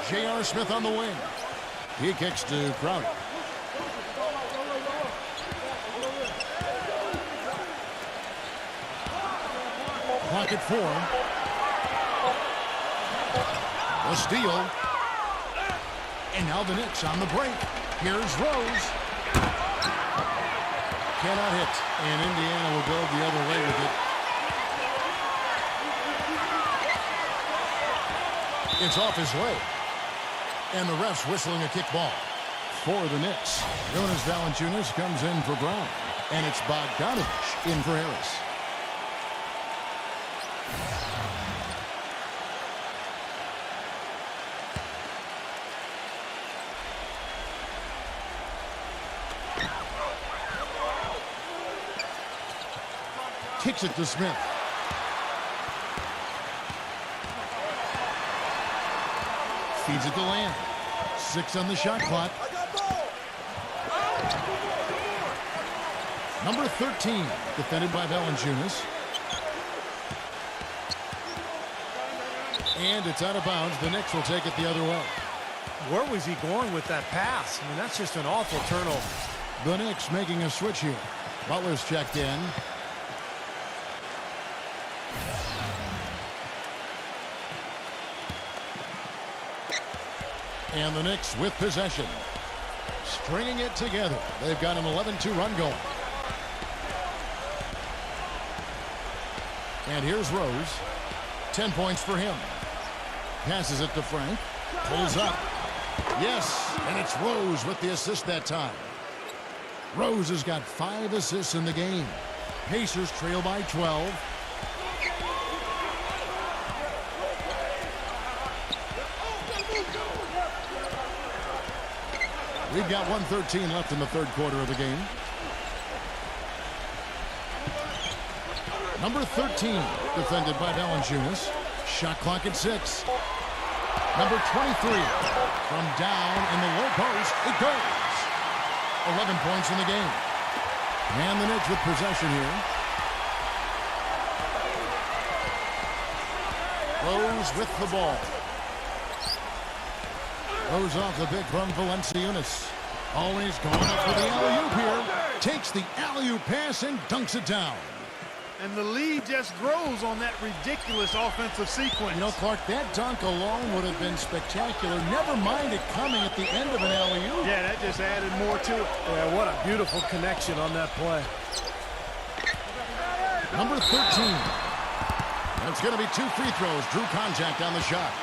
J.R. Smith on the wing. He kicks to Crowder. Pocket 4. The steal. And now the Knicks on the break. Here's Rose. Cannot hit. And Indiana will go the other way with it. It's off his leg. And the ref's whistling a kick ball for the Knicks. Jonas Valanciunas comes in for Brown. And it's Bogdanovich in for Harris. Kicks it to Smith. Feeds it to Lamb. 6 on the shot clock. Number 13, defended by Valanciunas. And it's out of bounds. The Knicks will take it the other way.
Where was he going with that pass? I mean, that's just an awful turnover.
The Knicks making a switch here. Butler's checked in. And the Knicks with possession. Stringing it together. They've got an 11-2 run going. And here's Rose. 10 points for him. Passes it to Frank. Pulls up. Yes, and it's Rose with the assist that time. Rose has got 5 assists in the game. Pacers trail by 12. We've got 1:13 left in the third quarter of the game. Number 13, defended by Valanciunas. Shot clock at 6. Number 23, from down in the low post, it goes. 11 points in the game. And the Knicks with possession here. Rose with the ball. Rose off the pick from Valanciunas. Always going up for the alley-oop here. Takes the alley-oop pass and dunks it down.
And the lead just grows on that ridiculous offensive sequence.
You know, Clark, that dunk alone would have been spectacular. Never mind it coming at the end of an alley-oop.
Yeah, that just added more to it.
Yeah, what a beautiful connection on that play.
Number 13. That's going to be 2 free throws. Drew contact on the shot.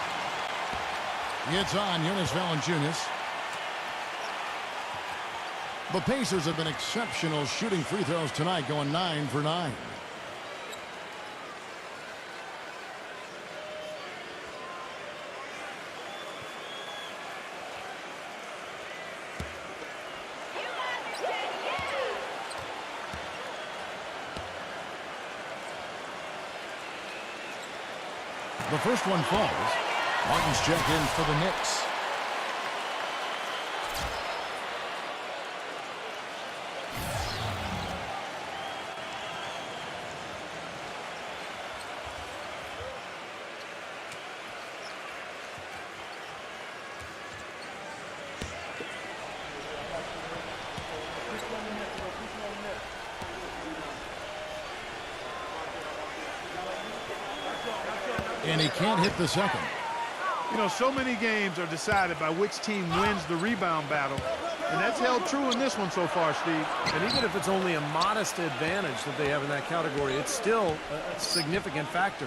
It's on Jonas Valanciunas. The Pacers have been exceptional shooting free throws tonight, going 9 for 9. The first one falls. Martin's checked in for the Knicks. And he can't hit the second.
You know, so many games are decided by which team wins the rebound battle. And that's held true in this one so far, Steve.
And even if it's only a modest advantage that they have in that category, it's still a significant factor.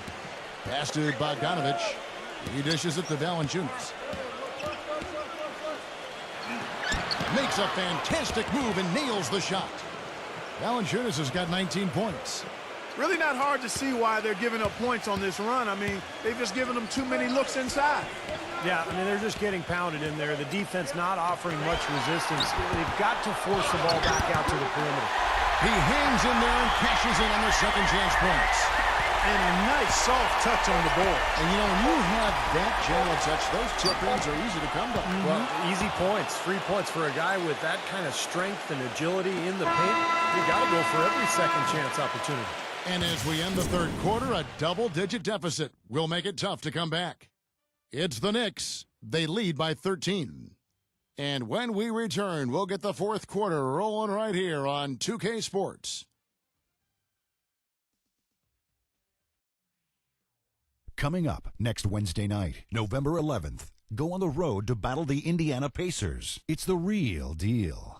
Pass to Bogdanovich. He dishes it to Valanciunas. Makes a fantastic move and nails the shot. Valanciunas has got 19 points.
Really not hard to see why they're giving up points on this run. I mean, they've just given them too many looks inside.
Yeah, I mean, they're just getting pounded in there. The defense not offering much resistance. They've got to force the ball back out to the perimeter.
He hangs in there and cashes in on the second chance points.
And a nice soft touch on the ball.
And, you know, when you have that general touch, those tip-ins are easy to come by.
Well, easy points, 3 points for a guy with that kind of strength and agility in the paint. You got to go for every second chance opportunity.
And as we end the third quarter, a double-digit deficit will make it tough to come back. It's the Knicks. They lead by 13. And when we return, we'll get the fourth quarter rolling right here on 2K Sports.
Coming up next Wednesday night, November 11th, go on the road to battle the Indiana Pacers. It's the real deal.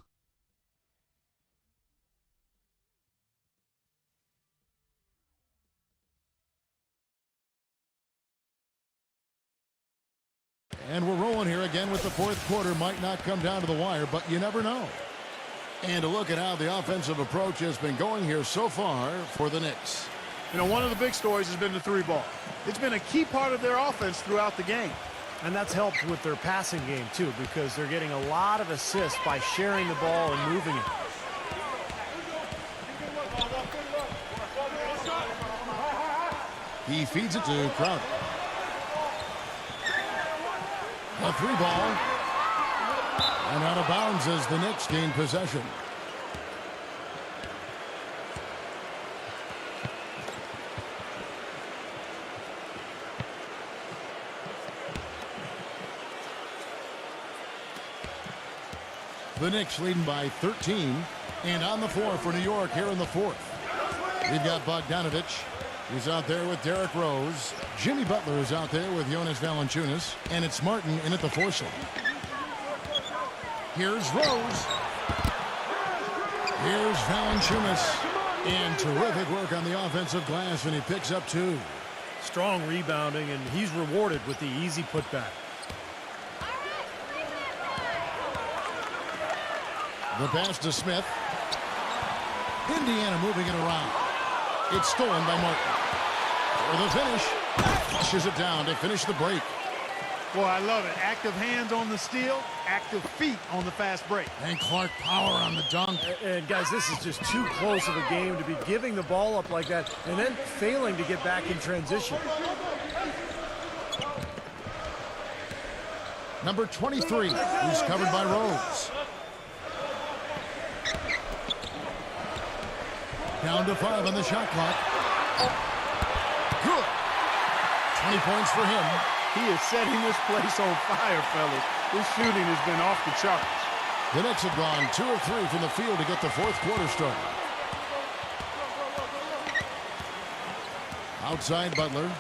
And we're rolling here again with the fourth quarter. Might not come down to the wire, but you never know. And to look at how the offensive approach has been going here so far for the Knicks.
You know, one of the big stories has been the 3-ball. It's been a key part of their offense throughout the game.
And that's helped with their passing game, too, because they're getting a lot of assists by sharing the ball and moving it.
He feeds it to Crowder. A 3-ball. And out of bounds as the Knicks gain possession. The Knicks leading by 13. And on the floor for New York here in the fourth. We've got Bogdanovich. He's out there with Derrick Rose. Jimmy Butler is out there with Jonas Valanciunas. And it's Martin in at the 4 slot. Here's Rose. Here's Valanciunas. And terrific work on the offensive glass, and he picks up 2.
Strong rebounding, and he's rewarded with the easy putback.
The pass to Smith. Indiana moving it around. It's stolen by Martin. For the finish. Flushes it down to finish the break.
Boy, I love it. Active hands on the steal, active feet on the fast break.
And Clark power on the dunk.
And guys, this is just too close of a game to be giving the ball up like that and then failing to get back in transition.
Number 23, who's covered by Rose. Down to 5 on the shot clock. Good. 20 points for him.
He is setting this place on fire, fellas. His shooting has been off the charts.
The Knicks have gone 2 of 3 from the field to get the fourth quarter started. Outside Butler.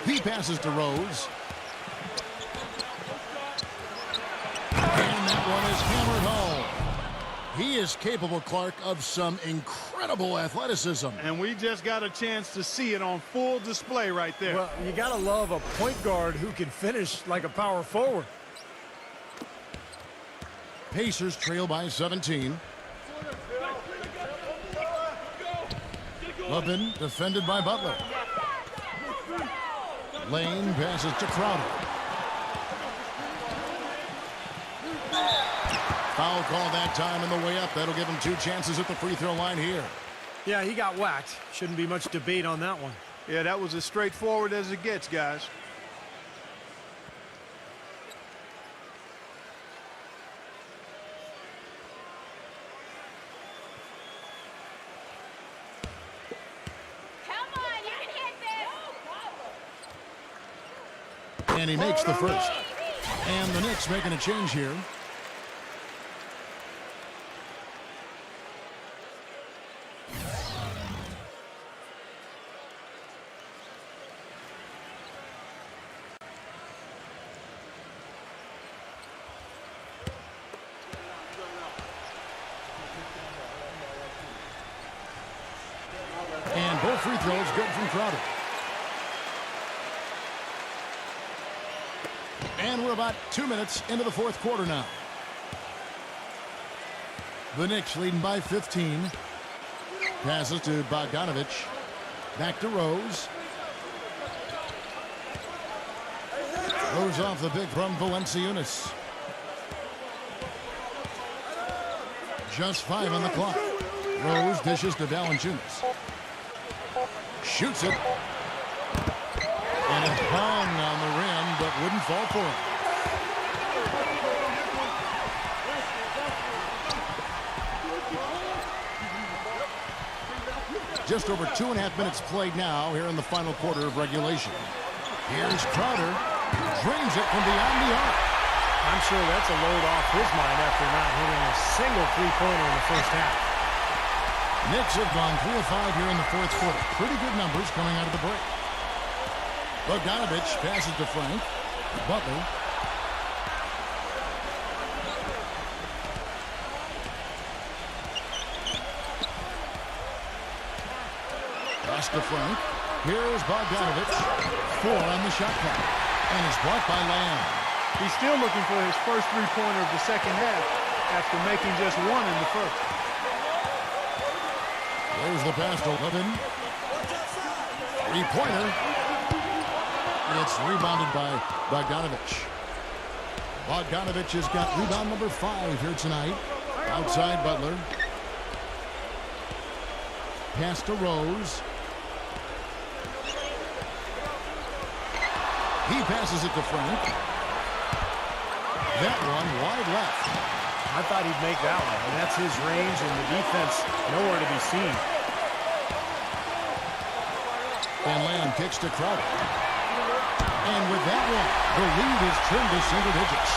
He passes to Rose. And that one is hammered home. He is capable, Clark, of some incredible athleticism.
And we just got a chance to see it on full display right there.
Well, you got to love a point guard who can finish like a power forward.
Pacers trail by 17. Levin defended by Butler. Lane passes to Crowder. Foul call that time in the way up. That'll give him 2 chances at the free throw line here.
Yeah, he got whacked. Shouldn't be much debate on that one.
Yeah, that was as straightforward as it gets, guys.
Come on, you can hit this.
And he makes the first. And the Knicks making a change here. And both free throws good from Crowder. And we're about 2 minutes into the fourth quarter now. The Knicks leading by 15. Passes to Bogdanovich. Back to Rose. Rose off the big from Valanciunas. Just 5 on the clock. Rose dishes to Valanciunas. Shoots it. And it hung on the rim, but wouldn't fall for him. Just over 2.5 minutes played now here in the final quarter of regulation. Here's Crowder. Drains it from beyond the arc.
I'm sure that's a load off his mind after not hitting a single three-pointer in the first half.
Knicks have gone 3 of 5 here in the fourth quarter. Pretty good numbers coming out of the break. Bogdanovich passes to Frank. Butler. Pass to Frank. Here's Bogdanovich. 4 on the shot clock. And it's blocked by Lamb.
He's still looking for his first three-pointer of the second half after making just 1 in the first.
There's the pass to Levin. Three-pointer. It's rebounded by Bogdanovich. Bogdanovich has got rebound number 5 here tonight. Outside Butler. Pass to Rose. He passes it to Frank. That one wide left.
I thought he'd make that one, and that's his range, and the defense nowhere to be seen.
And Lamb kicks to Crowder. And with that one, the lead is trimmed to single digits.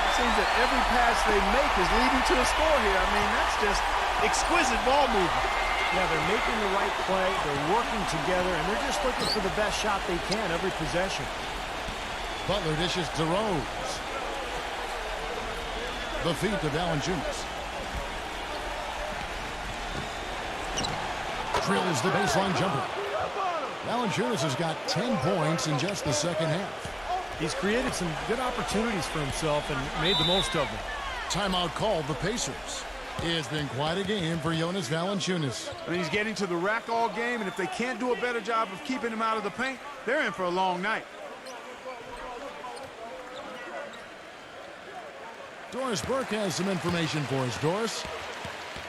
It seems that every pass they make is leading to a score here. I mean, that's just exquisite ball movement.
Yeah, they're making the right play, they're working together, and they're just looking for the best shot they can every possession.
Butler dishes to Rose. The feed to Valanciunas. Drills the baseline jumper. Valanciunas has got 10 points in just the second half.
He's created some good opportunities for himself and made the most of them.
Timeout called the Pacers. It's been quite a game for Jonas Valanciunas.
I mean, he's getting to the rack all game, and if they can't do a better job of keeping him out of the paint, they're in for a long night.
Doris Burke has some information for us. Doris?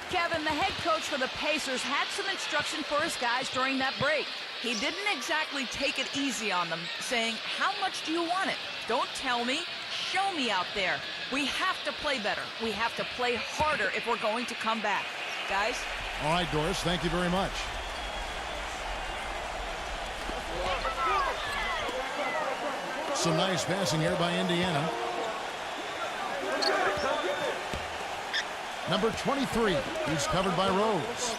Kevin, the head coach for the Pacers had some instruction for his guys during that break. He didn't exactly take it easy on them, saying, how much do you want it? Don't tell me. Show me out there. We have to play better. We have to play harder if we're going to come back. Guys?
All right, Doris, thank you very much. Some nice passing here by Indiana. Number 23, he's covered by Rose.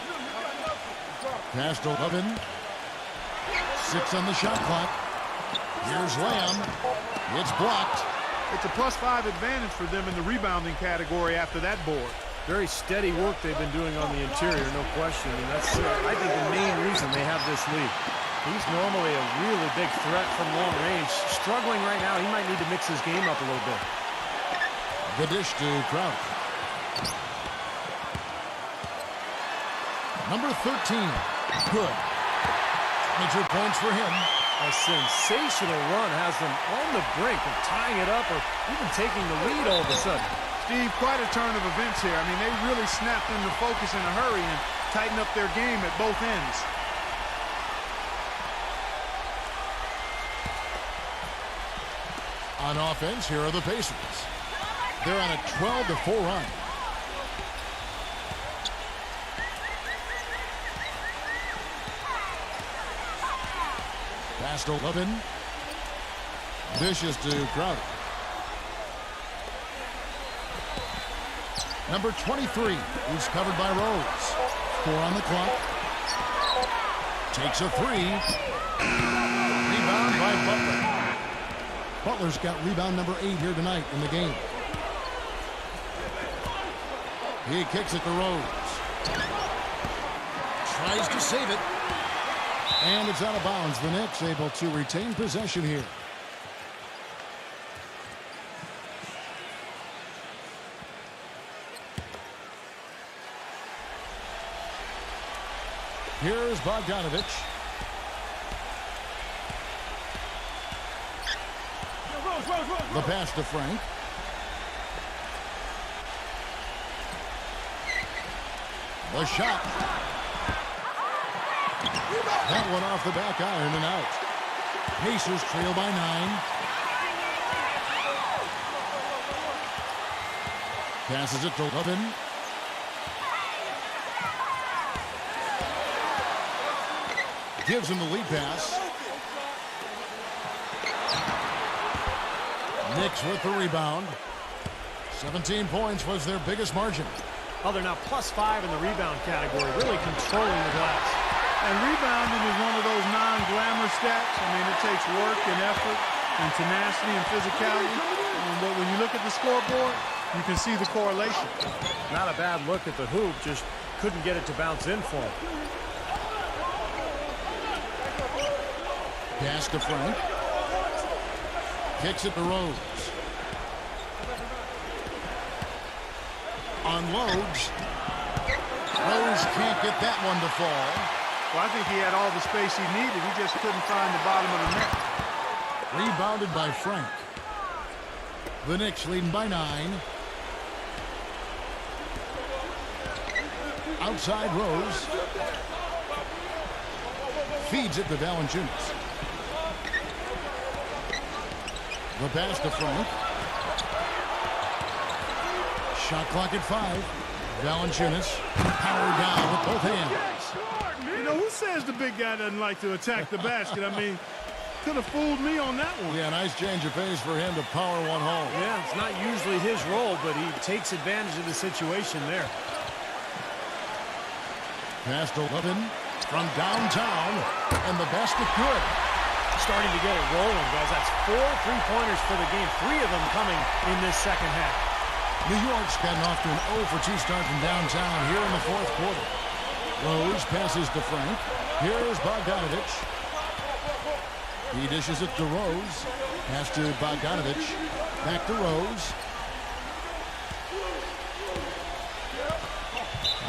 Pass to Levin. 6 on the shot clock. Here's Lamb. It's blocked.
It's a +5 advantage for them in the rebounding category after that board.
Very steady work they've been doing on the interior, no question. And that's, I think, the main reason they have this lead. He's normally a really big threat from long range. Struggling right now, he might need to mix his game up a little bit.
The dish to Crowder. Number 13. Good. 22 points for him.
A sensational run has them on the brink of tying it up or even taking the lead all of a sudden.
Steve, quite a turn of events here. I mean, they really snapped into focus in a hurry and tightened up their game at both ends.
On offense, here are the Pacers. They're on a 12-4 run. Pass to Levin. Dishes to Crowder. Number 23, who's covered by Rose. 4 on the clock. Takes a 3. Rebound by Butler. Butler's got rebound number 8 here tonight in the game. He kicks it to Rose. Tries to save it. And it's out of bounds. The Knicks able to retain possession here. Here's Bogdanovich. The pass to Frank. The shot. That one off the back iron and out. Pacers trail by 9. Passes it to Levin. Gives him the lead pass. Knicks with the rebound. 17 points was their biggest margin.
Oh, they're now +5 in the rebound category, really controlling the glass.
And rebounding is one of those non-glamour stats. I mean, it takes work and effort and tenacity and physicality. But when you look at the scoreboard, you can see the correlation.
Not a bad look at the hoop, just couldn't get it to bounce in for him.
Pass to Frank. Kicks it to Rose. Unloads. Rose can't get that one to fall.
Well, I think he had all the space he needed. He just couldn't find the bottom of the net.
Rebounded by Frank. The Knicks leading by 9. Outside Rose. Feeds it to Valanciunas. The pass to Frank. Shot clock at 5. Valanciunas powered down with both hands.
You know, who says the big guy doesn't like to attack the basket? I mean, Could have fooled me on that one.
Yeah, nice change of pace for him to power one home.
Yeah, it's not usually his role, but he takes advantage of the situation there.
Pass to Levin from downtown, and the basket good.
Starting to get it rolling, guys. That's 4 3-pointers for the game. 3 of them coming in this second half.
New York's gotten off to an 0-for-2 start from downtown here in the fourth quarter. Rose passes to Frank. Here's Bogdanovich. He dishes it to Rose. Pass to Bogdanovich. Back to Rose.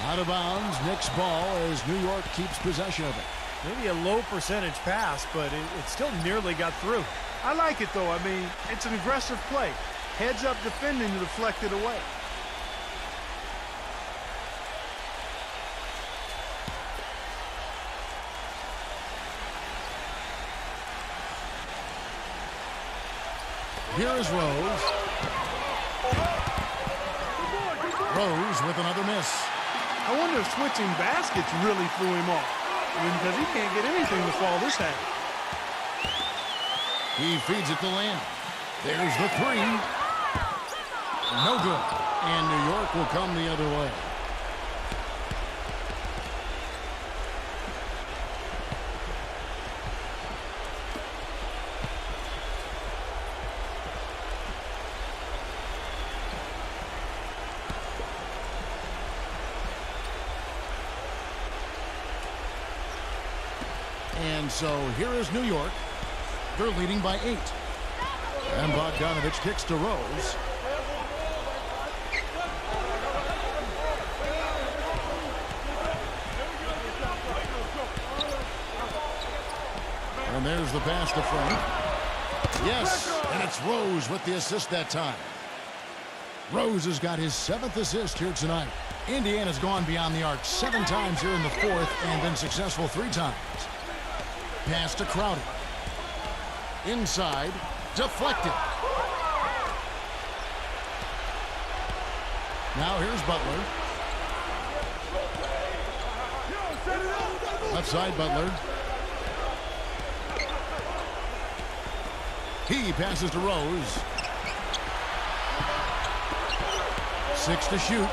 Out of bounds. Knicks ball as New York keeps possession of it.
Maybe a low percentage pass, but it still nearly got through.
I like it, though. I mean, it's an aggressive play. Heads up defending to deflect it away.
Here is Rose. Rose with another miss.
I wonder if switching baskets really threw him off. I mean, because he can't get anything to fall this half.
He feeds it to Lamb. There's the 3. No good. And New York will come the other way. And so here is New York. They're leading by 8. And Bogdanovich kicks to Rose. And there's the pass to Frank. Yes, and it's Rose with the assist that time. Rose has got his 7th assist here tonight. Indiana's gone beyond the arc 7 times here in the fourth and been successful 3 times. Pass to Crowder. Inside, deflected. Now here's Butler. Left side, Butler. He passes to Rose. 6 to shoot.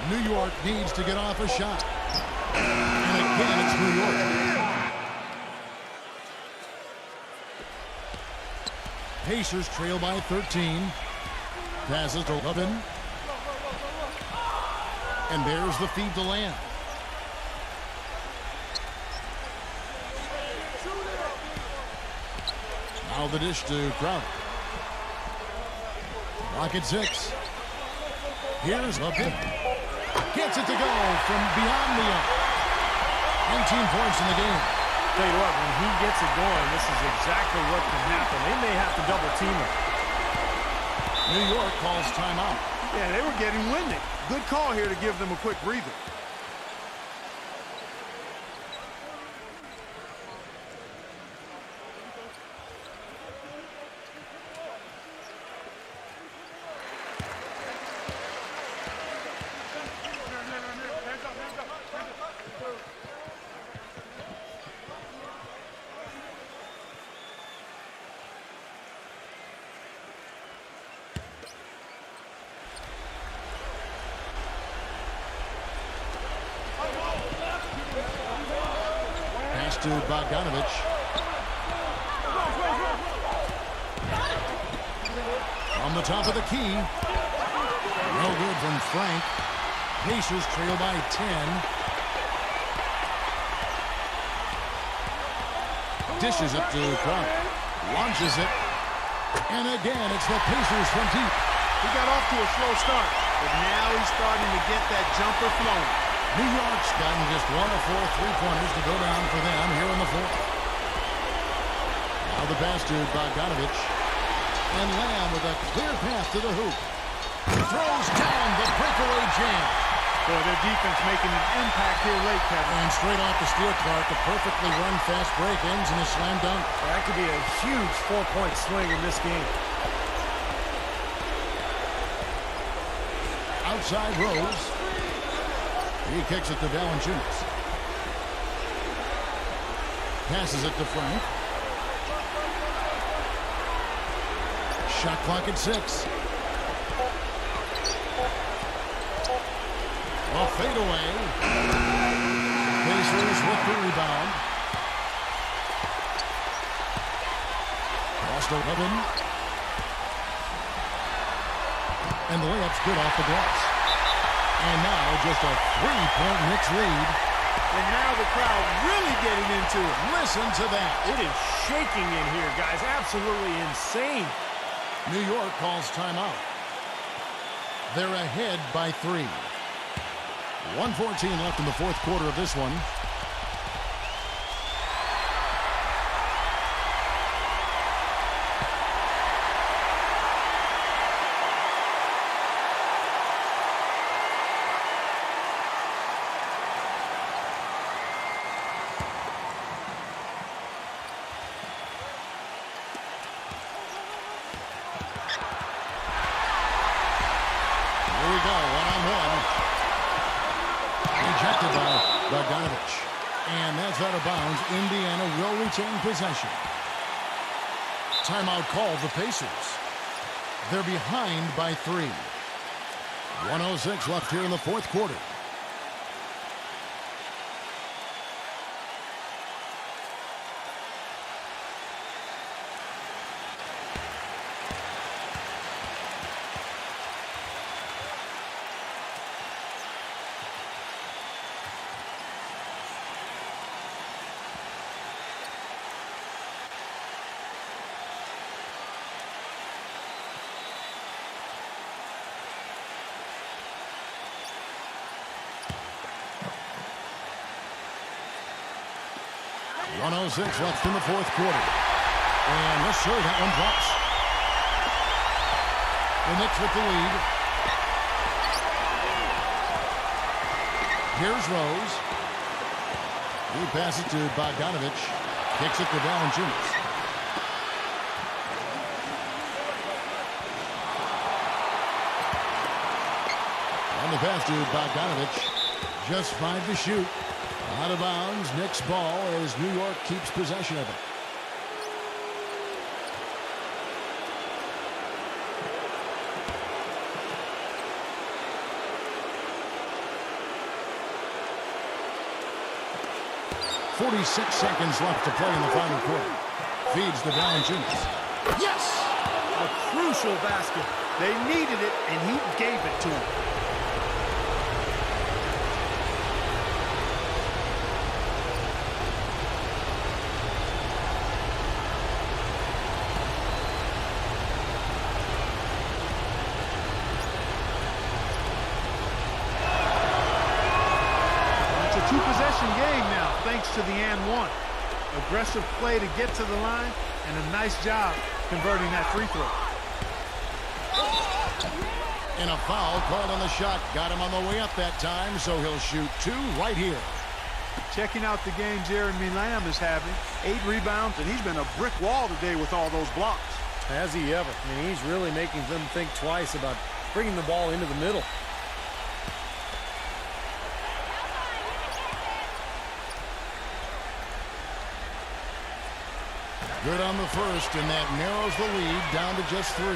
New York needs to get off a shot. And again, it's New York. Pacers trail by 13. Passes to Levin. And there's the feed to Lamb. Now the dish to Crowder. Rocket 6. Here's Levin. Gets it to go from beyond the arc. 19 points in the game.
Tell you what, when he gets it going, this is exactly what can happen. They may have to double team him.
New York calls timeout.
Yeah, they were getting winded. Good call here to give them a quick breather.
To Bogdanovich. On the top of the key. No good from Frank. Pacers trail by 10. Dishes it to Crowder. Launches it. And again, it's the Pacers from deep.
He got off to a slow start, but now he's starting to get that jumper flowing.
New York's gotten just 1 of 4 3-pointers to go down for them here in the fourth. Now the pass to Bogdanovich. And Lamb with a clear path to the hoop. Throws down the breakaway jam.
Boy, their defense making an impact here late, Kevin.
And straight off the steal clock, a perfectly run fast break ends in a slam dunk.
That could be a huge 4-point swing in this game.
Outside Rose. He kicks it to Valanciunas. passes it to Frank. Shot clock at 6. A fadeaway. Pacers with the rebound. Lost 11. And the layup's good off the glass. And now just a 3-point Knicks lead.
And now the crowd really getting into it.
Listen to that.
It is shaking in here, guys. Absolutely insane.
New York calls timeout. They're ahead by 3. 1:14 left in the fourth quarter of this one. Here we go, one-on-one. Rejected by Bogdanovich. And that's out of bounds. Indiana will retain possession. Timeout called the Pacers. They're behind by 3. 1:06 left here in the fourth quarter. .106 left in the fourth quarter. And yes, sir, that one drops. The Knicks with the lead. Here's Rose. He passes to Bogdanovich. Kicks it to Valanciunas. On the pass to Bogdanovich. Just 5 to shoot. Out of bounds, Knicks ball as New York keeps possession of it. .46 seconds left to play in the final quarter. Feeds to Valanciunas. Yes!
A crucial basket.
They needed it, and he gave it to them. Two-possession game now, thanks to the and one. Aggressive play to get to the line, and a nice job converting that free throw.
And a foul called on the shot. Got him on the way up that time, so he'll shoot 2 right here.
Checking out the game Jeremy Lamb is having. 8 rebounds, and he's been a brick wall today with all those blocks.
Has he ever? I mean, he's really making them think twice about bringing the ball into the middle.
Good on the first, and that narrows the lead down to just 3.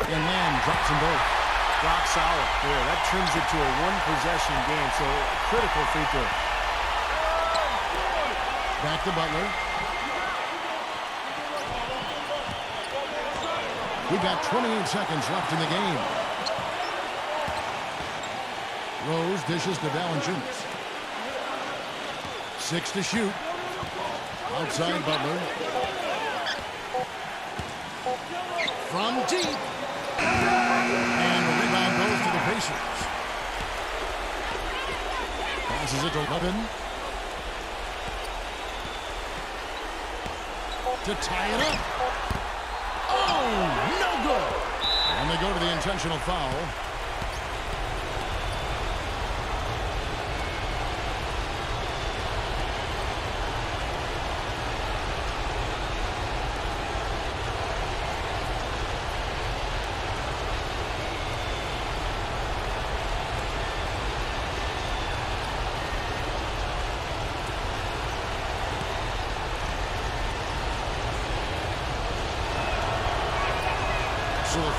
And Lamb drops them both.
Rock solid there. That trims it to a one-possession game, so critical free throw.
Back to Butler. We've got 28 seconds left in the game. Rose dishes to Valanciunas. 6 to shoot. Outside Butler. From deep. And the rebound goes to the Pacers. Passes it to Levin. To tie it up. Oh, no good. And they go to the intentional foul.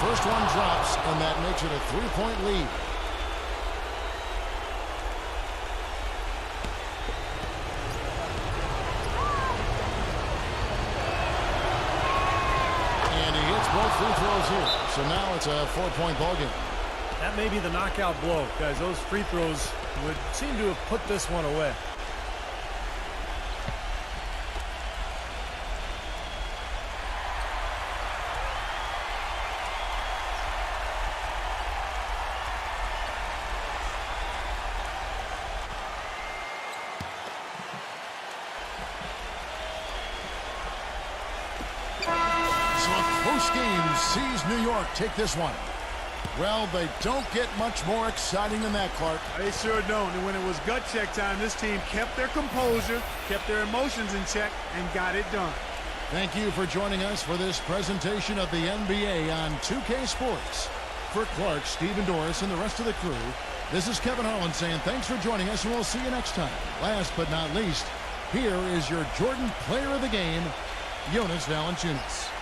first one drops, and that makes it a 3-point lead. And he hits both free throws here. So now it's a 4-point ball game.
That may be the knockout blow, guys. Those free throws would seem to have put this one away.
So a close game sees New York take this one. Well, they don't get much more exciting than that, Clark.
They sure don't. And when it was gut check time, this team kept their composure, kept their emotions in check, and got it done.
Thank you for joining us for this presentation of the NBA on 2K Sports. For Clark, Steve, and Doris, and the rest of the crew, this is Kevin Harlan saying thanks for joining us, and we'll see you next time. Last but not least, here is your Jordan Player of the Game, Jonas Valanciunas.